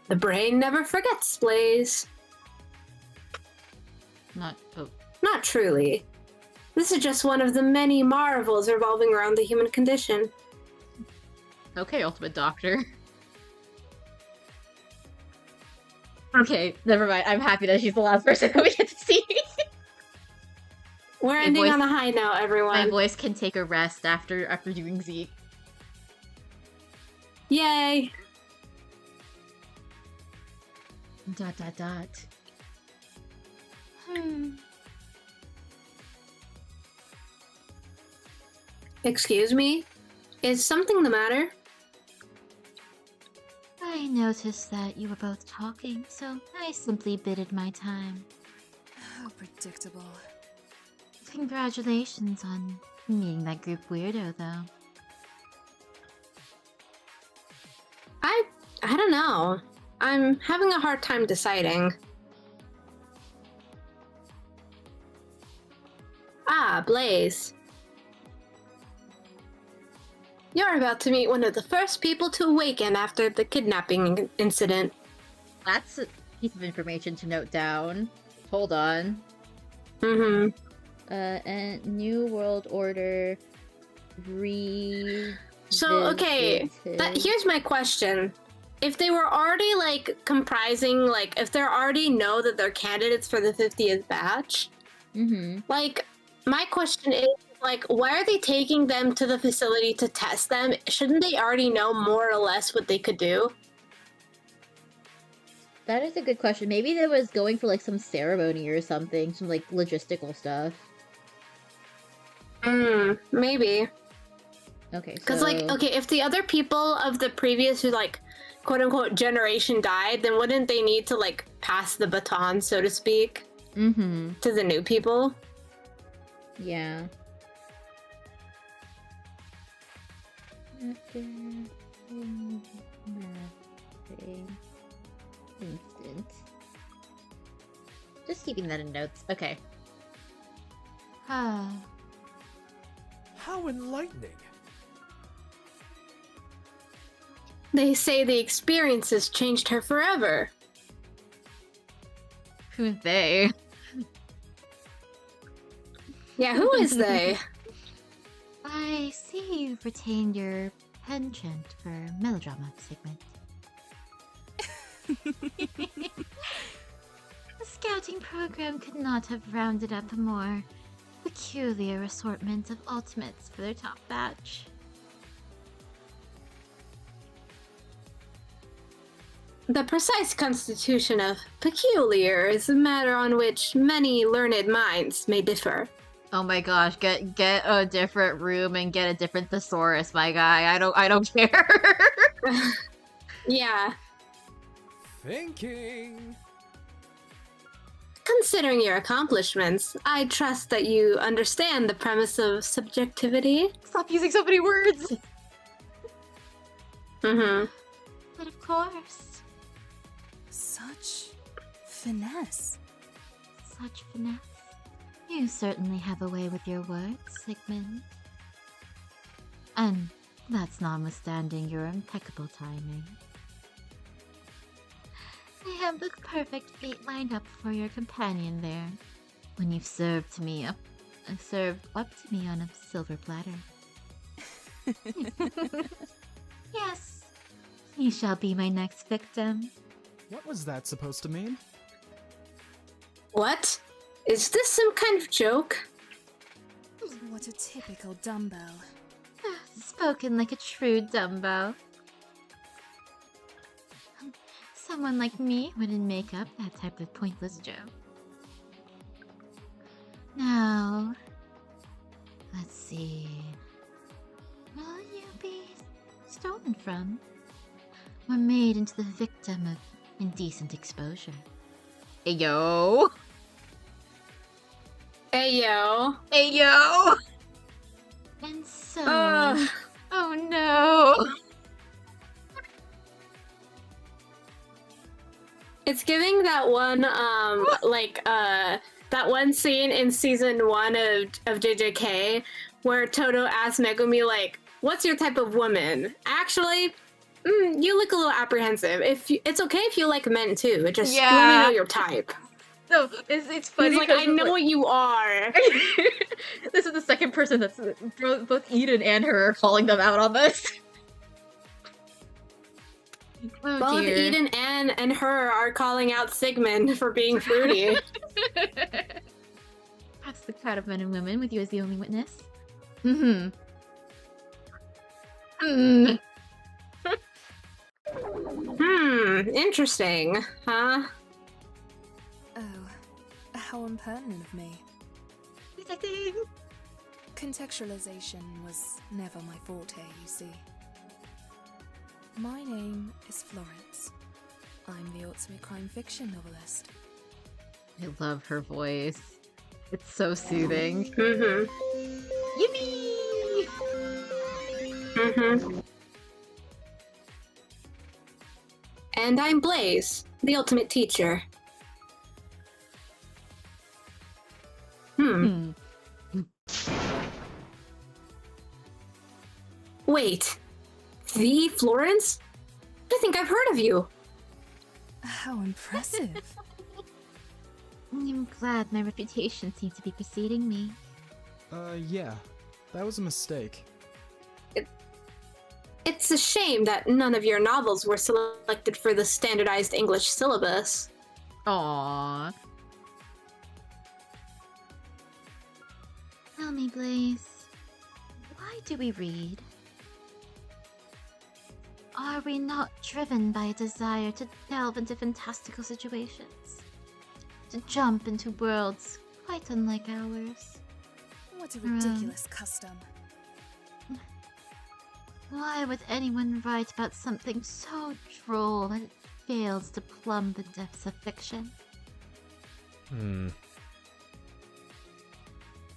The brain never forgets, Blaze. Not truly. This is just one of the many marvels revolving around the human condition. Okay, Ultimate Doctor. Okay, never mind. I'm happy that she's the last person that we get to see. We're ending on a high note, everyone. My voice can take a rest after doing Zeke. Yay! ... Excuse me? Is something the matter? I noticed that you were both talking, so I simply bided my time. How predictable. Congratulations on meeting that group weirdo, though. I don't know. I'm having a hard time deciding. Ah, Blaze. You're about to meet one of the first people to awaken after the kidnapping incident. That's a piece of information to note down. Hold on. Mm-hmm. And New World Order So, okay, here's my question. If they were already, like, comprising, like, if they already know that they're candidates for the 50th batch, like, my question is, Like, why are they taking them to the facility to test them? Shouldn't they already know more or less what they could do? That is a good question. Maybe they was going for like some ceremony or something, some like logistical stuff. Maybe. Okay, Because, like, okay, if the other people of the previous, like, quote-unquote generation died, then wouldn't they need to, like, pass the baton, so to speak, to the new people? Yeah. Instant. Just keeping that in notes. Okay. How enlightening. They say the experiences changed her forever. Who's they? Yeah, who is they? I see you've retained your penchant for melodrama, Sigmund. The scouting program could not have rounded up a more peculiar assortment of ultimates for their top batch. The precise constitution of peculiar is a matter on which many learned minds may differ. Oh my gosh, get a different room and get a different thesaurus, my guy. I don't care. Yeah. Thinking. Considering your accomplishments, I trust that you understand the premise of subjectivity. Stop using so many words. But of course. Such finesse. Such finesse. You certainly have a way with your words, Sigmund. And that's notwithstanding your impeccable timing. I have the perfect fate lined up for your companion there, when you've served up to me on a silver platter. Yes, you shall be my next victim. What was that supposed to mean? What? Is this some kind of joke? What a typical dumbbell. Spoken like a true dumbo. Someone like me wouldn't make up that type of pointless joke. Now, let's see. Will you be stolen from? Or made into the victim of indecent exposure? Ayo. Ayo. Ayo. And so... Oh no. It's giving that one, that one scene in season 1 of JJK where Toto asks Megumi, like, what's your type of woman? Actually, you look a little apprehensive. It's okay if you like men too. Just let me know your type. No, it's funny. He's like, I know what you are. This is the second person that's both Eden and her are calling them out on this. Oh, Both dear. Eden and her are calling out Sigmund for being fruity. Perhaps the crowd of men and women with you as the only witness. Interesting, huh? Oh, how impertinent of me. Contextualization was never my forte, you see. My name is Florence. I'm the ultimate crime fiction novelist. I love her voice. It's so soothing. Yippee! And I'm Blaise, the ultimate teacher. Wait, the Florence? I think I've heard of you. How impressive. I'm glad my reputation seems to be preceding me. Yeah. That was a mistake. It's a shame that none of your novels were selected for the standardized English syllabus. Aww. Tell me, Blaise, why do we read? Are we not driven by a desire to delve into fantastical situations? To jump into worlds quite unlike ours? What a ridiculous custom. Why would anyone write about something so droll that it fails to plumb the depths of fiction?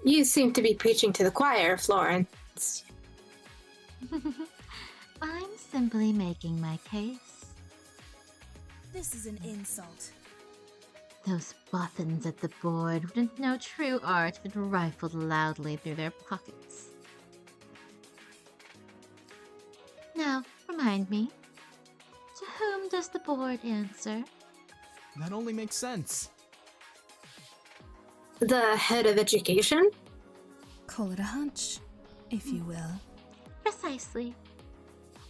You seem to be preaching to the choir, Florence. I'm simply making my case. This is an insult. Those boffins at the board wouldn't know true art if it rifled loudly through their pockets. Now, remind me, to whom does the board answer? That only makes sense. The head of education? Call it a hunch, if you will. Precisely.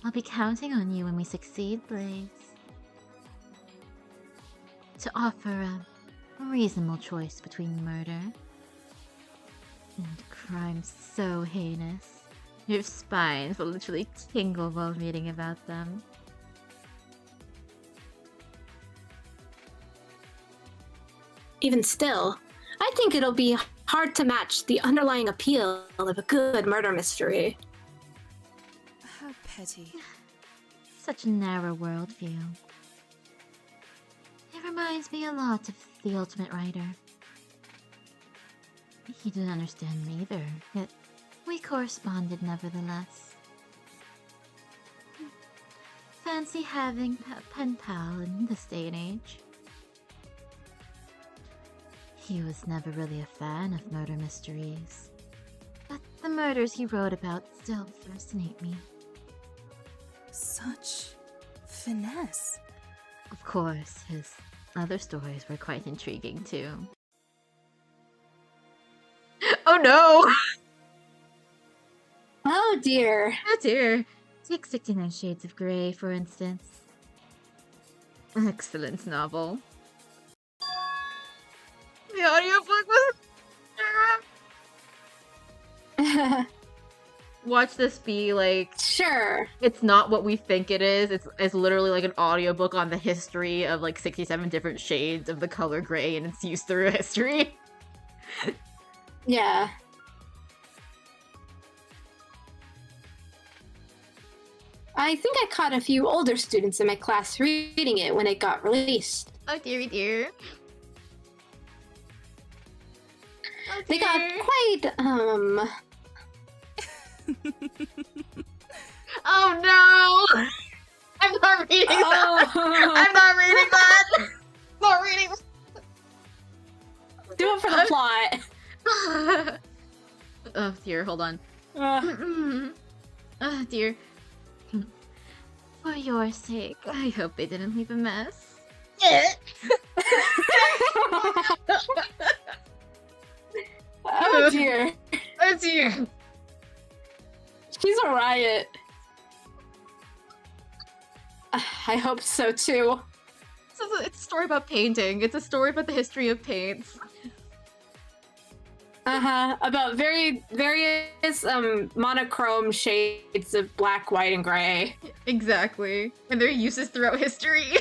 I'll be counting on you when we succeed, Blaise. To offer a reasonable choice between murder and crimes so heinous, your spines will literally tingle while reading about them. Even still, I think it'll be hard to match the underlying appeal of a good murder mystery. How petty. Such a narrow worldview. It reminds me a lot of the Ultimate Writer. He didn't understand me either, yet we corresponded nevertheless. Fancy having a pen pal in this day and age. He was never really a fan of murder mysteries, but the murders he wrote about still fascinate me. Such finesse. Of course, his other stories were quite intriguing too. Oh no! Oh dear. Oh dear. Take 69 Shades of Grey, for instance. Excellent novel. The audiobook was... Watch this be like... Sure. It's not what we think it is. It's literally like an audiobook on the history of like 67 different shades of the color gray and its use through history. Yeah. I think I caught a few older students in my class reading it when it got released. Oh dearie dear. Oh, they got quite, Oh no! I'm not reading that! I'm not reading that! Not reading Do it for the plot! Oh dear, hold on. Oh dear. For your sake, I hope they didn't leave a mess. Oh dear. Oh dear. She's a riot. I hope so too. It's a story about painting. It's a story about the history of paints. About various monochrome shades of black, white, and gray. Exactly. And their uses throughout history.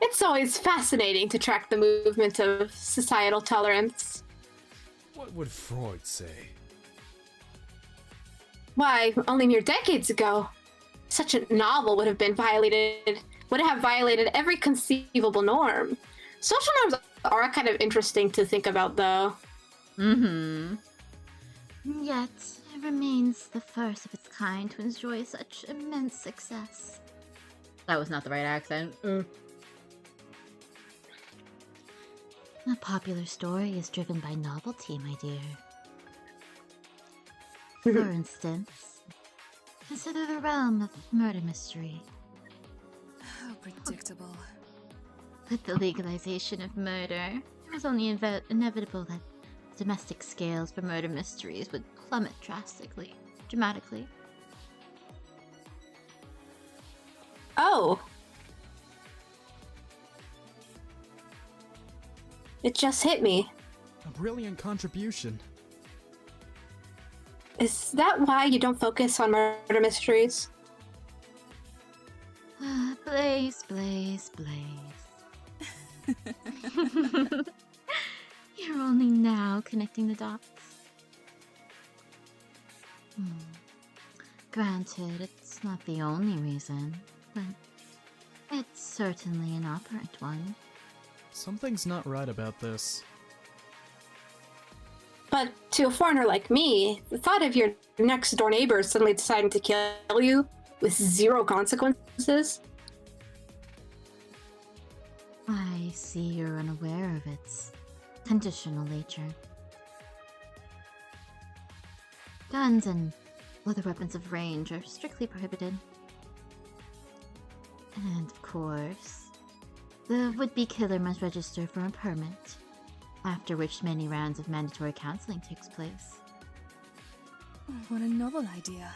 It's always fascinating to track the movement of societal tolerance. What would Freud say? Why, only mere decades ago, such a novel would have violated every conceivable norm. Social norms are kind of interesting to think about, though. Yet, it remains the first of its kind to enjoy such immense success. That was not the right accent. A popular story is driven by novelty, my dear. For instance, consider the realm of murder mystery. How predictable. With the legalization of murder, it was only inevitable that domestic scales for murder mysteries would plummet dramatically. Oh. It just hit me. A brilliant contribution. Is that why you don't focus on murder mysteries? Blaise, Blaise, Blaise. You're only now connecting the dots. Granted, it's not the only reason, but it's certainly an operant one. Something's not right about this. But to a foreigner like me, the thought of your next door neighbor suddenly deciding to kill you with zero consequences? I see you're unaware of its conditional nature. Guns and other weapons of range are strictly prohibited. And of course, the would-be killer must register for a permit, after which many rounds of mandatory counseling takes place. What a novel idea.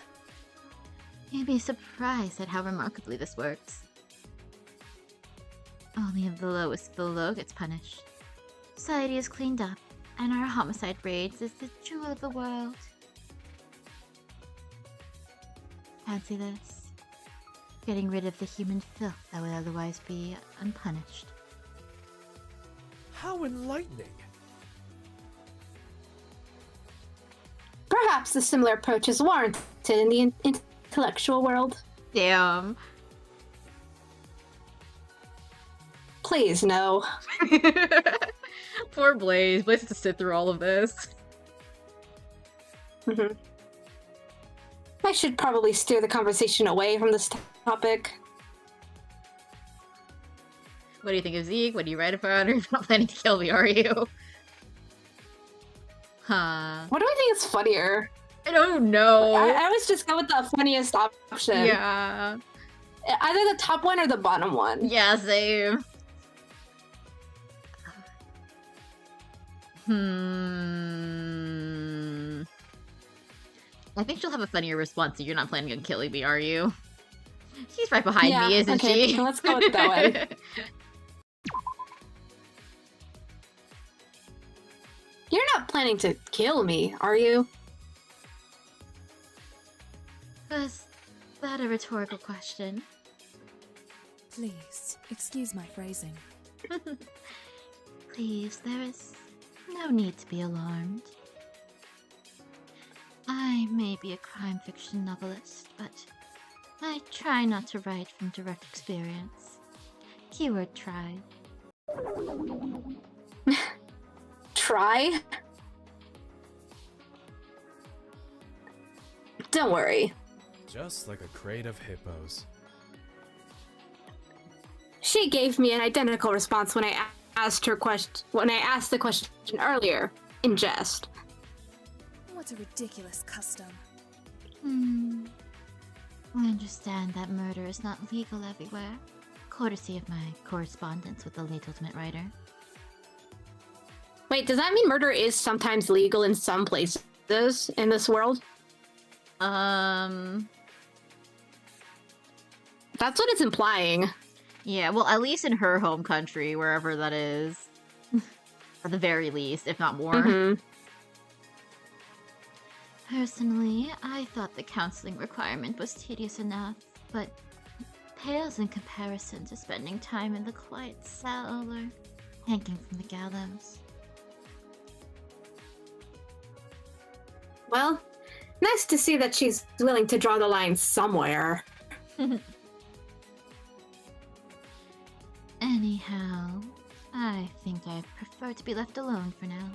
You'd be surprised at how remarkably this works. Only if the lowest below gets punished. Society is cleaned up, and our homicide rates is the jewel of the world. Fancy this. Getting rid of the human filth that would otherwise be unpunished. How enlightening! Perhaps a similar approach is warranted in the intellectual world. Damn. Please, no. Poor Blaise. Blaise has to sit through all of this. I should probably steer the conversation away from this topic. What do you think of Zeke? What do you write about? You're not planning to kill me, are you? Huh. What do I think is funnier? I don't know. I always just go with the funniest option. Yeah. Either the top one or the bottom one. Yeah, same. I think she'll have a funnier response. So you're not planning on killing me, are you? She's right behind me, isn't she? Let's go with that one. You're not planning to kill me, are you? Was that a rhetorical question? Please, excuse my phrasing. Please, there is no need to be alarmed. I may be a crime fiction novelist, but I try not to write from direct experience. Keyword try. Try? Don't worry. Just like a crate of hippos. She gave me an identical response when I asked the question earlier, in jest. What a ridiculous custom. I understand that murder is not legal everywhere, courtesy of my correspondence with the late Ultimate Writer. Wait, does that mean murder is sometimes legal in some places in this world? That's what it's implying. Yeah, well, at least in her home country, wherever that is. At the very least, if not more. Personally, I thought the counseling requirement was tedious enough, but it pales in comparison to spending time in the quiet cell or hanging from the gallows. Well, nice to see that she's willing to draw the line somewhere. Anyhow, I think I'd prefer to be left alone for now.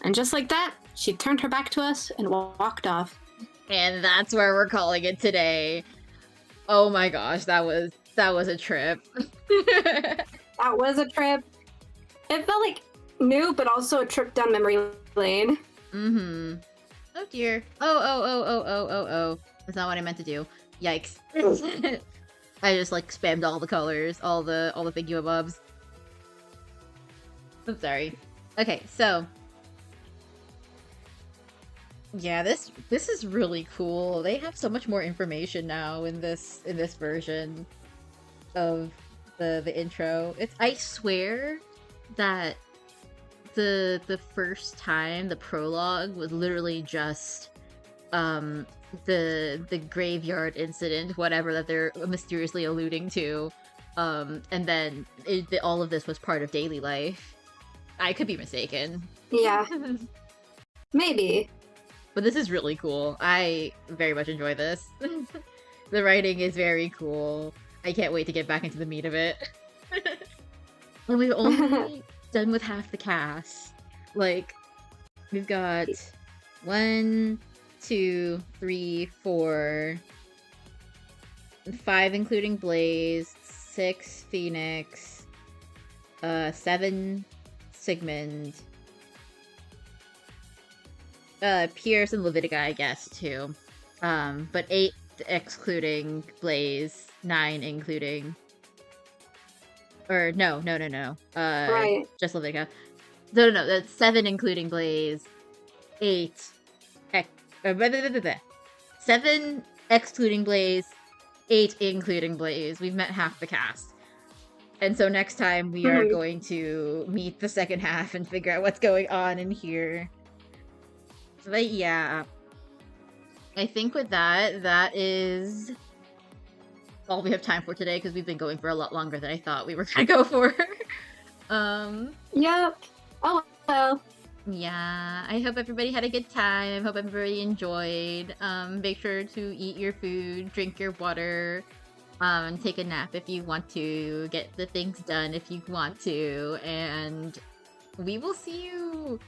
And just like that, she turned her back to us and walked off. And that's where we're calling it today. Oh my gosh, that was a trip. That was a trip. It felt like new, but also a trip down memory lane. Oh dear. Oh. That's not what I meant to do. Yikes. I just like spammed all the colors, all the thingy-mabobs. I'm sorry. Okay, so yeah, this is really cool. They have so much more information now in this version of the intro. I swear that the first time the prologue was literally just the graveyard incident, whatever that they're mysteriously alluding to, and then all of this was part of daily life. I could be mistaken. Yeah. Maybe. But this is really cool. I very much enjoy this. The writing is very cool. I can't wait to get back into the meat of it. And we've only done with half the cast. Like, we've got 1, 2, 3, 4, 5 including Blaise, 6 Phoenix, 7 Sigmund, Pierce and Levitica, I guess, too. But 8 excluding Blaise, 9 including... Or, no. Right. Just Levitica. No, that's 7 including Blaise, 8... 7 excluding Blaise, 8 including Blaise. We've met half the cast. And so next time we are going to meet the second half and figure out what's going on in here. But yeah, I think with that is all we have time for today, because we've been going for a lot longer than I thought we were gonna go for. Yep. Oh well. Yeah, I hope everybody had a good time. I hope everybody enjoyed. Make sure to eat your food, drink your water, take a nap if you want to, get the things done if you want to, and we will see you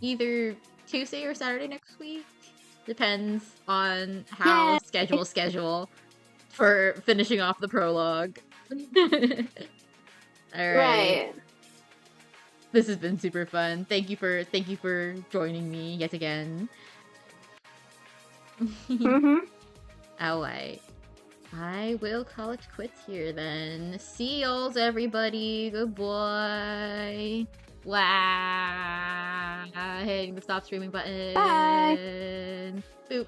either Tuesday or Saturday next week. Depends on how schedule for finishing off the prologue. Alright. Right. This has been super fun. Thank you for joining me yet again. Alright. I will call it quits here then. See y'alls, everybody. Goodbye. Wow. Hitting the stop streaming button. Bye. Boop.